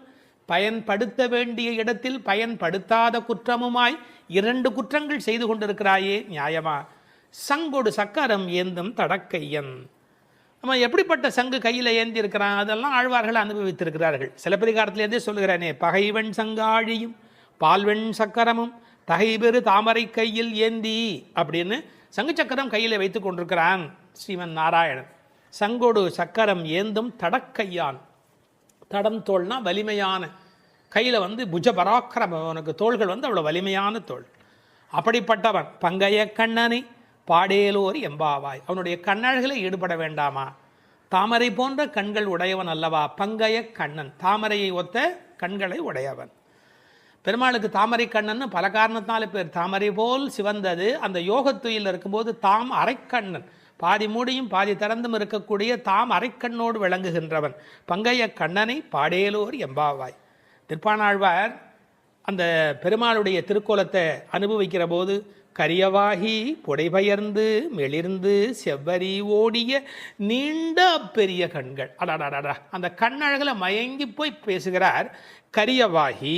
பயன்படுத்த வேண்டிய இடத்தில் பயன்படுத்தாத குற்றமுமாய் 2 குற்றங்கள் செய்து கொண்டிருக்கிறாயே, நியாயமா? சங்கொடு சக்கரம் ஏந்தும் தடக்கையன். நம்ம எப்படிப்பட்ட சங்கு கையில் ஏந்தி இருக்கிறான், அதெல்லாம் ஆழ்வார்கள் அனுபவித்திருக்கிறார்கள். சிலப்பதிகாரத்திலேருந்தே சொல்லுகிறானே, பகைவன் சங்காழியும் பால்வெண் சக்கரமும் தகைபெரு தாமரை கையில் ஏந்தி அப்படின்னு சங்கு சக்கரம் கையில் வைத்து கொண்டிருக்கிறான் ஸ்ரீமன் நாராயணன். சங்கொடு சக்கரம் ஏந்தும் தடக்கையான். தடம் தோள்னா வலிமையான, கையில் புஜ பராக்கிரமம், அவனுக்கு தோள்கள் அவ்வளோ வலிமையான தோள். அப்படிப்பட்டவன் பங்கைய கண்ணனை பாடேலோர் எம்பாவாய். அவனுடைய கண்ணழகில் ஈடுபட வேண்டாமா? தாமரை போன்ற கண்கள் உடையவன் அல்லவா பங்கைய கண்ணன், தாமரையை ஒத்த கண்களை உடையவன். பெருமாளுக்கு தாமரை கண்ணன் பல காரணத்தினால பேர். தாமரை போல் சிவந்தது அந்த யோகத்துயில் இருக்கும்போது தாம் அரைக்கண்ணன், பாதி மூடியும் பாதி திறந்தும் இருக்கக்கூடிய தாம் அரைக்கண்ணோடு விளங்குகின்றவன். பங்கைய கண்ணனை பாடேலோர் எம்பாவாய். திருப்பாணாழ்வார் அந்த பெருமாளுடைய திருக்கோலத்தை அனுபவிக்கிற போது கரியவாகி புடைபெயர்ந்து மெளிர்ந்து செவ்வரி ஓடிய நீண்ட பெரிய கண்கள், அடாடாடா அந்த கண்ணழகில் மயங்கி போய் பேசுகிறார். கரியவாகி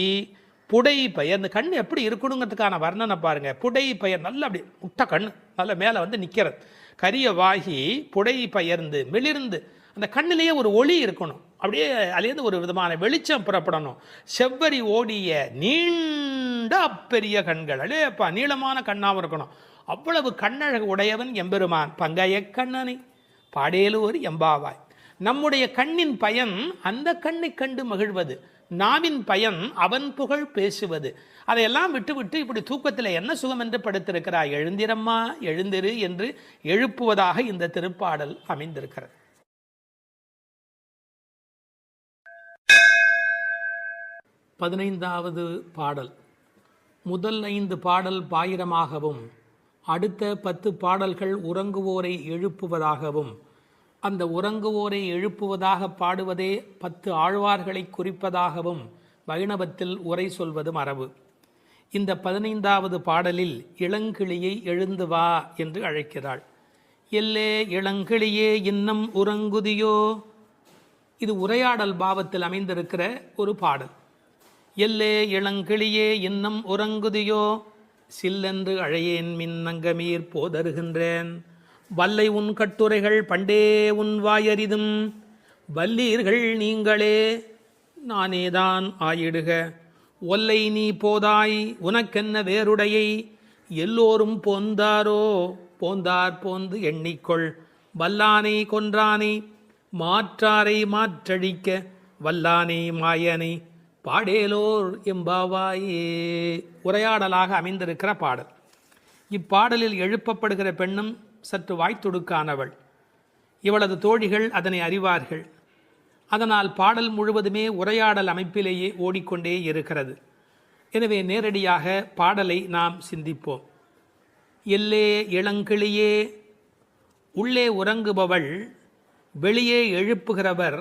புடை பெயர்ந்து, கண் எப்படி இருக்கணுங்கிறதுக்கான வர்ணனை பாருங்க. புடை பெயர் நல்ல அப்படி முட்டை கண் நல்ல மேலே வந்து நிற்கிறது. கரியவாகி புடை பெயர்ந்து மெளிர்ந்து, அந்த கண்ணிலேயே ஒரு ஒளி இருக்கணும், அப்படியே அதுலேருந்து ஒரு விதமான வெளிச்சம் புறப்படணும். செவ்வரி ஓடிய நீண்ட பெரிய கண்கள், அடேப்பா நீளமான கண்ணாகவும் இருக்கணும். அவ்வளவு கண்ணழகு உடையவன் எம்பெருமான். பங்கைய கண்ணனை பாடேலோர் எம்பாவாய். நம்முடைய கண்ணின் பயன் அந்த கண்ணை கண்டு மகிழ்வது, நாவின் பயன் அவன் புகழ் பேசுவது. அதையெல்லாம் விட்டுவிட்டு இப்படி தூக்கத்தில் என்ன சுகம் என்று படுத்திருக்கிறாய், எழுந்திரம்மா எழுந்திரு என்று எழுப்புவதாக இந்த திருப்பாடல் அமைந்திருக்கிறது. 15வது பாடல். முதல் 5 பாடல் பாயிரமாகவும் அடுத்த 10 பாடல்கள் உறங்குவோரை எழுப்புவதாகவும், அந்த உறங்குவோரை எழுப்புவதாக பாடுவதே 10 ஆழ்வார்களை குறிப்பதாகவும் வைணவத்தில் உரை சொல்வது மரபு. இந்த 15வது பாடலில் இளங்கிளியை எழுந்து வா என்று அழைக்கிறாள். எல்லே இளங்கிளியே இன்னம் உறங்குதியோ. இது உரையாடல் பாவத்தில் அமைந்திருக்கிற ஒரு பாடல். எல்லே இளங்கிளியே இன்னம் உறங்குதியோ, சில்லென்று அழையேன் மின்னங்கமீர் போதருகின்றேன். வல்லை உன் கட்டுரைகள் பண்டே உன் வாயறிதும், வல்லீர்கள் நீங்களே நானேதான் ஆயிடுக. ஒல்லை நீ போதாய் உனக்கென்ன வேறுடையை, எல்லோரும் போந்தாரோ போந்தார் போந்து எண்ணிக்கொள். வல்லானை கொன்றானை மாற்றாரை மாற்றழிக்க, வல்லானை மாயனை பாடேலோர் எம்பாவாயே. உரையாடலாக அமைந்திருக்கிற பாடல். இப்பாடலில் எழுப்பப்படுகிற பெண்ணும் சற்று வாய்த்துடுக்கானவள். இவளது தோழிகள் அதனை அறிவார்கள். அதனால் பாடல் முழுவதுமே உரையாடல் அமைப்பிலேயே ஓடிக்கொண்டே இருக்கிறது. எனவே நேரடியாக பாடலை நாம் சிந்திப்போம். எல்லே இளங்கிளியே, உள்ளே உறங்குபவள், வெளியே எழுப்புகிறவர்,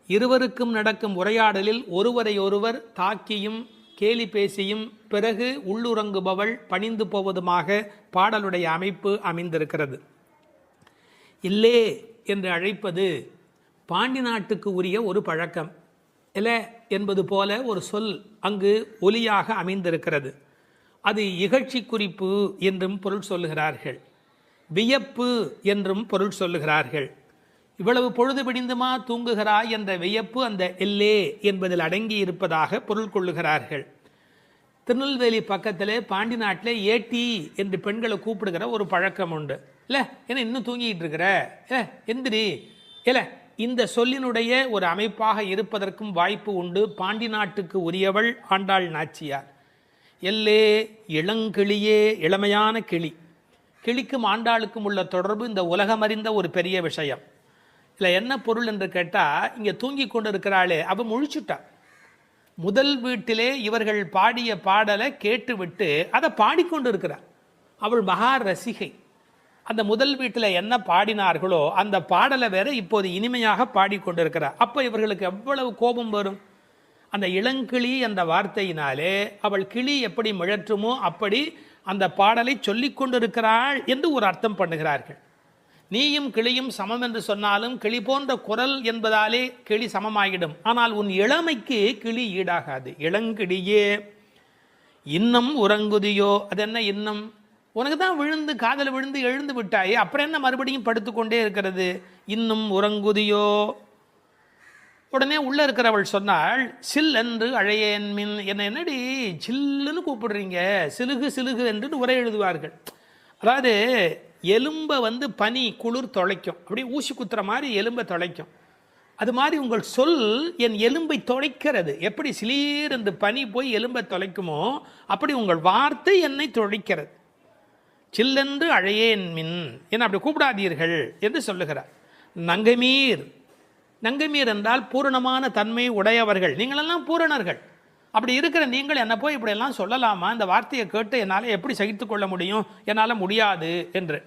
இருவருக்கும் நடக்கும் உரையாடலில் ஒருவரையொருவர் தாக்கியும் கேலி பேசியும் பிறகு உள்ளுறங்குபவள் பணிந்து போவதுமாக பாடலுடைய அமைப்பு அமைந்திருக்கிறது. இல்லே என்று அழைப்பது பாண்டி நாட்டுக்கு உரிய ஒரு பழக்கம். எல என்பது போல ஒரு சொல் அங்கு ஒலியாக அமைந்திருக்கிறது. அது இகழ்ச்சி குறிப்பு என்றும் பொருள் சொல்லுகிறார்கள், வியப்பு என்றும் பொருள் சொல்லுகிறார்கள். இவ்வளவு பொழுது பிடிந்துமா தூங்குகிறாய் என்ற வியப்பு அந்த எல்லே என்பதில் அடங்கி இருப்பதாக பொருள் கொள்ளுகிறார்கள். திருநெல்வேலி பக்கத்தில் பாண்டி நாட்டில் ஏட்டி என்று பெண்களை கூப்பிடுகிற ஒரு பழக்கம் உண்டு. இல்லை ஏன்னா இன்னும் தூங்கிட்டு இருக்கிற, எந்திரி, இல்லை இந்த சொல்லினுடைய ஒரு அமைப்பாக இருப்பதற்கும் வாய்ப்பு உண்டு. பாண்டி நாட்டுக்கு உரியவள் ஆண்டாள் நாச்சியார். எல்லே இளங்கிளியே, இளமையான கிளி. கிளிக்கும் ஆண்டாளுக்கும் உள்ள தொடர்பு இந்த உலகமறிந்த ஒரு பெரிய விஷயம். இல்லை என்ன பொருள் என்று கேட்டால், இங்கே தூங்கி கொண்டு இருக்கிறாளே அவள் முழிச்சுட்டா. முதல் வீட்டிலே இவர்கள் பாடிய பாடலை கேட்டுவிட்டு அதை பாடிக்கொண்டு இருக்கிறார். அவள் மகா ரசிகை. அந்த முதல் வீட்டில் என்ன பாடினார்களோ அந்த பாடலை வேற இப்போது இனிமையாக பாடிக்கொண்டிருக்கிறார். அப்போ இவர்களுக்கு எவ்வளவு கோபம் வரும். அந்த இளங்கிளி என்ற வார்த்தையினாலே அவள் கிளி எப்படி மிழற்றுமோ அப்படி அந்த பாடலை சொல்லி கொண்டிருக்கிறாள் என்று ஒரு அர்த்தம் பண்ணுகிறார்கள். நீயும் கிளியும் சமம் என்று சொன்னாலும் கிளி போன்ற குரல் என்பதாலே கிளி சமமாகிடும். ஆனால் உன் இளமைக்கு கிளி ஈடாகாது. இளங்கிளியே இன்னும் உறங்குதியோ. அது என்ன இன்னும்? உனக்கு தான் விழுந்து காதல் விழுந்து எழுந்து விட்டாயே, அப்புறம் என்ன மறுபடியும் படுத்துக்கொண்டே இருக்கிறது? இன்னும் உறங்குதியோ. உடனே உள்ள இருக்கிறவள் சொன்னாள், சில் என்று அழையேன் மின். என்னடி சில்லுன்னு கூப்பிடுறீங்க, சிலுகு சிலுகு என்று உரை எழுதுவார்கள். அதாவது எலும்பை பனி குளிர் தொலைக்கும், அப்படியே ஊசி குத்துற மாதிரி எலும்பை தொலைக்கும். அது மாதிரி உங்கள் சொல் என் எலும்பை தொலைக்கிறது. எப்படி சிலீர் என்று பனி போய் எலும்பை தொலைக்குமோ அப்படி உங்கள் வார்த்தை என்னை தொலைக்கிறது. சில்லென்று அழையேன் மின், என்ன அப்படி கூப்பிடாதீர்கள் என்று சொல்லுகிறார். நங்கைமீர். நங்கைமீர் என்றால் பூரணமான தன்மை உடையவர்கள், நீங்களெல்லாம் பூரணர்கள். அப்படி இருக்கிற நீங்கள் என்ன போய் இப்படியெல்லாம் சொல்லலாமா? இந்த வார்த்தையை கேட்டு என்னால் எப்படி சகித்துக் கொள்ள முடியும்? என்னால் முடியாது என்று.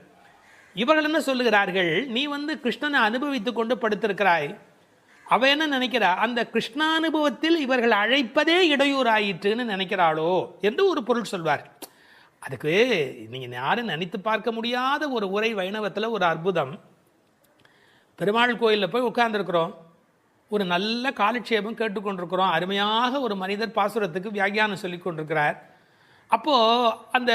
இவர்கள் என்ன சொல்லுகிறார்கள், நீ கிருஷ்ணனை அனுபவித்துக் கொண்டு படுத்திருக்கிறாய். அவ என்ன நினைக்கிறா, அந்த கிருஷ்ணானுபவத்தில் இவர்கள் அழைப்பதே இடையூறாயிற்றுன்னு நினைக்கிறாளோ என்று ஒரு பொருள் சொல்வார். அதுக்கு நீங்கள் யாரும் நினைத்து பார்க்க முடியாத ஒரு உரை வைணவத்தில் ஒரு அற்புதம். பெருமாள் கோயிலில் போய் உட்கார்ந்துருக்கிறோம், ஒரு நல்ல காலட்சேபம் கேட்டுக்கொண்டிருக்கிறோம். அருமையாக ஒரு மனிதர் பாசுரத்துக்கு வியாக்கியானம் சொல்லி கொண்டிருக்கிறார். அப்போது அந்த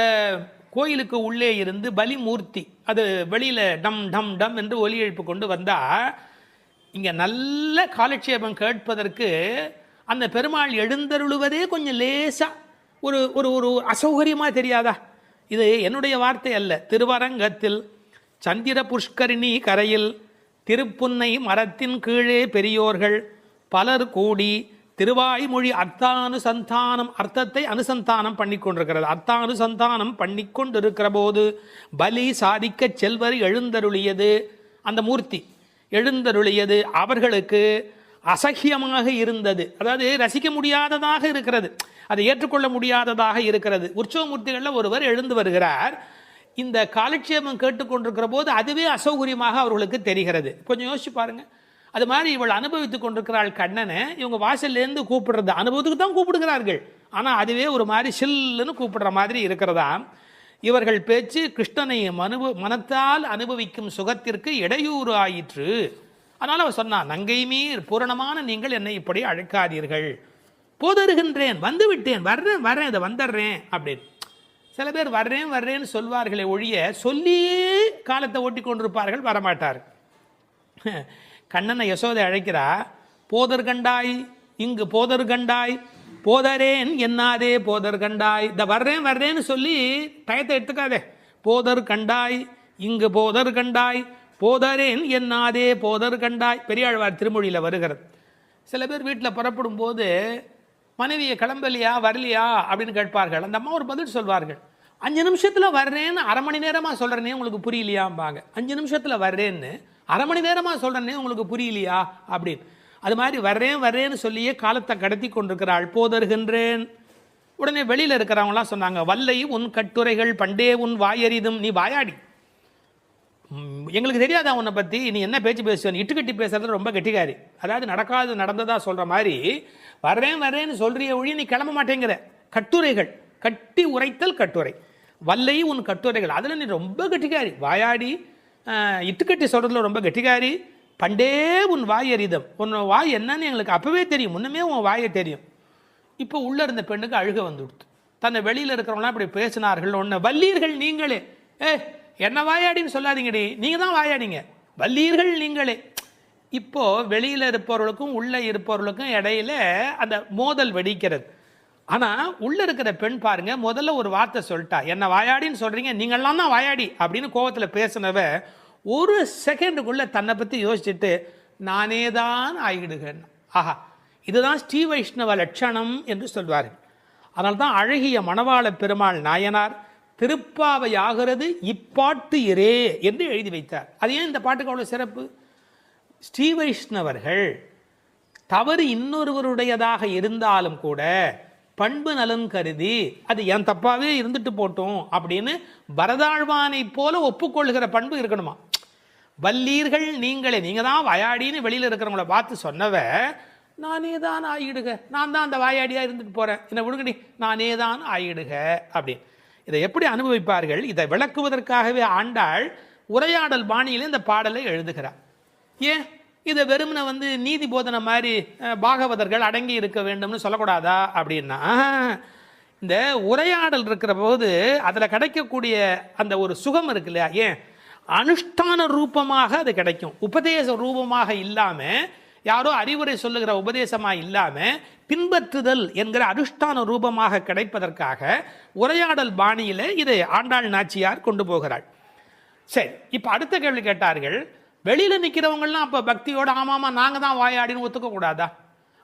கோயிலுக்கு உள்ளே இருந்து பலிமூர்த்தி அது வெளியில் டம் டம் டம் என்று ஒலி எழுப்பு கொண்டு வந்தால், இங்கே நல்ல காலட்சேபம் கேட்பதற்கு அந்த பெருமாள் எழுந்தருளுவதே கொஞ்சம் லேசாக ஒரு ஒரு ஒரு அசௌகரியமாக தெரியாதா? இது என்னுடைய வார்த்தை அல்ல. திருவரங்கத்தில் சந்திர புஷ்கரிணி கரையில் திருப்புன்னை மரத்தின் கீழே பெரியோர்கள் பலர் கூடி திருவாய்மொழி அர்த்தானுசந்தானம், அர்த்தத்தை அனுசந்தானம் பண்ணி கொண்டிருக்கிறது. அர்த்தானுசந்தானம் பண்ணி கொண்டிருக்கிற போது பலி சாதிக்க செல்வர் எழுந்தருளியது, அந்த மூர்த்தி எழுந்தருளியது அவர்களுக்கு அசகியமாக இருந்தது. அதாவது ரசிக்க முடியாததாக இருக்கிறது, அதை ஏற்றுக்கொள்ள முடியாததாக இருக்கிறது. உற்சவமூர்த்திகளில் ஒருவர் எழுந்து வருகிறார், இந்த காலட்சேபம் கேட்டுக்கொண்டிருக்கிற போது அதுவே அசௌகரியமாக அவர்களுக்கு தெரிகிறது. கொஞ்சம் யோசிச்சு பாருங்க. அது மாதிரி இவள் அனுபவித்துக் கொண்டிருக்கிறாள் கண்ணனை. இவங்க வாசல்லேருந்து கூப்பிடுறது அனுபவத்துக்கு தான் கூப்பிடுகிறார்கள், ஆனால் அதுவே ஒரு மாதிரி சில்லுன்னு கூப்பிடுற மாதிரி இருக்கிறதா. இவர்கள் பேச்சு கிருஷ்ணனை மனத்தால் அனுபவிக்கும் சுகத்திற்கு இடையூறு ஆயிற்று. அதனால் அவர் சொன்னான், நங்கை மீர் பூரணமான நீங்கள் என்னை இப்படி அழைக்காதீர்கள். போதருகின்றேன், வந்து விட்டேன், வர்றேன் வர்றேன், இதை வந்துடுறேன் அப்படின்னு. சில பேர் வர்றேன் வர்றேன்னு சொல்வார்களே ஒழிய சொல்லியே காலத்தை ஓட்டி கொண்டிருப்பார்கள், வரமாட்டார். கண்ணனை யசோதை அழைக்கிறா, போதர் கண்டாய் இங்கு போதர் கண்டாய், போதரேன் என்னாதே போதர் கண்டாய். இந்த வர்றேன் வர்றேன்னு சொல்லி டயத்தை எடுத்துக்காதே. போதர் கண்டாய் இங்கு போதர் கண்டாய், போதரேன் என்னாதே போதர் கண்டாய். பெரியாழ்வார் திருமொழியில் வருகிறது. சில பேர் வீட்டில் புறப்படும் போது மனைவியை கிளம்பலையா வரலையா அப்படின்னு கேட்பார்கள். அந்த அம்மா ஒரு பதில் சொல்வார்கள், 5 நிமிஷத்தில் வர்றேன்னு அரை மணி நேரமாக சொல்கிறேனே உங்களுக்கு புரியலையாம்பாங்க. 5 நிமிஷத்தில் வர்றேன்னு அரை மணி நேரமாக சொல்கிறேனே உங்களுக்கு புரியலையா அப்படின்னு. அது மாதிரி வர்றேன் வர்றேன்னு சொல்லியே காலத்தை கடத்தி கொண்டிருக்கிறாள். போதருகின்றேன். உடனே வெளியில் இருக்கிறவங்களாம் சொன்னாங்க, வல்லை உன் கட்டுரைகள் பண்டே உன் வாயறிதும், நீ வாயாடி, எங்களுக்கு தெரியாதா உன்னை பற்றி, நீ என்ன பேச்சு பேசுவேன், இட்டுக்கட்டி பேசுறது ரொம்ப கெட்டிக்காரி. அதாவது நடக்காது நடந்ததா சொல்கிற மாதிரி வர்றேன் வர்றேன்னு சொல்கிறிய ஒழி நீ கிளம்ப மாட்டேங்கிற. கட்டுரைகள், கட்டி உரைத்தல் கட்டுரை, வல்லை உன் கட்டுரைகள், அதில் நீ ரொம்ப கெட்டிக்காரி, வாயாடி இட்டுக்கட்டி சொல்கிறதுல ரொம்ப கெட்டிக்காரி. பண்டே உன் வாய் அறிதம், உன் வாய் என்னன்னு எங்களுக்கு அப்போவே தெரியும், முன்னமே உன் வாயை தெரியும். இப்போ உள்ளே இருந்த பெண்ணுக்கு அழுக வந்து கொடுத்து, தன்னை வெளியில் இருக்கிறவங்களாம் இப்படி பேசினார்கள். ஒன்று வல்லீர்கள் நீங்களே, என்ன வாயாடின்னு சொல்லாதீங்கடி, நீங்கள் தான் வாயாடிங்க, வல்லீர்கள் நீங்களே. இப்போது வெளியில் இருப்பவர்களுக்கும் உள்ளே இருப்பவர்களுக்கும் இடையில அந்த மோதல் வெடிக்கிறது. ஆனால் உள்ளே இருக்கிற பெண் பாருங்க, முதல்ல ஒரு வார்த்தை சொல்லிட்டா, என்ன வாயாடின்னு சொல்கிறீங்க, நீங்கள்லாம் தான் வாயாடி அப்படின்னு கோவத்தில் பேசினவ ஒரு செகண்டுக்குள்ளே தன்னை பற்றி யோசிச்சுட்டு நானே தான் ஆகிடுகிறேன். ஆஹா, இதுதான் ஸ்ரீ வைஷ்ணவ லட்சணம் என்று சொல்வார்கள். அதனால தான் அழகிய மணவாள பெருமாள் நாயனார் திருப்பாவை ஆகிறது இப்பாட்டு இரே என்று எழுதி வைத்தார். அது ஏன் இந்த பாட்டுக்கு அவ்வளோ சிறப்பு? ஸ்ரீ வைஷ்ணவர்கள் தவறு இன்னொருவருடையதாக இருந்தாலும் கூட பண்பு நலன் கருதி அது என் தப்பாவே இருந்துட்டு போட்டோம் அப்படின்னு பரதாழ்வானை போல ஒப்புக்கொள்கிற பண்பு இருக்கணுமா. வல்லீர்கள் நீங்களே, நீங்கள் தான் வாயாடின்னு வெளியில் இருக்கிறவங்கள பார்த்து சொன்னவ நானே தான் ஆயிடுக, நான் தான் அந்த வாயாடியாக இருந்துட்டு போகிறேன், என்னை விடுங்கடி, நானே தான் ஆயிடுக அப்படின்னு. இதை எப்படி அனுபவிப்பார்கள்? இதை விளக்குவதற்காகவே ஆண்டாள் உரையாடல் பாணியிலே இந்த பாடலை எழுதுகிறார். ஏன் இதை வெறுமனை நீதி போதனை மாதிரி பாகவதர்கள் அடங்கி இருக்க வேண்டும்னு சொல்லக்கூடாதா அப்படின்னா, இந்த உரையாடல் இருக்கிற போது அதில் கிடைக்கக்கூடிய அந்த ஒரு சுகம் இருக்கு இல்லையா, ஏன் அனுஷ்டான ரூபமாக அது கிடைக்கும், உபதேச ரூபமாக இல்லாமல், யாரோ அறிவுரை சொல்லுகிற உபதேசமாக இல்லாமல் பின்பற்றுதல் என்கிற அனுஷ்டான ரூபமாக கிடைப்பதற்காக உரையாடல் பாணியில் இதை ஆண்டாள் நாச்சியார் கொண்டு போகிறாள். சரி, இப்போ அடுத்த கேள்வி கேட்டார்கள், வெளியில் நிற்கிறவங்கலாம் அப்போ பக்தியோட ஆமாமா நாங்கள் தான் வாயாடின்னு ஒத்துக்கக்கூடாதா?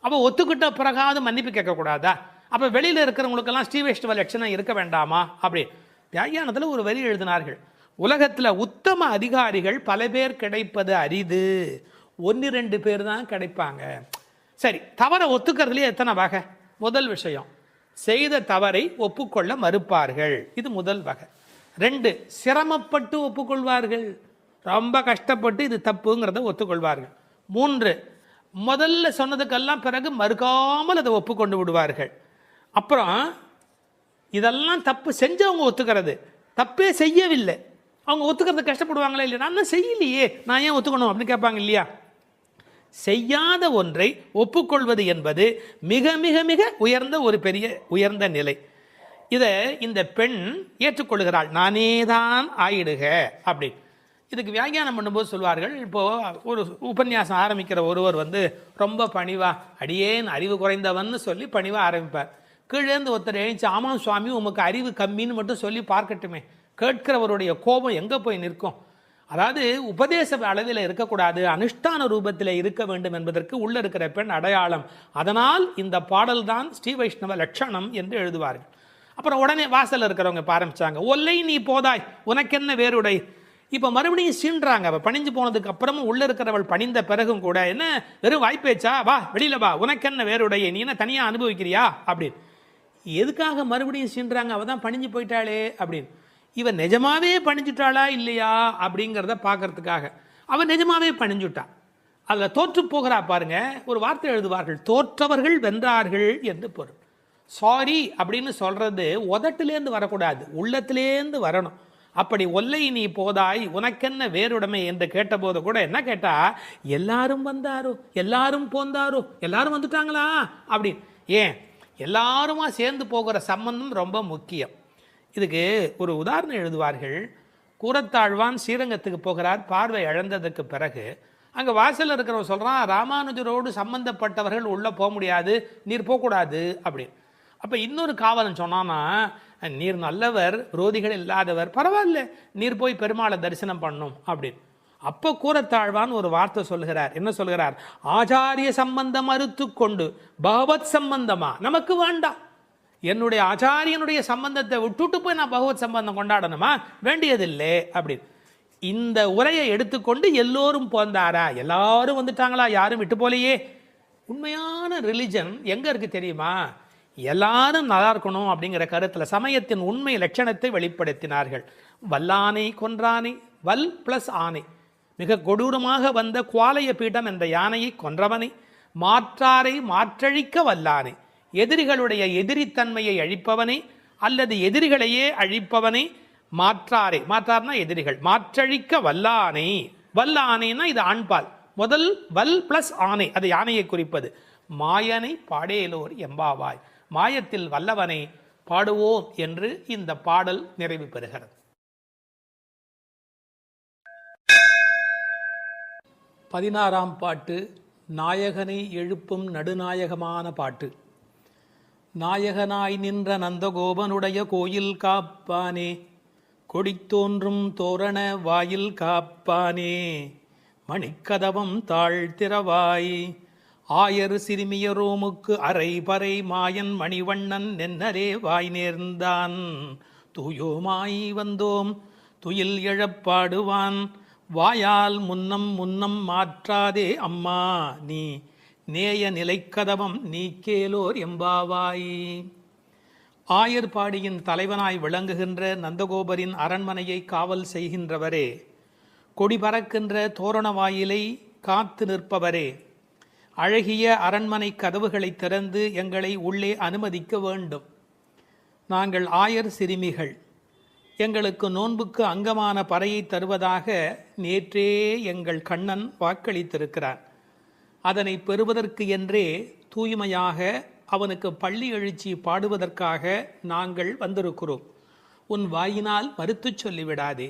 அப்போ ஒத்துக்கிட்ட பிறகாவது மன்னிப்பு கேட்கக்கூடாதா? அப்போ வெளியில் இருக்கிறவங்களுக்கெல்லாம் ஸ்ரீ வைஷ்ணவ லட்சணம் இருக்க வேண்டாமா? அப்படி வியாக்கியானத்தில் ஒரு வரி எழுதினார்கள், உலகத்தில் உத்தம அதிகாரிகள் பல பேர் கிடைப்பது அரிது, 1-2 பேர் தான் கிடைப்பாங்க. சரி, தவறை ஒத்துக்கிறதுலேயே எத்தனை வகை? முதல் விஷயம், செய்த தவறை ஒப்புக்கொள்ள மறுப்பார்கள், இது முதல் வகை. 2, சிரமப்பட்டு ஒப்புக்கொள்வார்கள், ரொம்ப கஷ்டப்பட்டு இது தப்புங்கிறத ஒத்துக்கொள்வார்கள். 3, முதல்ல சொன்னதுக்கெல்லாம் பிறகு மறுக்காமல் அதை ஒப்புக்கொண்டு விடுவார்கள். அப்புறம் இதெல்லாம் தப்பு செஞ்சவங்க ஒத்துக்கிறது, தப்பே செய்யவில்லை அவங்க ஒத்துக்கிறது கஷ்டப்படுவாங்களா இல்லையா? நான் தான் செய்யலையே, நான் ஏன் ஒத்துக்கணும் அப்படின்னு கேட்பாங்க இல்லையா? செய்யாத ஒன்றை ஒப்புக்கொள்வது என்பது மிக மிக மிக உயர்ந்த ஒரு பெரிய உயர்ந்த நிலை. இதை இந்த பெண் ஏற்றுக்கொள்கிறாள், நானே தான் ஆயிடுக அப்படின்னு. இதுக்கு வியாக்கியானம் பண்ணும்போது சொல்வார்கள், இப்போது ஒரு உபன்யாசம் ஆரம்பிக்கிற ஒருவர் ரொம்ப பணிவா, அடியேன் அறிவு குறைந்தவன்னு சொல்லி பணிவாக ஆரம்பிப்பார். கீழேந்து ஒருத்தர் எழுந்துச்சு, ஆமாம் சுவாமி உமக்கு அறிவு கம்மின்னு மட்டும் சொல்லி பார்க்கட்டுமே, கேட்கிறவருடைய கோபம் எங்கே போய் நிற்கும்? அதாவது உபதேச அளவில் இருக்கக்கூடாது, அனுஷ்டான ரூபத்தில் இருக்க வேண்டும் என்பதற்கு உள்ள இருக்கிற பெண் அடையாளம். அதனால் இந்த பாடல் தான் ஸ்ரீ வைஷ்ணவ லட்சணம் என்று எழுதுவார்கள். அப்புறம் உடனே வாசல் இருக்கிறவங்க ஆரம்பிச்சாங்க, ஒல்லை நீ போதாய் உனக்கென்ன வேறுடை. இப்போ மறுபடியும் சீன்றாங்க. அவள் பணிஞ்சு போனதுக்கு அப்புறமும் உள்ள இருக்கிறவள் பணிந்த பிறகும் கூட, என்ன வெறும் வாய்ப்பேச்சா, வா வெளியில வா, உனக்கென்ன வேறுடைய, நீ என்ன தனியாக அனுபவிக்கிறியா அப்படின்னு. எதுக்காக மறுபடியும் சீன்றாங்க? அவள் தான் பணிஞ்சு போயிட்டாளே அப்படின்னு. இவன் நிஜமாவே பணிஞ்சுட்டாளா இல்லையா அப்படிங்கிறத பார்க்கறதுக்காக அவன் நிஜமாவே பணிஞ்சுட்டான். அதில் தோற்று போகிறா பாருங்க. ஒரு வார்த்தை எழுதுவார்கள், தோற்றவர்கள் வென்றார்கள் என்று பொருள். சாரி அப்படின்னு சொல்றது உதட்டிலேருந்து வரக்கூடாது, உள்ளத்திலேருந்து வரணும். அப்படி ஒல்லை நீ போதாய் உனக்கென்ன வேறுடைமை என்று கேட்டபோது கூட என்ன கேட்டா, எல்லாரும் வந்தாரோ, எல்லாரும் போந்தாரோ, எல்லாரும் வந்துட்டாங்களா அப்படின்னு. ஏன் எல்லாருமா சேர்ந்து போகிற சம்பந்தம் ரொம்ப முக்கியம். இதுக்கு ஒரு உதாரணம் எழுதுவார்கள். கூரத்தாழ்வான் ஸ்ரீரங்கத்துக்கு போகிறார், பார்வை இழந்ததுக்கு பிறகு அங்கே வாசலில் இருக்கிறவன் சொல்கிறான், ராமானுஜரோடு சம்பந்தப்பட்டவர்கள் உள்ளே போக முடியாது, நீர் போகக்கூடாது அப்படின்னு. அப்போ இன்னொரு காவலன் சொன்னான்னா, நீர் நல்லவர், விரோதிகள் இல்லாதவர், பரவாயில்ல நீர் போய் பெருமாளை தரிசனம் பண்ணும் அப்படின்னு. அப்போ கூரத்தாழ்வான் ஒரு வார்த்தை சொல்லுகிறார். என்ன சொல்கிறார்? ஆச்சாரிய சம்பந்தம் அறுத்து கொண்டு பகவத் சம்பந்தமா நமக்கு வேண்டாம், என்னுடைய ஆச்சாரியனுடைய சம்பந்தத்தை விட்டுட்டு போய் நான் பகவத் சம்பந்தம் கொண்டாடணுமா, வேண்டியதில்லை அப்படின்னு. இந்த உரையை எடுத்துக்கொண்டு எல்லோரும் போந்தாரா, எல்லாரும் வந்துட்டாங்களா, யாரும் விட்டு போலையே. உண்மையான ரிலிஜன் எங்க இருக்கு தெரியுமா? எல்லாரும் நல்லா இருக்கணும் அப்படிங்கிற கருத்தில் சமயத்தின் உண்மை லட்சணத்தை வெளிப்படுத்தினார்கள். வல்லானை கொன்றானை, வல் பிளஸ் ஆனை, மிக கொடூரமாக வந்த குவாலய பீடம் என்ற யானையை கொன்றவனை, மாற்றாரை மாற்றழிக்க வல்லானை, எதிரிகளுடைய எதிரித்தன்மையை அழிப்பவனை அல்லது எதிரிகளையே அழிப்பவனை, மாற்றாரை, மாற்றார்னா எதிரிகள், மாற்றழிக்க வல்லானை. வல்லானைனா இது ஆண்பால், முதல் வல் பிளஸ் ஆனை, அது யானையை குறிப்பது. மாயனை பாடேலோர் எம்பாவாய், மாயத்தில் வல்லவனை பாடுவோம் என்று இந்த பாடல் நிறைவு பெறுகிறது. 16ஆம் பாட்டு நாயகனை எழுப்பும் நடுநாயகமான பாட்டு. நாயகனாய் நின்ற நந்தகோபனுடைய கோயில் காப்பானே, கொடித்தோன்றும் தோரண வாயில் காப்பானே, மணிக்கதவம் தாழ்த்திரவாய், ஆயர் சிறுமியரோமுக்கு அரை பறை மாயன் மணிவண்ணன் நென்னரே வாய் நேர்ந்தான், தூயோமாய் வந்தோம் துயில் எழப்பாடுவான், வாயால் முன்னம் முன்னம் மாற்றாதே அம்மா நீ, நேய நிலைக்கதவம் நீக்கேலோர் எம்பாவாய். ஆயர்பாடியின் தலைவனாய் விளங்குகின்ற நந்தகோபரின் அரண்மனையை காவல் செய்கின்றவரே, கொடி பறக்கின்ற தோரண வாயிலை காத்து நிற்பவரே, அழகிய அரண்மனை கதவுகளை திறந்து எங்களை உள்ளே அனுமதிக்க வேண்டும். நாங்கள் ஆயர் சிறுமிகள், எங்களுக்கு நோன்புக்கு அங்கமான பறையை தருவதாக நேற்றே எங்கள் கண்ணன் வாக்களித்திருக்கிறார். அதனை பெறுவதற்கு என்றே தூய்மையாக அவனுக்கு பள்ளி எழுச்சி பாடுவதற்காக நாங்கள் வந்திருக்கிறோம். உன் வாயினால் மறுத்து சொல்லிவிடாதே.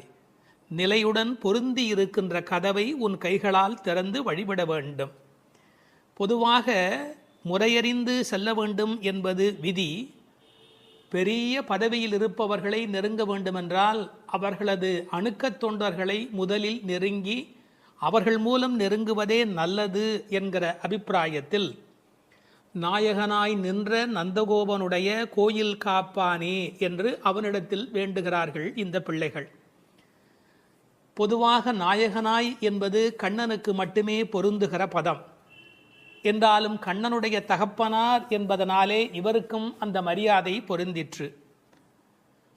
நிலையுடன் பொருந்தி இருக்கின்ற கதவை உன் கைகளால் திறந்து வழிபட வேண்டும். பொதுவாக முறையறிந்து செல்ல வேண்டும் என்பது விதி. பெரிய பதவியில் இருப்பவர்களை நெருங்க வேண்டுமென்றால் அவர்களது அணுக்கத் தொண்டர்களை முதலில் நெருங்கி அவர்கள் மூலம் நெருங்குவதே நல்லது என்கிற அபிப்பிராயத்தில் நாயகனாய் நின்ற நந்தகோபனுடைய கோயில் காப்பானே என்று அவனிடத்தில் வேண்டுகிறார்கள் இந்த பிள்ளைகள். பொதுவாக நாயகனாய் என்பது கண்ணனுக்கு மட்டுமே பொருந்துகிற பதம். என்றாலும் கண்ணனுடைய தகப்பனார் என்பதனாலே இவருக்கும் அந்த மரியாதை பொருந்திற்று.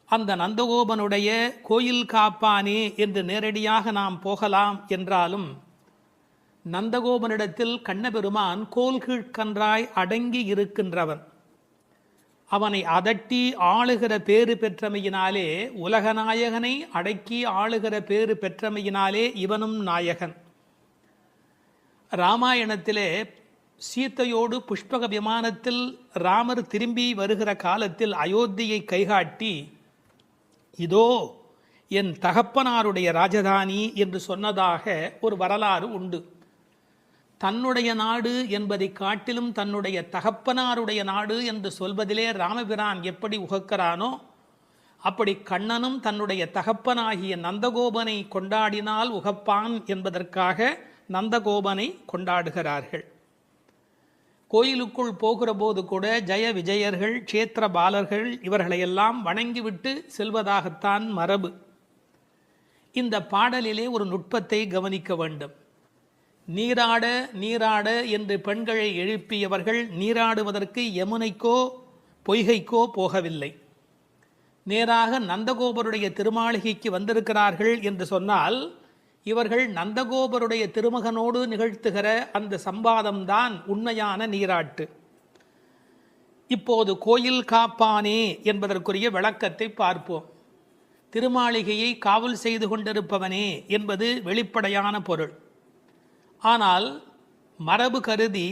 அந்த நந்தகோபனுடைய கோயில் காப்பானே என்று நேரடியாக நாம் போகலாம் என்றாலும், நந்தகோபனிடத்தில் கண்ணபெருமான் கோல்கீழ்கன்றாய் அடங்கி இருக்கின்றவன். அவனை அதட்டி ஆளுகிற பேறு பெற்றமையினாலே, உலகநாயகனை அடக்கி ஆளுகிற பேறு பெற்றமையினாலே இவனும் நாயகன். ராமாயணத்திலே சீத்தையோடு புஷ்பக விமானத்தில் ராமர் திரும்பி வருகிற காலத்தில் அயோத்தியை கைகாட்டி, இதோ என் தகப்பனாருடைய ராஜதானி என்று சொன்னதாக ஒரு வரலாறு உண்டு. தன்னுடைய நாடு என்பதை காட்டிலும் தன்னுடைய தகப்பனாருடைய நாடு என்று சொல்வதிலே ராமபிரான் எப்படி உகக்கிறானோ, அப்படி கண்ணனும் தன்னுடைய தகப்பனாகிய நந்தகோபனை கொண்டாடினால் உகப்பான் என்பதற்காக நந்தகோபனை கொண்டாடுகிறார்கள். கோயிலுக்குள் போகிற போது கூட ஜெய விஜயர்கள், க்ஷேத்திர பாலர்கள் இவர்களையெல்லாம் வணங்கிவிட்டு செல்வதாகத்தான் மரபு. இந்த பாடலிலே ஒரு நுட்பத்தை கவனிக்க வேண்டும். நீராட நீராட என்று பெண்களை எழுப்பியவர்கள் நீராடுவதற்கு யமுனைக்கோ பொய்கைக்கோ போகவில்லை. நேராக நந்தகோபருடைய திருமாளிகைக்கு வந்திருக்கிறார்கள் என்று சொன்னால், இவர்கள் நந்தகோபருடைய திருமகனோடு நிகழ்த்துகிற அந்த சம்பாதம்தான் உண்மையான நீராட்டு. இப்போது கோயில் காப்பானே என்பதற்குரிய விளக்கத்தை பார்ப்போம். திருமாளிகையை காவல் செய்து கொண்டிருப்பவனே என்பது வெளிப்படையான பொருள். ஆனால் மரபு கருதி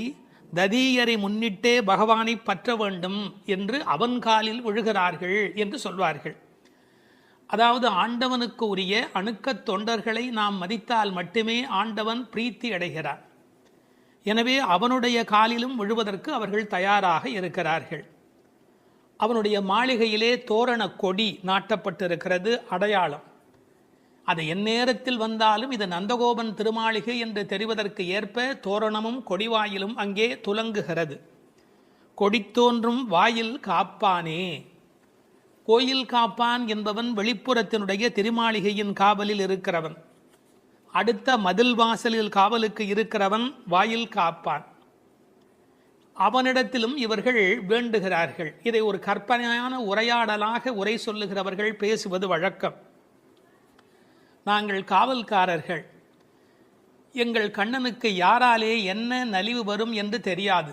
ததீயரை முன்னிட்டே பகவானை பற்ற வேண்டும் என்று அவன் காலில் விழுகிறார்கள் என்று சொல்வார்கள். அதாவது ஆண்டவனுக்கு உரிய அணுக்கத் தொண்டர்களை நாம் மதித்தால் மட்டுமே ஆண்டவன் பிரீத்தி அடைகிறார். எனவே அவனுடைய காலிலும் விழுவதற்கு அவர்கள் தயாராக இருக்கிறார்கள். அவனுடைய மாளிகையிலே தோரண கொடி நாட்டப்பட்டிருக்கிறது, அடையாளம். அது எந்நேரத்தில் வந்தாலும் இது நந்தகோபன் திருமாளிகை என்று தெரிவதற்கு ஏற்ப தோரணமும் கொடிவாயிலும் அங்கே துலங்குகிறது. கொடி தோன்றும் வாயில் காப்பானே. கோயில் காப்பான் என்பவன் வெளிப்புறத்தினுடைய திருமாளிகையின் காவலில் இருக்கிறவன். அடுத்த மதில் வாசலில் காவலுக்கு இருக்கிறவன் வாயில் காப்பான். அவனிடத்திலும் இவர்கள் வேண்டுகிறார்கள். இதை ஒரு கற்பனையான உரையாடலாக உரை சொல்லுகிறவர்கள் பேசுவது வழக்கம். நாங்கள் காவல்காரர்கள், எங்கள் கண்ணனுக்கு யாராலே என்ன நலிவு வரும் என்று தெரியாது,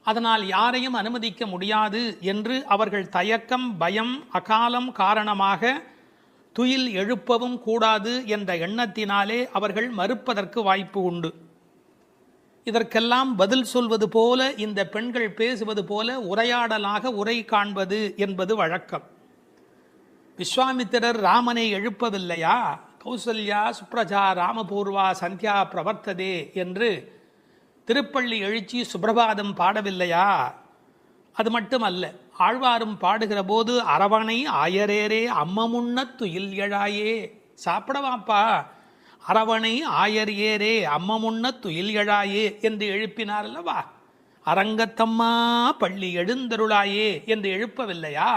அதனால் யாரையும் அனுமதிக்க முடியாது என்று அவர்கள் தயக்கம், பயம், அகாலம் காரணமாக துயில் எழுப்பவும் கூடாது என்ற எண்ணத்தினாலே அவர்கள் மறுப்பதற்கு வாய்ப்பு உண்டு. இதற்கெல்லாம் பதில் சொல்வது போல இந்த பெண்கள் பேசுவது போல உரையாடலாக உரை காண்பது என்பது வழக்கம். விஸ்வாமித்திரர் ராமனை எழுப்பவில்லையா? கௌசல்யா சுப்ரஜா ராமபூர்வா சந்தியா பிரவர்த்ததே என்று திருப்பள்ளி எழுச்சி சுப்பிரபாதம் பாடவில்லையா? அது மட்டுமல்ல, ஆழ்வாரும் பாடுகிற போது அரவணை ஆயரேரே அம்மமுன்ன துயில் எழாயே, சாப்பிடவாப்பா, அரவணை ஆயர் ஏரே அம்மமுன்ன துயில் எழாயே என்று எழுப்பினார் அல்லவா? அரங்கத்தம்மா பள்ளி எழுந்தருளாயே என்று எழுப்பவில்லையா?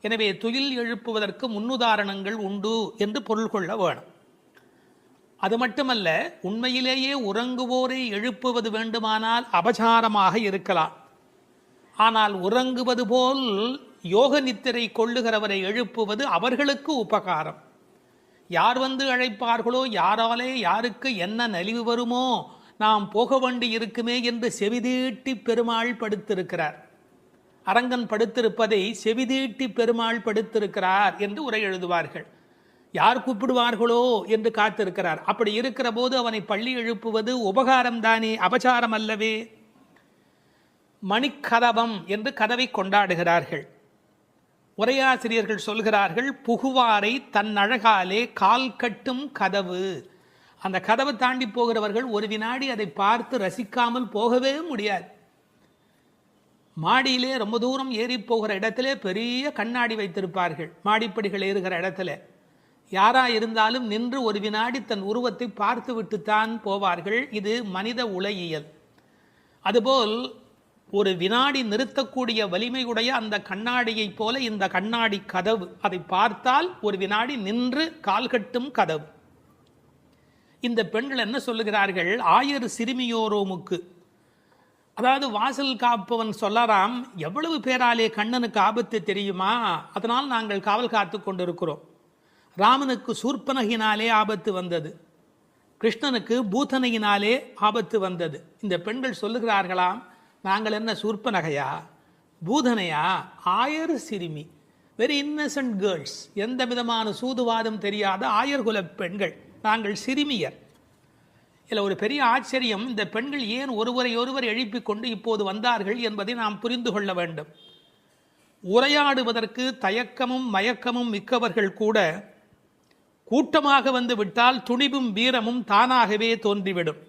எனவே துயில் எழுப்புவதற்கு முன்னுதாரணங்கள் உண்டு என்று பொருள் கொள்ள வேணும். அது மட்டுமல்ல, உண்மையிலேயே உறங்குவோரை எழுப்புவது வேண்டுமானால் அபசாரமாக இருக்கலாம். ஆனால் உறங்குவது போல் யோக நித்திரை கொள்ளுகிறவரை எழுப்புவது அவர்களுக்கு உபகாரம். யார் வந்து அழைப்பார்களோ, யாராலே யாருக்கு என்ன நலிவு வருமோ, நாம் போக வேண்டி இருக்குமே என்று செவிதீட்டி பெருமாள் படுத்திருக்கிறார். அரங்கன் படுத்திருப்பதை செவிதீட்டி பெருமாள் படுத்திருக்கிறார் என்று உரை எழுதுவார்கள். யார் கூப்பிடுவார்களோ என்று காத்திருக்கிறார். அப்படி இருக்கிற போது அவனை பள்ளி எழுப்புவது உபகாரம் தானே, அபசாரம் அல்லவே. மணிக்கதவம் என்று கதவை கொண்டாடுகிறார்கள். உரையாசிரியர்கள் சொல்கிறார்கள், புகுவாரை தன் அழகாலே கால் கட்டும் கதவு. அந்த கதவை தாண்டி போகிறவர்கள் ஒரு வினாடி அதை பார்த்து ரசிக்காமல் போகவே முடியாது. மாடியிலே ரொம்ப தூரம் ஏறி போகிற இடத்திலே பெரிய கண்ணாடி வைத்திருப்பார்கள். மாடிப்படிகள் ஏறுகிற இடத்துல யாரா இருந்தாலும் நின்று ஒரு வினாடி தன் உருவத்தை பார்த்து விட்டுத்தான் போவார்கள். இது மனித உலகியல். அதுபோல் ஒரு வினாடி நிறுத்தக்கூடிய வலிமையுடைய அந்த கண்ணாடியைப் போல இந்த கண்ணாடி கதவு, அதை பார்த்தால் ஒரு வினாடி நின்று கால்கட்டும் கதவு. இந்த பெண்கள் என்ன சொல்லுகிறார்கள்? ஆயர் சிறுமியோரோமுக்கு, அதாவது வாசல் காப்பவன் சொல்லலாம், எவ்வளவு பேராலே கண்ணனுக்கு ஆபத்து தெரியுமா, அதனால் நாங்கள் காவல் காத்து கொண்டிருக்கிறோம். ராமனுக்கு சூர்பனகினாலே ஆபத்து வந்தது, கிருஷ்ணனுக்கு பூதனையினாலே ஆபத்து வந்தது. இந்த பெண்கள் சொல்லுகிறார்களாம், நாங்கள் என்ன சூர்பனகையா, பூதனையா? ஆயர் சிறுமி, வெரி இன்னசென்ட் கேர்ள்ஸ், எந்த விதமான சூதுவாதம் தெரியாத ஆயர்குல பெண்கள், நாங்கள் சிறுமியர். இதில் ஒரு பெரிய ஆச்சரியம், இந்த பெண்கள் ஏன் ஒருவரை ஒருவர் எழுப்பிக் கொண்டு இப்போது வந்தார்கள் என்பதை நாம் புரிந்து கொள்ள வேண்டும். உரையாடுவதற்கு தயக்கமும் மயக்கமும் மிக்கவர்கள் கூட கூட்டமாக வந்து விட்டால் துணிவும் வீரமும் தானாகவே தோன்றிவிடும்.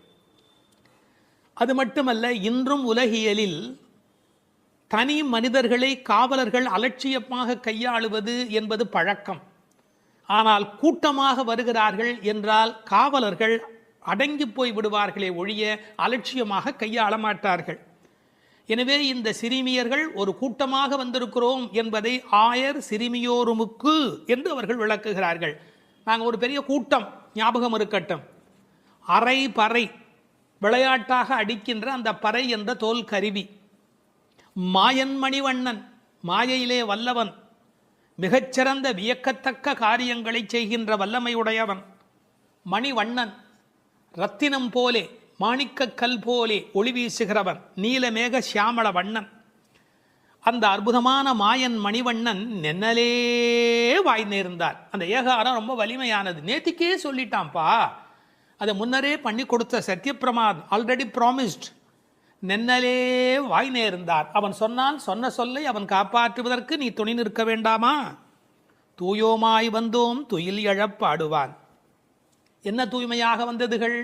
அது மட்டுமல்ல, இன்றும் உலகியலில் தனி மனிதர்களை காவலர்கள் அலட்சியமாக கையாளுவது என்பது பழக்கம். ஆனால் கூட்டமாக வருகிறார்கள் என்றால் காவலர்கள் அடங்கி போய் விடுவார்களே ஒழிய அலட்சியமாக கையாள மாட்டார்கள். எனவே இந்த சிறுமியர்கள் ஒரு கூட்டமாக வந்திருக்கிறோம் என்பதை ஆயர் சிறுமியோருமுக்கு என்று அவர்கள் விளக்குகிறார்கள். நாங்கள் ஒரு பெரிய கூட்டம், ஞாபகம் இருக்கட்டும். அரை பறை, விளையாட்டாக அடிக்கின்ற அந்த பறை என்ற தோல் கருவி. மாயன் மணிவண்ணன், மாயையிலே வல்லவன், மிகச்சிறந்த வியக்கத்தக்க காரியங்களை செய்கின்ற வல்லமையுடையவன். மணிவண்ணன், ரத்தினம் போலே மாணிக்கக்கல் போலே ஒளி வீசுகிறவன், நீலமேக சியாமள வண்ணன். அந்த அற்புதமான மாயன் மணிவண்ணன் நென்னலே வாய் நேர்ந்தார். அந்த ஏகாரம் ரொம்ப வலிமையானது, நேத்திக்கே சொல்லிட்டான்ப்பா, அதை முன்னரே பண்ணி கொடுத்த சத்யபிரமாத் ஆல்ரெடி ப்ராமிஸ்ட். நென்னலே வாய் நேர்ந்தார். அவன் சொன்னான், சொன்ன சொல்லை அவன் காப்பாற்றுவதற்கு நீ துணை நிற்க வேண்டாமா? தூயோமாய் வந்தோம் துயில் எழப்பாடுவான். என்ன தூய்மையாக வந்ததுகள்?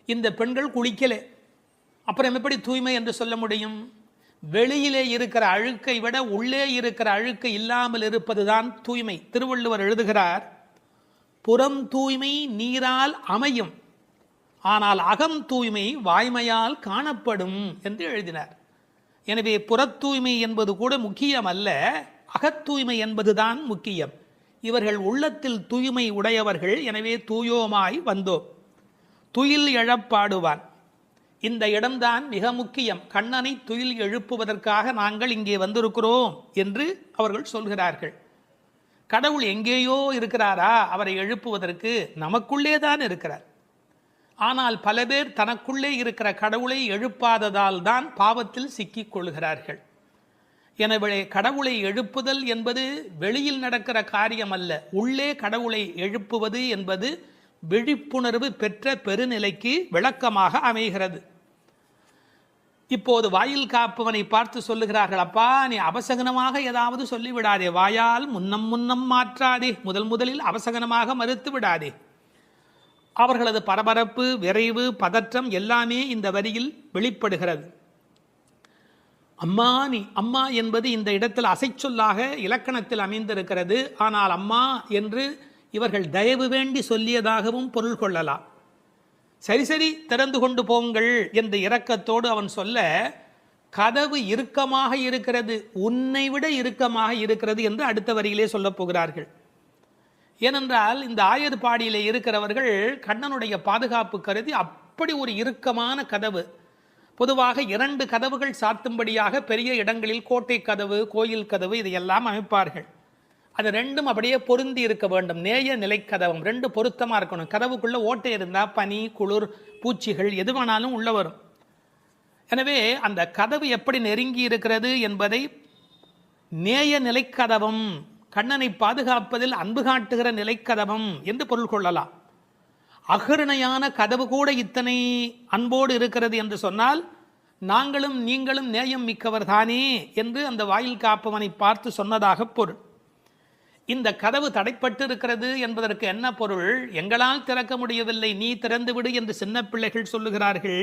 இந்த பெண்கள் குளிக்கலே, அப்புறம் எப்படி தூய்மை என்று சொல்ல முடியும்? வெளியிலே இருக்கிற அழுக்கை விட உள்ளே இருக்கிற அழுக்கு இல்லாமல் இருப்பதுதான் தூய்மை. திருவள்ளுவர் எழுதுகிறார், புறம் தூய்மை நீரால் அமையும், ஆனால் அகம் தூய்மை வாய்மையால் காணப்படும் என்று எழுதினார். எனவே புறத்தூய்மை என்பது கூட முக்கியம் அல்ல, அகத்தூய்மை என்பதுதான் முக்கியம். இவர்கள் உள்ளத்தில் தூய்மை உடையவர்கள். எனவே தூயோமாய் வந்தோம், துயில் எழப்பாடுவான். இந்த இடம்தான் மிக முக்கியம். கண்ணனை துயில் எழுப்புவதற்காக நாங்கள் இங்கே வந்திருக்கிறோம் என்று அவர்கள் சொல்கிறார்கள். கடவுள் எங்கேயோ இருக்கிறாரா? அவரை எழுப்புவதற்கு நமக்குள்ளே தான் இருக்கிறார். ஆனால் பல பேர் தனக்குள்ளே இருக்கிற கடவுளை எழுப்பாததால் தான் பாவத்தில் சிக்கிக் கொள்கிறார்கள். எனவே கடவுளை எழுப்புதல் என்பது வெளியில் நடக்கிற காரியம் அல்ல, உள்ளே கடவுளை எழுப்புவது என்பது விழிப்புணர்வு பெற்ற பெருநிலைக்கு விளக்கமாக அமைகிறது. இப்போது வாயில் காப்பவனை பார்த்து சொல்லுகிறார்கள், அப்பா நீ அபசகனமாக ஏதாவது சொல்லிவிடாதே, வாயால் முன்னம் மாற்றாதே, முதலில் அபசகனமாக மறுத்து விடாதே. அவர்களது பரபரப்பு, விரைவு, பதற்றம் எல்லாமே இந்த வரியில் வெளிப்படுகிறது. அம்மா நீ, அம்மா என்பது இந்த இடத்தில் அசைச்சொல்லாக இலக்கணத்தில் அமைந்திருக்கிறது. ஆனால் அம்மா என்று இவர்கள் தயவு வேண்டி சொல்லியதாகவும் பொருள் கொள்ளலாம். சரி திறந்து கொண்டு போங்கள் என்ற இரக்கத்தோடு அவன் சொல்ல, கதவு இறுக்கமாக இருக்கிறது, உன்னை விட இறுக்கமாக இருக்கிறது என்று அடுத்த வரியிலே சொல்லப் போகிறார்கள். ஏனென்றால் இந்த ஆயர்பாடியிலே இருக்கிறவர்கள் கண்ணனுடைய பாதுகாப்பு கருதி அப்படி ஒரு இறுக்கமான கதவு, பொதுவாக 2 கதவுகள் சாத்தும்படியாக பெரிய இடங்களில் கோட்டை கதவு, கோயில் கதவு இதையெல்லாம் அமைப்பார்கள். அது 2ம் அப்படியே பொருந்தி இருக்க வேண்டும். நேய நிலைக்கதவம் 2 பொருத்தமாக இருக்கணும். கதவுக்குள்ள ஓட்டை இருந்தால் பனி, குளிர், பூச்சிகள் எது வேணாலும் உள்ள வரும். எனவே அந்த கதவு எப்படி நெருங்கி இருக்கிறது என்பதை நேய நிலைக்கதவம், கண்ணனை பாதுகாப்பதில் அன்பு காட்டுகிற நிலைக்கதவம் என்று பொருள் கொள்ளலாம். அகிருணையான கதவு கூட இத்தனை அன்போடு இருக்கிறது என்று சொன்னால் நாங்களும் நீங்களும் நேயம் மிக்கவர் தானே என்று அந்த வாயில் காப்பவனை பார்த்து சொன்னதாக பொருள். இந்த கதவு தடைப்பட்டு இருக்கிறது என்பதற்கு என்ன பொருள்? எங்களால் திறக்க முடியவில்லை, நீ திறந்து விடு என்று சின்ன பிள்ளைகள் சொல்லுகிறார்கள்.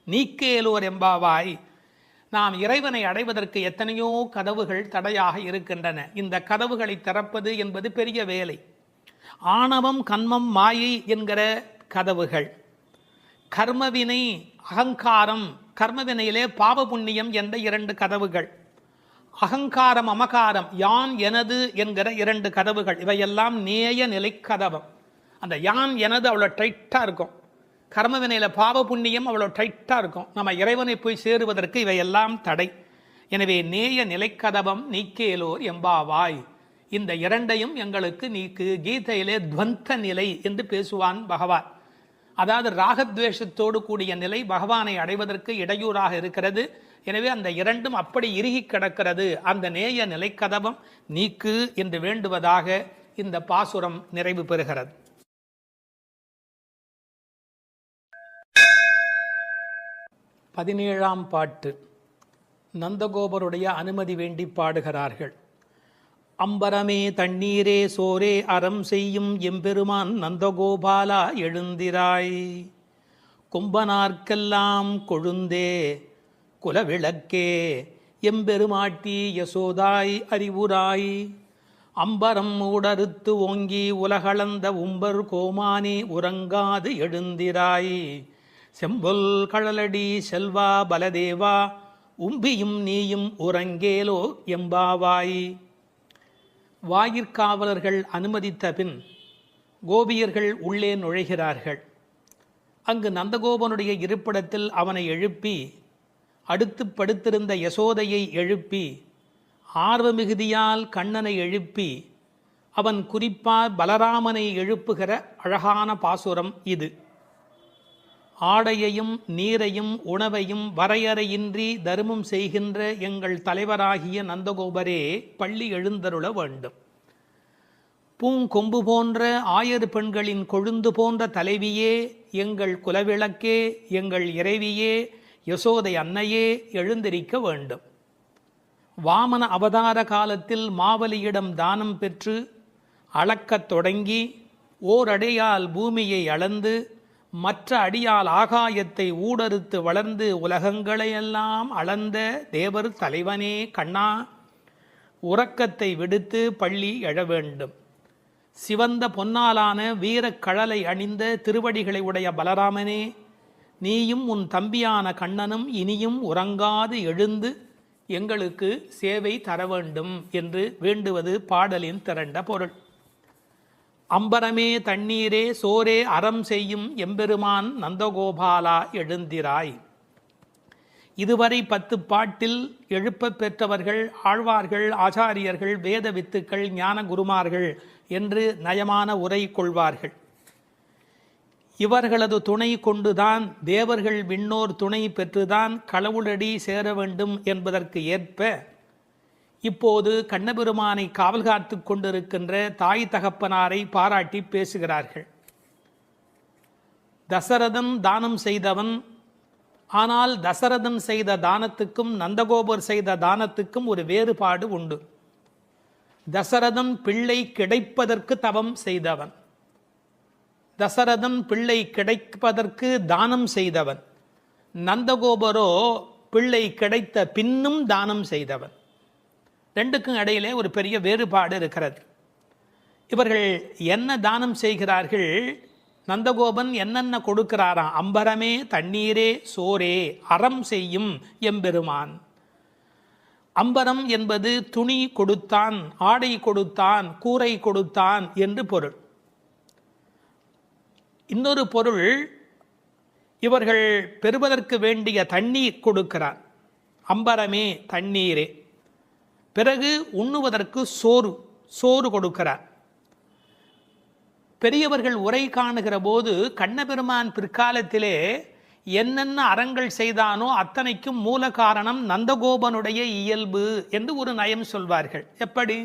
நீக்கேலோர் எம்பாவாய். நாம் இறைவனை அடைவதற்கு எத்தனையோ கதவுகள் தடையாக இருக்கின்றன. இந்த கதவுகளை திறப்பது என்பது பெரிய வேலை. ஆணவம், கன்மம், மாயை என்கிற கதவுகள், கர்மவினை, அகங்காரம், கர்மவினையிலே பாவ புண்ணியம் என்ற 2 கதவுகள், அகங்காரம், அமகாரம், யான் எனது என்கிற 2 கதவுகள், இவையெல்லாம் நேய நிலைக்கதவம். அந்த யான் எனது அவ்வளோ டைட்டாக இருக்கும். கர்ம வினையில் பாவ புண்ணியம் அவ்வளோ டைட்டாக இருக்கும். நம்ம இறைவனை போய் சேருவதற்கு இவையெல்லாம் தடை. எனவே நேய நிலைக்கதவம் நீக்கேலோர் எம்பாவாய், இந்த இரண்டையும் எங்களுக்கு நீக்கு. கீதையிலே துவந்த நிலை என்று பேசுவான் பகவான். அதாவது ராகத்வேஷத்தோடு கூடிய நிலை பகவானை அடைவதற்கு இடையூறாக இருக்கிறது. எனவே அந்த இரண்டும் அப்படி இறுகி கிடக்கிறது. அந்த நேய நிலைக்கதவம் நீக்கு என்று வேண்டுவதாக இந்த பாசுரம் நிறைவு பெறுகிறது. பதினேழாம் பாட்டு. நந்தகோபருடைய அனுமதி வேண்டி பாடுகிறார்கள். அம்பரமே தண்ணீரே சோரே அறம் செய்யும் எம்பெருமான் நந்தகோபாலா எழுந்திராய், கும்பனார்க்கெல்லாம் கொழுந்தே குலவிளக்கே எம்பெருமாட்டி யசோதாய் அறிவுராய், அம்பரம் மூடறுத்து ஓங்கி உலகளந்த உம்பர் கோமானே உறங்காது எழுந்திராய், செம்பொல் கழலடி செல்வா பலதேவா உம்பியும் நீயும் உறங்கேலோ எம்பாவாய். வாயிற்காவலர்கள் அனுமதித்த பின் கோபியர்கள் உள்ளே நுழைகிறார்கள். அங்கு நந்தகோபனுடைய இருப்பிடத்தில் அவனை எழுப்பி, அடுத்து படுத்திருந்த யசோதையை எழுப்பி, ஆர்வ மிகுதியால் கண்ணனை எழுப்பி, அவன் குறிப்பாக பலராமனை எழுப்புகிற அழகான பாசுரம் இது. ஆடையையும் நீரையும் உணவையும் வரையறையின்றி தருமம் செய்கின்ற எங்கள் தலைவராகிய நந்தகோபரே பள்ளி எழுந்தருள வேண்டும். பூங்கொம்பு போன்ற ஆயர் பெண்களின் கொழுந்து போன்ற தலைவியே, எங்கள் குலவிளக்கே, எங்கள் இறைவியே, யசோதை அன்னையே எழுந்திருக்க வேண்டும். வாமன அவதார காலத்தில் மாவலியிடம் தானம் பெற்று அளக்கத் தொடங்கி ஓரடியால் பூமியை அளந்து மற்ற அடியால் ஆகாயத்தை ஊடறுத்து வளர்ந்து உலகங்களையெல்லாம் அளந்த தேவர் தலைவனே கண்ணா, உறக்கத்தை விடுத்து பள்ளி எழ வேண்டும். சிவந்த பொன்னாலான வீரக்கழலை அணிந்த திருவடிகளை உடைய பலராமனே, நீயும் உன் தம்பியான கண்ணனும் இனியும் உறங்காது எழுந்து எங்களுக்கு சேவை தர வேண்டும் என்று வேண்டுவது பாடலின் திரண்ட பொருள். அம்பரமே தண்ணீரே சோரே அறம் செய்யும் எம்பெருமான் நந்தகோபாலா எழுந்திராய். இதுவரை 10 பாட்டில் எழுப்ப பெற்றவர்கள் ஆழ்வார்கள், ஆச்சாரியர்கள், வேத வித்துக்கள், ஞான குருமார்கள் என்று நயமான உரை கொள்வார்கள். இவர்களது துணை கொண்டுதான் தேவர்கள் விண்ணோர் துணை பெற்றுதான் கடவுளடி சேர வேண்டும் என்பதற்கு ஏற்ப இப்போது கண்ணபெருமானை காவல் காத்து கொண்டிருக்கின்ற தாய் தகப்பனாரை பாராட்டி பேசுகிறார்கள். தசரதன் தானம் செய்தவன். ஆனால் தசரதன் செய்த தானத்துக்கும் நந்தகோபர் செய்த தானத்துக்கும் ஒரு வேறுபாடு உண்டு. தசரதன் பிள்ளை கிடைப்பதற்கு தவம் செய்தவன். தசரதன் பிள்ளை கிடைப்பதற்கு தானம் செய்தவன். நந்தகோபரோ பிள்ளை கிடைத்த பின்னும் தானம் செய்தவன். ரெண்டுக்கும் இடையிலே ஒரு பெரிய வேறுபாடு இருக்கிறது. இவர்கள் என்ன தானம் செய்கிறார்கள்? நந்தகோபன் என்னென்ன கொடுக்கிறாராம்? அம்பரமே தண்ணீரே சோரே அறம் செய்யும் எம்பெருமான். அம்பரம் என்பது துணி கொடுத்தான், ஆடை கொடுத்தான், கூரை கொடுத்தான் என்று பொருள். இன்னொரு பொருள், இவர்கள் பெறுவதற்கு வேண்டிய தண்ணீர் கொடுக்கிறான். அம்பரமே தண்ணீரே. பிறகு உண்ணுவதற்கு சோறு கொடுக்கிறார். பெரியவர்கள் உரை காணுகிற போது கண்ணபெருமான் பிற்காலத்திலே என்னென்ன அறங்கள் செய்தானோ அத்தனைக்கும் மூல காரணம் நந்தகோபனுடைய இயல்பு என்று ஒரு நயம் சொல்வார்கள். எப்படி?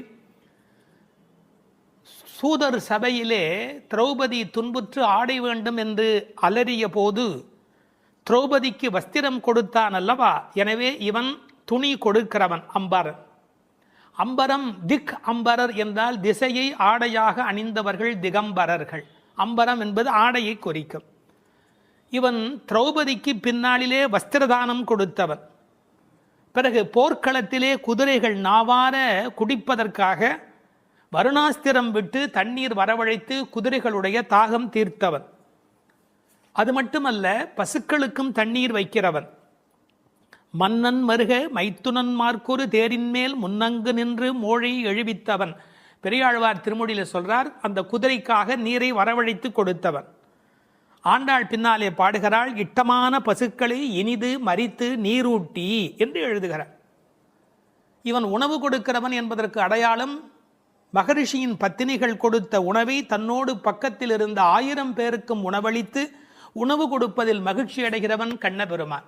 சூதர் சபையிலே திரௌபதி துன்புற்று ஆடை வேண்டும் என்று அலறிய போது திரௌபதிக்கு வஸ்திரம் கொடுத்தான் அல்லவா? எனவே இவன் துணி கொடுக்கிறவன் அம்பரன். அம்பரம் திக் அம்பரர் என்றால் திசையை ஆடையாக அணிந்தவர்கள் திகம்பரர்கள். அம்பரம் என்பது ஆடையை குறிக்கும். இவன் திரௌபதிக்கு பின்னாளிலே வஸ்திரதானம் கொடுத்தவன். பிறகு போர்க்களத்திலே குதிரைகள் நாவார குடிப்பதற்காக வருணாஸ்திரம் விட்டு தண்ணீர் வரவழைத்து குதிரைகளுடைய தாகம் தீர்த்தவன். அது மட்டுமல்ல, பசுக்களுக்கும் தண்ணீர் வைக்கிறவன். மன்னன் மருக மைத்துனன் மார்க்கொரு தேரின் மேல் முன்னங்கு நின்று மோழை எழுவித்தவன். பெரியாழ்வார் திருமொழியில் சொல்றார், அந்த குதிரைக்காக நீரை வரவழைத்து கொடுத்தவன். ஆண்டாள் பின்னாலே பாடுகிறாள், இட்டமான பசுக்களை இனிது மரித்து நீரூட்டி என்று எழுதுகிறார். இவன் உணவு கொடுக்கிறவன் என்பதற்கு அடையாளம், மகரிஷியின் பத்தினிகள் கொடுத்த உணவை தன்னோடு பக்கத்தில் இருந்த 1000 பேருக்கும் உணவளித்து உணவு கொடுப்பதில் மகிழ்ச்சி அடைகிறவன் கண்ணபெருமான்.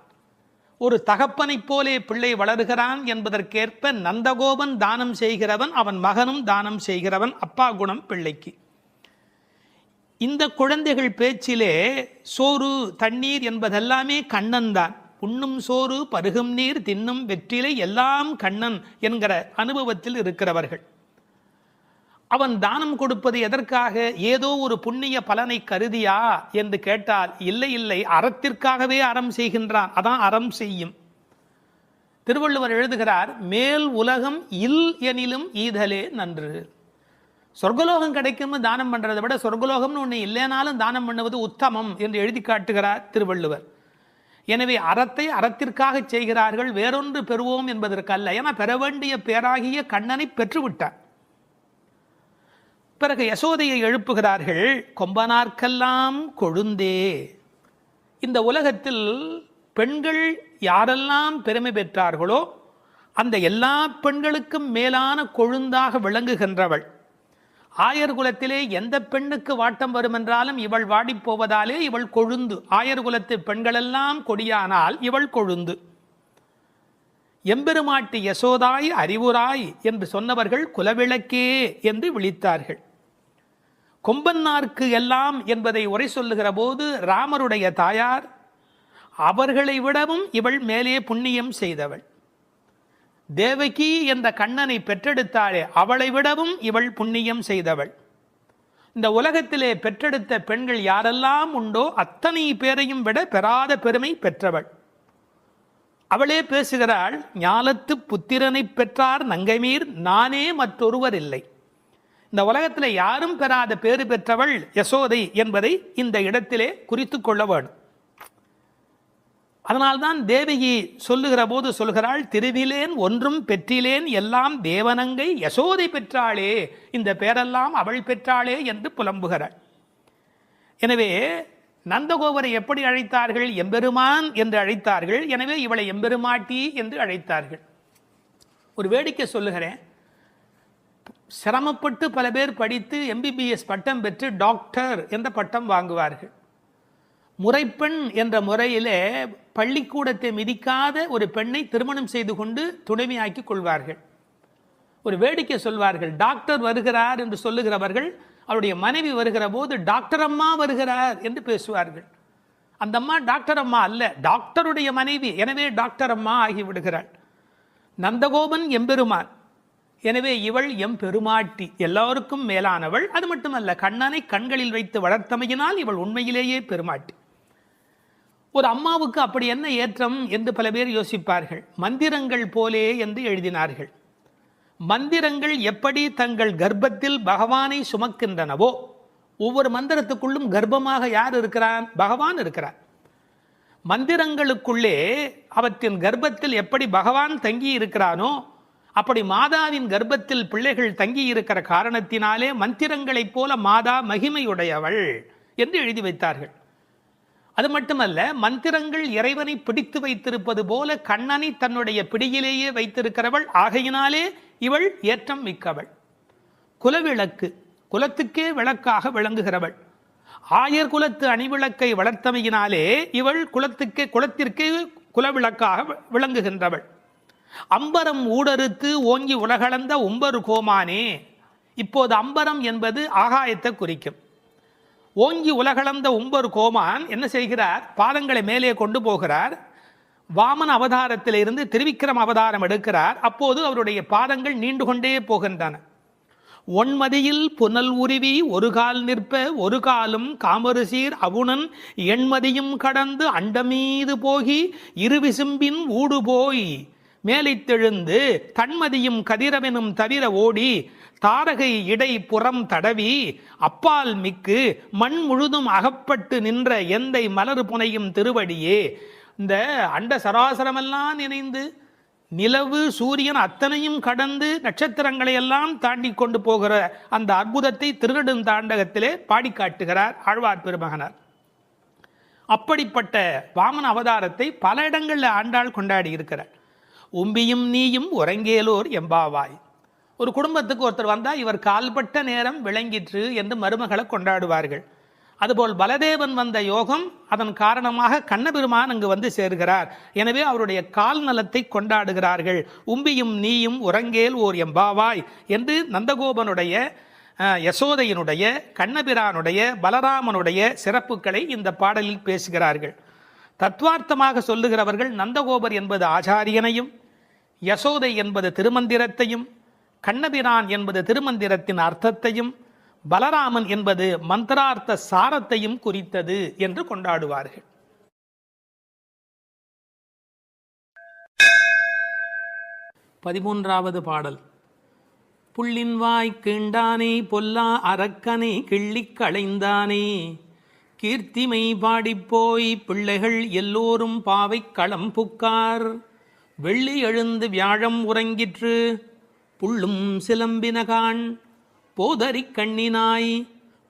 ஒரு தகப்பனைப் போலே பிள்ளை வளர்கிறான் என்பதற்கேற்ப நந்தகோபன் தானம் செய்கிறவன், அவன் மகனும் தானம் செய்கிறவன். அப்பா குணம் பிள்ளைக்கு. இந்த குழந்தைகள் பேச்சிலே சோறு தண்ணீர் என்பதெல்லாமே கண்ணன் தான். உண்ணும் சோறு பருகும் நீர் தின்னும் வெற்றிலை எல்லாம் கண்ணன் என்கிற அனுபவத்தில் இருக்கிறவர்கள். அவன் தானம் கொடுப்பது எதற்காக? ஏதோ ஒரு புண்ணிய பலனை கருதியா என்று கேட்டால் இல்லை இல்லை, அறத்திற்காகவே அறம் செய்கின்றான். அதான் அறம் செய்யும். திருவள்ளுவர் எழுதுகிறார், மேல் உலகம் இல் எனிலும் ஈதலே நன்று. சொர்க்கலோகம் கிடைக்கும் தானம் பண்றதை விட சொர்க்கலோகம்னு ஒன்று இல்லைனாலும் தானம் பண்ணுவது உத்தமம் என்று எழுதி காட்டுகிறார் திருவள்ளுவர். எனவே அறத்தை அறத்திற்காக செய்கிறார்கள், வேறொன்று பெறுவோம் என்பதற்கல்ல. ஏன்னா பெற வேண்டிய பேராகிய கண்ணனை பெற்றுவிட்டார். பிறகு யசோதையை எழுப்புகிறார்கள், கொம்பனார்க்கெல்லாம் கொழுந்தே. இந்த உலகத்தில் பெண்கள் யாரெல்லாம் பெருமை பெற்றார்களோ அந்த எல்லா பெண்களுக்கும் மேலான கொழுந்தாக விளங்குகின்றவள். ஆயர் குலத்திலே எந்த பெண்ணுக்கு வாட்டம் வருமென்றாலும் இவள் வாடிப்போவதாலே இவள் கொழுந்து. ஆயர் குலத்து பெண்களெல்லாம் கொடியானால் இவள் கொழுந்து. எம்பெருமாட்டி யசோதாய் அறிவுராய் என்று சொன்னவர்கள் குலவிளக்கே என்று விழித்தார்கள். கொம்பன்னார்க்கு எல்லாம் என்பதை உரை சொல்லுகிற போது ராமருடைய தாயார், அவர்களை விடவும் இவள் மேலே புண்ணியம் செய்தவள். தேவகி என்ற கண்ணனை பெற்றெடுத்தாளே, அவளை விடவும் இவள் புண்ணியம் செய்தவள். இந்த உலகத்திலே பெற்றெடுத்த பெண்கள் யாரெல்லாம் உண்டோ அத்தனை பேரையும் விட பெறாத பெருமை பெற்றவள். அவளே பேசுகிறாள், ஞாலத்து புத்திரனை பெற்றார் நங்கைமீர் நானே மற்றொருவர் இல்லை. இந்த உலகத்தில் யாரும் பெறாத பேறு பெற்றவள் யசோதை என்பதை இந்த இடத்திலே குறித்து கொள்ள வேண்டும். அதனால்தான் தேவகி சொல்லுகிற போது சொல்கிறாள், திருவிலேன் ஒன்றும் பெற்றிலேன் எல்லாம் தேவனங்கை யசோதை பெற்றாளே, இந்த பேரெல்லாம் அவள் பெற்றாளே என்று புலம்புகிறாள். எனவே நந்தகோபரை எப்படி அழைத்தார்கள்? எம்பெருமான் என்று அழைத்தார்கள். எனவே இவளை எம்பெருமாட்டி என்று அழைத்தார்கள். ஒரு வேடிக்கை சொல்லுகிறேன். சிரமப்பட்டு பல பேர் படித்து எம்பிபிஎஸ் பட்டம் பெற்று டாக்டர் என்ற பட்டம் வாங்குவார்கள். முறைப்பெண் என்ற முறையிலே பள்ளிக்கூடத்தை மிதிக்காத ஒரு பெண்ணை திருமணம் செய்து கொண்டு துணைமையாக்கி கொள்வார்கள். ஒரு வேடிக்கை சொல்வார்கள், டாக்டர் வருகிறார் என்று சொல்லுகிறவர்கள் அவருடைய மனைவி வருகிற போது டாக்டர் அம்மா வருகிறார் என்று பேசுவார்கள். அந்த அம்மா டாக்டர் அம்மா அல்ல, டாக்டருடைய மனைவி. எனவே டாக்டர் அம்மா ஆகிவிடுகிறாள். நந்தகோபன் எம்பெருமான், எனவே இவள் எம்பெருமாட்டி, எல்லோருக்கும் மேலானவள். அது மட்டுமல்ல, கண்ணனை கண்களில் வைத்து வளர்த்தமையினால் இவள் உண்மையிலேயே பெருமாட்டி. ஒரு அம்மாவுக்கு அப்படி என்ன ஏற்றம் என்று பல பேர் யோசிப்பார்கள். மந்திரங்கள் போலே என்று எழுதினார்கள். மந்திரங்கள் எப்படி தங்கள் கர்ப்பத்தில் பகவானை சுமக்கின்றனவோ, ஒவ்வொரு மந்திரத்துக்குள்ளும் கர்ப்பமாக யார் இருக்கிறான்? பகவான் இருக்கிறார். மந்திரங்களுக்குள்ளே அவற்றின் கர்ப்பத்தில் எப்படி பகவான் தங்கி இருக்கிறானோ, அப்படி மாதாவின் கர்ப்பத்தில் பிள்ளைகள் தங்கி இருக்கிற காரணத்தினாலே மந்திரங்களைப் போல மாதா மகிமையுடையவள் என்று எழுதி வைத்தார்கள். அது மட்டுமல்ல, மந்திரங்கள் இறைவனை பிடித்து வைத்திருப்பது போல கண்ணனை தன்னுடைய பிடியிலேயே வைத்திருக்கிறவள். ஆகையினாலே இவள் ஏற்றம் மிக்கவள். குலவிளக்கு, குலத்துக்கே விளக்காக விளங்குகிறவள். ஆயர் குலத்து அணிவிளக்கை வளர்த்தமையினாலே இவள் குலத்திற்கே குலவிளக்காக விளங்குகின்றவள். அம்பரம் ஊடறுத்து ஓங்கி உலகளந்த உம்பரு கோமானே. இப்போது அம்பரம் என்பது ஆகாயத்தை குறிக்கும். ஓங்கி உலகளந்த உம்பரு கோமான் என்ன செய்கிறார்? பாதங்களை மேலே கொண்டு போகிறார். வாமன அவதாரத்திலிருந்து திருவிக்கிரம அவதாரம் எடுக்கிறார். அப்போது அவருடைய பாதங்கள் நீண்டு கொண்டே போகின்றன. ஒன்மதியில் புனல் உருவி ஒரு கால் நிற்ப ஒரு காலும் காமருசீர் அவுணன் எண்மதியும் கடந்து அண்டமீது போகி இருவிசும்பின் ஊடு போய் மேலைத்தெழுந்து தன்மதியும் கதிரவனும் தவிர ஓடி தாரகை இடை புறம் தடவி அப்பால் மிக்கு மண் முழுதும் அகப்பட்டு நின்ற எந்தை மலர் புனையும் திருவடியே. இந்த அண்ட சராசரமெல்லாம் நினைந்து நிலவு சூரியன் அத்தனையும் கடந்து நட்சத்திரங்களை எல்லாம் தாண்டி கொண்டு போகிற அந்த அற்புதத்தை திருநெடுந்தாண்டகத்திலே பாடி காட்டுகிறார் ஆழ்வார் பெருமகனார். அப்படிப்பட்ட வாமன அவதாரத்தை பல இடங்களில் ஆண்டாள் கொண்டாடி இருக்கிறார். உம்பியும் நீயும் உறங்கேலோர் எம்பாவாய். ஒரு குடும்பத்துக்கு ஒருத்தர் வந்தால் இவர் கால்பட்ட நேரம் விளங்கிற்று என்று மருமகளை கொண்டாடுவார்கள். அதுபோல் பலதேவன் வந்த யோகம், அதன் காரணமாக கண்ணபெருமான் அங்கு வந்து சேர்கிறார். எனவே அவருடைய கால் நலத்தை கொண்டாடுகிறார்கள். உம்பியும் நீயும் உறங்கேல் ஓர் எம்பாவாய் என்று நந்தகோபனுடைய, யசோதையினுடைய, கண்ணபிரானுடைய, பலராமனுடைய சிறப்புகளை இந்த பாடலில் பேசுகிறார்கள். தத்துவார்த்தமாக சொல்லுகிறவர்கள் நந்தகோபர் என்பது ஆச்சாரியனையும், யசோதை என்பது திருமந்திரத்தையும், கண்ணபிரான் என்பது திருமந்திரத்தின் அர்த்தத்தையும், பலராமன் என்பது மந்திரார்த்த சாரத்தையும் குறித்தது என்று கொண்டாடுவார்கள். 13வது பாடல். புள்ளின்வாய் கீண்டானே பொல்லா அரக்கனை கிள்ளிக் களைந்தானே, கீர்த்திமை பாடிப்போய் பிள்ளைகள் எல்லோரும் பாவை களம் புக்கார், வெள்ளி எழுந்து வியாழம் உறங்கிற்று புள்ளும் சிலம்பினகான், போதறிக் கண்ணினாய்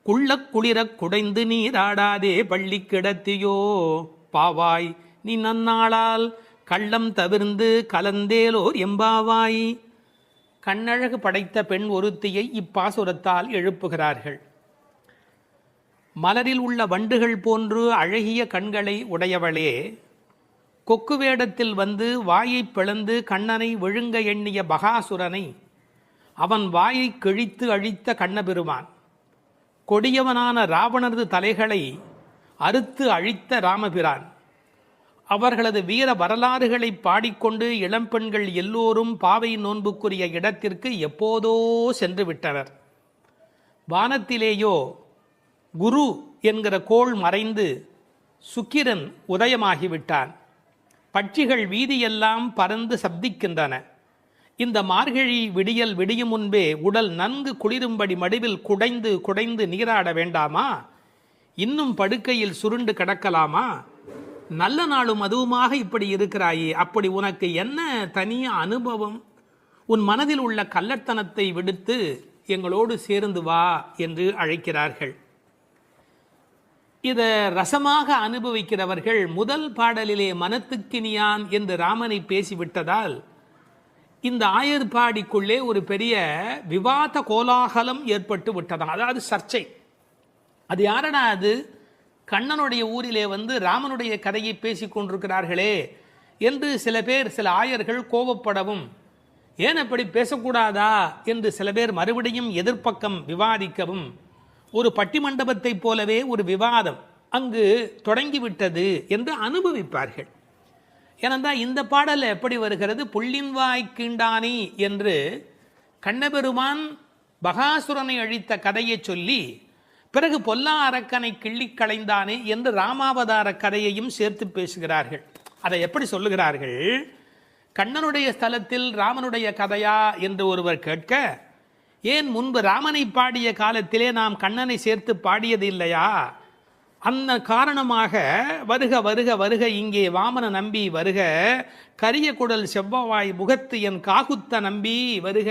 குள்ளக் குளிரக் குடைந்து நீராடாதே பள்ளி கிடத்தியோ, பாவாய் நீ நன்னாளால் கள்ளம் தவிர்ந்து கலந்தேலோர் எம்பாவாய். கண்ணழகு படைத்த பெண் ஒருத்தியை இப்பாசுரத்தால் எழுப்புகிறார்கள். மலரில் உள்ள வண்டுகள் போன்று அழகிய கண்களை உடையவளே, கொக்கு வேடத்தில் வந்து வாயை பிளந்து கண்ணனை விழுங்க எண்ணிய பகாசுரனை அவன் வாயை கிழித்து அழித்த கண்ணபெருமான், கொடியவனான ராவணனது தலைகளை அறுத்து அழித்த ராமபிரான், அவர்களது வீர வரலாறுகளை பாடிக்கொண்டு இளம்பெண்கள் எல்லோரும் பாவை நோன்புக்குரிய இடத்திற்கு எப்போதோ சென்று விட்டனர். வானத்திலேயோ குரு என்கிற கோள் மறைந்து சுக்கிரன் உதயமாகிவிட்டான். பட்சிகள் வீதியெல்லாம் பறந்து சப்திக்கின்றன. இந்த மார்கழி விடியல் விடியும் முன்பே உடல் நன்கு குளிரும்படி மடிவில் குடைந்து குடைந்து நீராட வேண்டாமா? இன்னும் படுக்கையில் சுருண்டு கிடக்கலாமா? நல்ல நாளும் அதுவுமாக இப்படி இருக்கிறாயே, அப்படி உனக்கு என்ன தனிய அனுபவம்? உன் மனதில் உள்ள கள்ளத்தனத்தை விடுத்து எங்களோடு சேர்ந்து வா என்று அழைக்கிறார்கள். இதை ரசமாக அனுபவிக்கிறவர்கள் முதல் பாடலிலே மனத்துக்கினியான் என்று ராமனை பேசிவிட்டதால் இந்த ஆயர்பாடிக்குள்ளே ஒரு பெரிய விவாத கோலாகலம் ஏற்பட்டு விட்டதாம். அதாவது சர்ச்சை. அது யாரடா அது? கண்ணனுடைய ஊரிலே வந்து ராமனுடைய கதையை பேசி கொண்டிருக்கிறார்களே என்று சில பேர், சில ஆயர்கள் கோபப்படவும், ஏன் அப்படி பேசக்கூடாதா என்று சில பேர் மறுபடியும் எதிர்ப்பக்கம் விவாதிக்கவும், ஒரு பட்டிமண்டபத்தை போலவே ஒரு விவாதம் அங்கு தொடங்கிவிட்டது என்று அனுபவிப்பார்கள். ஏனென்றால் இந்த பாடல் எப்படி வருகிறது? புள்ளின்வாய் கீண்டானி என்று கண்ணபெருமான் பகாசுரனை அழித்த கதையை சொல்லி, பிறகு பொல்லா அரக்கனை கிள்ளிக் களைந்தானே என்று ராமாவதார கதையையும் சேர்த்து பேசுகிறார்கள். அதை எப்படி சொல்லுகிறார்கள்? கண்ணனுடைய ஸ்தலத்தில் ராமனுடைய கதையா என்று ஒருவர் கேட்க, ஏன் முன்பு ராமனை பாடிய காலத்திலே நாம் கண்ணனை சேர்த்து பாடியது இல்லையா? அந்த காரணமாக வருக வருக வருக இங்கே வாமன நம்பி வருக, கரிய குடல் செவ்வவாய் முகத்து என் காகுத்த நம்பி வருக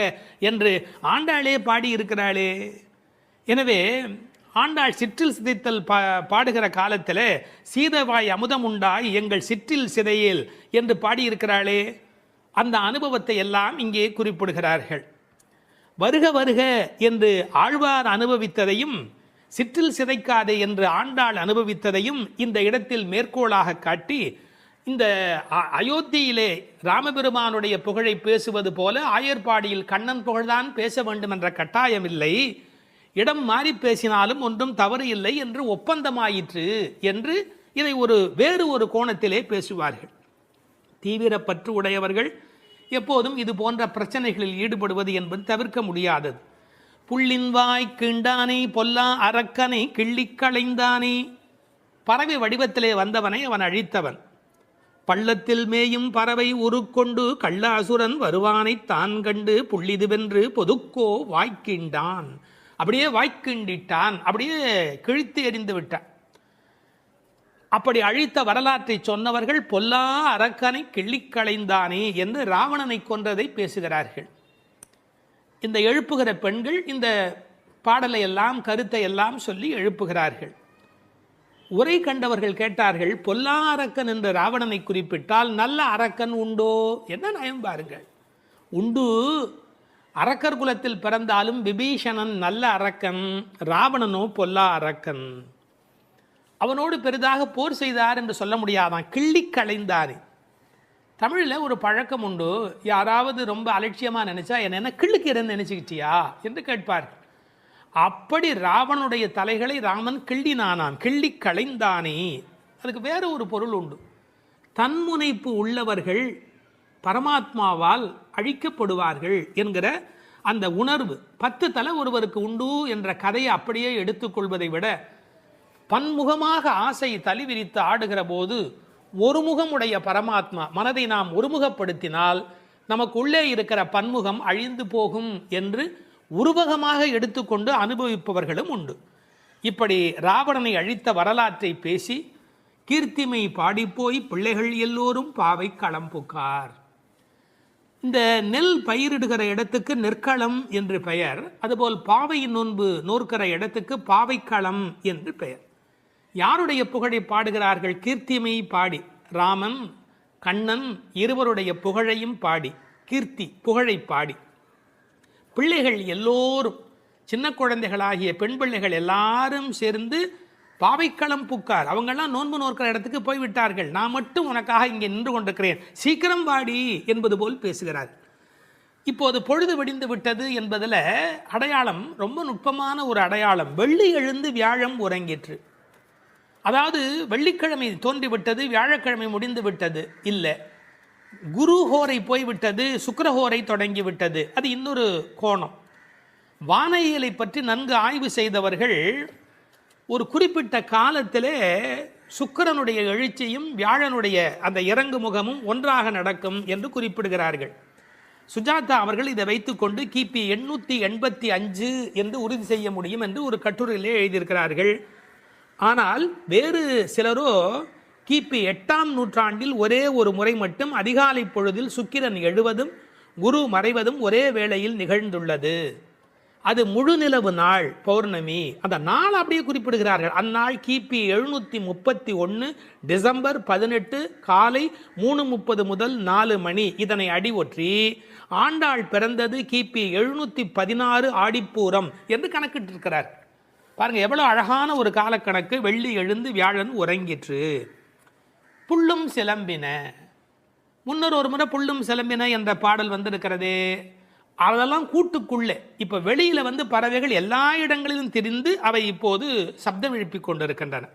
என்று ஆண்டாளே பாடியிருக்கிறாளே. எனவே ஆண்டாள் சிற்றில் சிதைத்தல் பாடுகிற காலத்தில் சீதவாய் அமுதம் உண்டாய் எங்கள் சிற்றில் சிதையேல் என்று பாடியிருக்கிறாளே. அந்த அனுபவத்தை எல்லாம் இங்கே குறிப்பிடுகிறார்கள். வருக வருக என்று ஆழ்வார் அனுபவித்ததையும், சிற்றில் சிதைக்காதே என்று ஆண்டாள் அனுபவித்ததையும் இந்த இடத்தில் மேற்கோளாக காட்டி, இந்த அயோத்தியிலே ராமபெருமானுடைய புகழை பேசுவது போல ஆயர்பாடியில் கண்ணன் புகழ்தான் பேச வேண்டும் என்ற கட்டாயம் இல்லை, இடம் மாறி பேசினாலும் ஒன்றும் தவறு இல்லை என்று ஒப்பந்தமாயிற்று என்று இதை வேறு ஒரு கோணத்திலே பேசுவார்கள். தீவிர பற்று உடையவர்கள் எப்போதும் இது போன்ற பிரச்சனைகளில் ஈடுபடுவது என்பது தவிர்க்க முடியாதது. புள்ளின்வாய் கீண்டானே பொல்லா அரக்கனை கிள்ளிக் களைந்தானே. பறவை வடிவத்திலே வந்தவனை அவன் அழித்தவன். பள்ளத்தில் மேயும் பறவை உருக்கொண்டு கள்ளாசுரன் வருவானை தான் கண்டு புள்ளிதுவென்று பொதுக்கோ வாய்க்கின்றான். அப்படியே வாய்க்கிண்டிட்டான், அப்படியே கிழித்து எறிந்து விட்டான். அப்படி அழித்த வரலாற்றை சொன்னவர்கள் பொல்லா அரக்கனை கிள்ளிக்களைந்தானே என்று ராவணனை கொன்றதை பேசுகிறார்கள். இந்த எழுப்புகிற பெண்கள் இந்த பாடலை எல்லாம் கருத்தை எல்லாம் சொல்லி எழுப்புகிறார்கள். உரை கண்டவர்கள் கேட்டார்கள், பொல்லா அரக்கன் என்று ராவணனை குறிப்பிட்டால் நல்ல அரக்கன் உண்டோ? என்ன நயம் பாருங்கள். உண்டு. அரக்கர் குலத்தில் பிறந்தாலும் விபீஷணன் நல்ல அரக்கன், ராவணனோ பொல்லா அரக்கன். அவனோடு பெரிதாக போர் செய்தார் என்று சொல்ல முடியாதான், கிள்ளி களைந்தானே. தமிழில் ஒரு பழக்கம் உண்டு, யாராவது ரொம்ப அலட்சியமாக நினைச்சா என்ன கிள்ளுக்கிறேன்னு நினைச்சுக்கிட்டியா என்று கேட்பார்கள். அப்படி ராவனுடைய தலைகளை ராமன் கிள்ளினானான், கிள்ளி களைந்தானே. அதுக்கு வேற ஒரு பொருள் உண்டு. தன்முனைப்பு உள்ளவர்கள் பரமாத்மாவால் அழிக்கப்படுவார்கள் என்கிற அந்த உணர்வு 10 தலை ஒருவருக்கு உண்டு என்ற கதையை அப்படியே எடுத்துக்கொள்வதை விட, பன்முகமாக ஆசை தலி விரித்து ஆடுகிற போது ஒருமுகமுடைய பரமாத்மா மனதை நாம் ஒருமுகப்படுத்தினால் நமக்கு உள்ளே இருக்கிற பன்முகம் அழிந்து போகும் என்று உருவகமாக எடுத்துக்கொண்டு அனுபவிப்பவர்களும் உண்டு. இப்படி ராவணனை அழித்த வரலாற்றை பேசி கீர்த்திமை பாடிப்போய் பிள்ளைகள் எல்லோரும் பாவை களம் புக்கார். இந்த நெல் பயிரிடுகிற இடத்துக்கு நெற்களம் என்று பெயர். அதுபோல் பாவை நோன்பு நோற்கிற இடத்துக்கு பாவைக்களம் என்று பெயர். யாருடைய புகழை பாடுகிறார்கள்? கீர்த்திமை பாடி, ராமன் கண்ணன் இருவருடைய புகழையும் பாடி, கீர்த்தி புகழை பாடி, பிள்ளைகள் எல்லோரும் சின்ன குழந்தைகளாகிய பெண் பிள்ளைகள் எல்லாரும் சேர்ந்து பாவைக்களம் புக்கார். அவங்கெல்லாம் நோன்பு நோக்கிற இடத்துக்கு போய்விட்டார்கள், நான் மட்டும் உனக்காக இங்கே நின்று கொண்டிருக்கிறேன், சீக்கிரம் வாடி என்பது போல் பேசுகிறார். இப்போது பொழுது விடிந்து விட்டது என்பதில் அடையாளம் ரொம்ப நுட்பமான ஒரு அடையாளம். வெள்ளி எழுந்து வியாழம் உறங்கிற்று. அதாவது வெள்ளிக்கிழமை தோன்றிவிட்டது, வியாழக்கிழமை முடிந்து விட்டது இல்லை, குரு ஹோரை போய்விட்டது, சுக்கிரஹோரை தொடங்கிவிட்டது. அது இன்னொரு கோணம். வானியலை பற்றி நன்கு ஆய்வு செய்தவர்கள் ஒரு குறிப்பிட்ட காலத்திலே சுக்கிரனுடைய எழுச்சியும் வியாழனுடைய அந்த இறங்கு முகமும் ஒன்றாக நடக்கும் என்று குறிப்பிடுகிறார்கள். சுஜாதா அவர்கள் இதை வைத்துக்கொண்டு கிபி 885 என்று உறுதி செய்ய முடியும் என்று ஒரு கட்டுரையிலே எழுதியிருக்கிறார்கள். ஆனால் வேறு சிலரோ கிபி 8ஆம் நூற்றாண்டில் ஒரே ஒரு முறை மட்டும் அதிகாலை பொழுதில் சுக்கிரன் எழுவதும் குரு மறைவதும் ஒரே வேளையில் நிகழ்ந்துள்ளது. அது முழு நிலவு நாள், பௌர்ணமி. அந்த நாள் அப்படியே குறிப்பிடுகிறார்கள். அந்நாள் கிபி 731 டிசம்பர் 18 காலை 3:30 முதல் 4 மணி. இதனை அடி ஒற்றி ஆண்டாள் பிறந்தது கிபி 716 ஆடிப்பூரம் என்று கணக்கிட்டிருக்கிறார். பாருங்க எவ்வளவு அழகான ஒரு காலக்கணக்கு. வெள்ளி எழுந்து வியாழன் உறங்கிற்று. புள்ளும் சிலம்பின. முன்னர் ஒரு முறை புள்ளும் சிலம்பின என்ற பாடல் வந்திருக்கிறதே, அதெல்லாம் கூட்டுக்குள்ளே. இப்போ வெளியில் பறவைகள் எல்லா இடங்களிலும் திரிந்து அவை இப்போது சப்தம் எழுப்பிக் கொண்டிருக்கின்றன.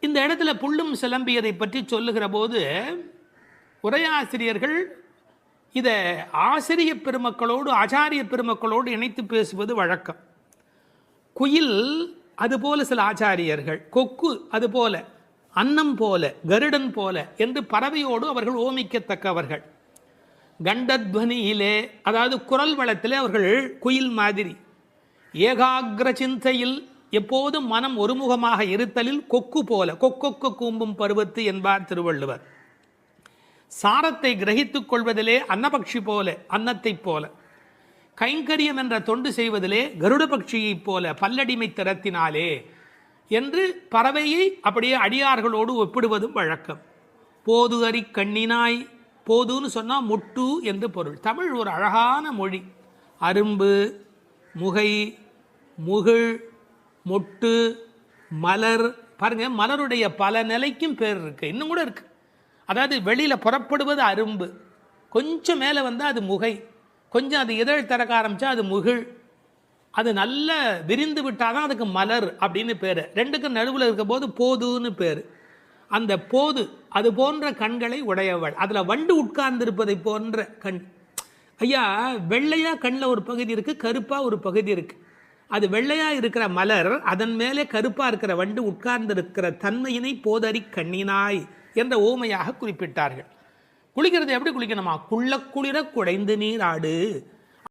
இந்த இடத்துல புள்ளும் சிலம்பியதை பற்றி சொல்லுகிற போது உரையாசிரியர்கள் இதை ஆசிரிய பெருமக்களோடு ஆச்சாரிய பெருமக்களோடு இணைத்து பேசுவது வழக்கம். குயில் அதுபோல சில ஆச்சாரியர்கள், கொக்கு அதுபோல, அன்னம் போல, கருடன் போல என்று பறவையோடு அவர்கள் ஓமிக்கத்தக்கவர்கள். கண்டத்வனியிலே, அதாவது குரல் வளத்திலே அவர்கள் குயில் மாதிரி. ஏகாகிர சிந்தையில், எப்போதும் மனம் ஒருமுகமாக இருத்தலில் கொக்கு போல, கொக்கொக்கு கூம்பும் பருவத்து என்பார் திருவள்ளுவர். சாரத்தை கிரகித்துக் கொள்வதிலே அன்னபக்ஷி போல, அன்னத்தைப் போல. கைங்கரியம் என்ற தொண்டு செய்வதிலே கருட பட்சியைப் போல, பல்லடிமை திறத்தினாலே என்று பறவையை அப்படியே அடியார்களோடு ஒப்பிடுவதும் வழக்கம். போது அறி கண்ணினாய், போதுன்னு சொன்னால் முட்டு என்று பொருள். தமிழ் ஒரு அழகான மொழி. அரும்பு, முகை, முகிழ், மொட்டு, மலர். பாருங்க, மலருடைய பல நிலைக்கும் பேர் இருக்கு, இன்னும் கூட இருக்கு. அதாவது வெளியில் புறப்படுவது அரும்பு, கொஞ்சம் மேலே வந்தால் அது முகை, கொஞ்சம் அது இதழ் திறக்க ஆரம்பித்தா அது முகிழ், அது நல்ல விரிந்து விட்டால் தான் அதுக்கு மலர் அப்படின்னு பேர். ரெண்டுக்கும் நடுவில் இருக்க போது போதுன்னு பேர். அந்த போது அது போன்ற கண்களை உடையவள். அதில் வண்டு உட்கார்ந்திருப்பதை போன்ற கண். ஐயா, வெள்ளையாக கண்ணில் ஒரு பகுதி இருக்குது, கருப்பாக ஒரு பகுதி இருக்குது. அது வெள்ளையாக இருக்கிற மலர், அதன் மேலே கருப்பாக இருக்கிற வண்டு உட்கார்ந்திருக்கிற தன்மையினை போதறி கண்ணினாய் என்ற ஓமையாக குறிப்பிட்டார்கள். குளிக்கிறது எப்படி குளிக்கணுமா? குள்ள குளிர குடைந்து நீர் ஆடு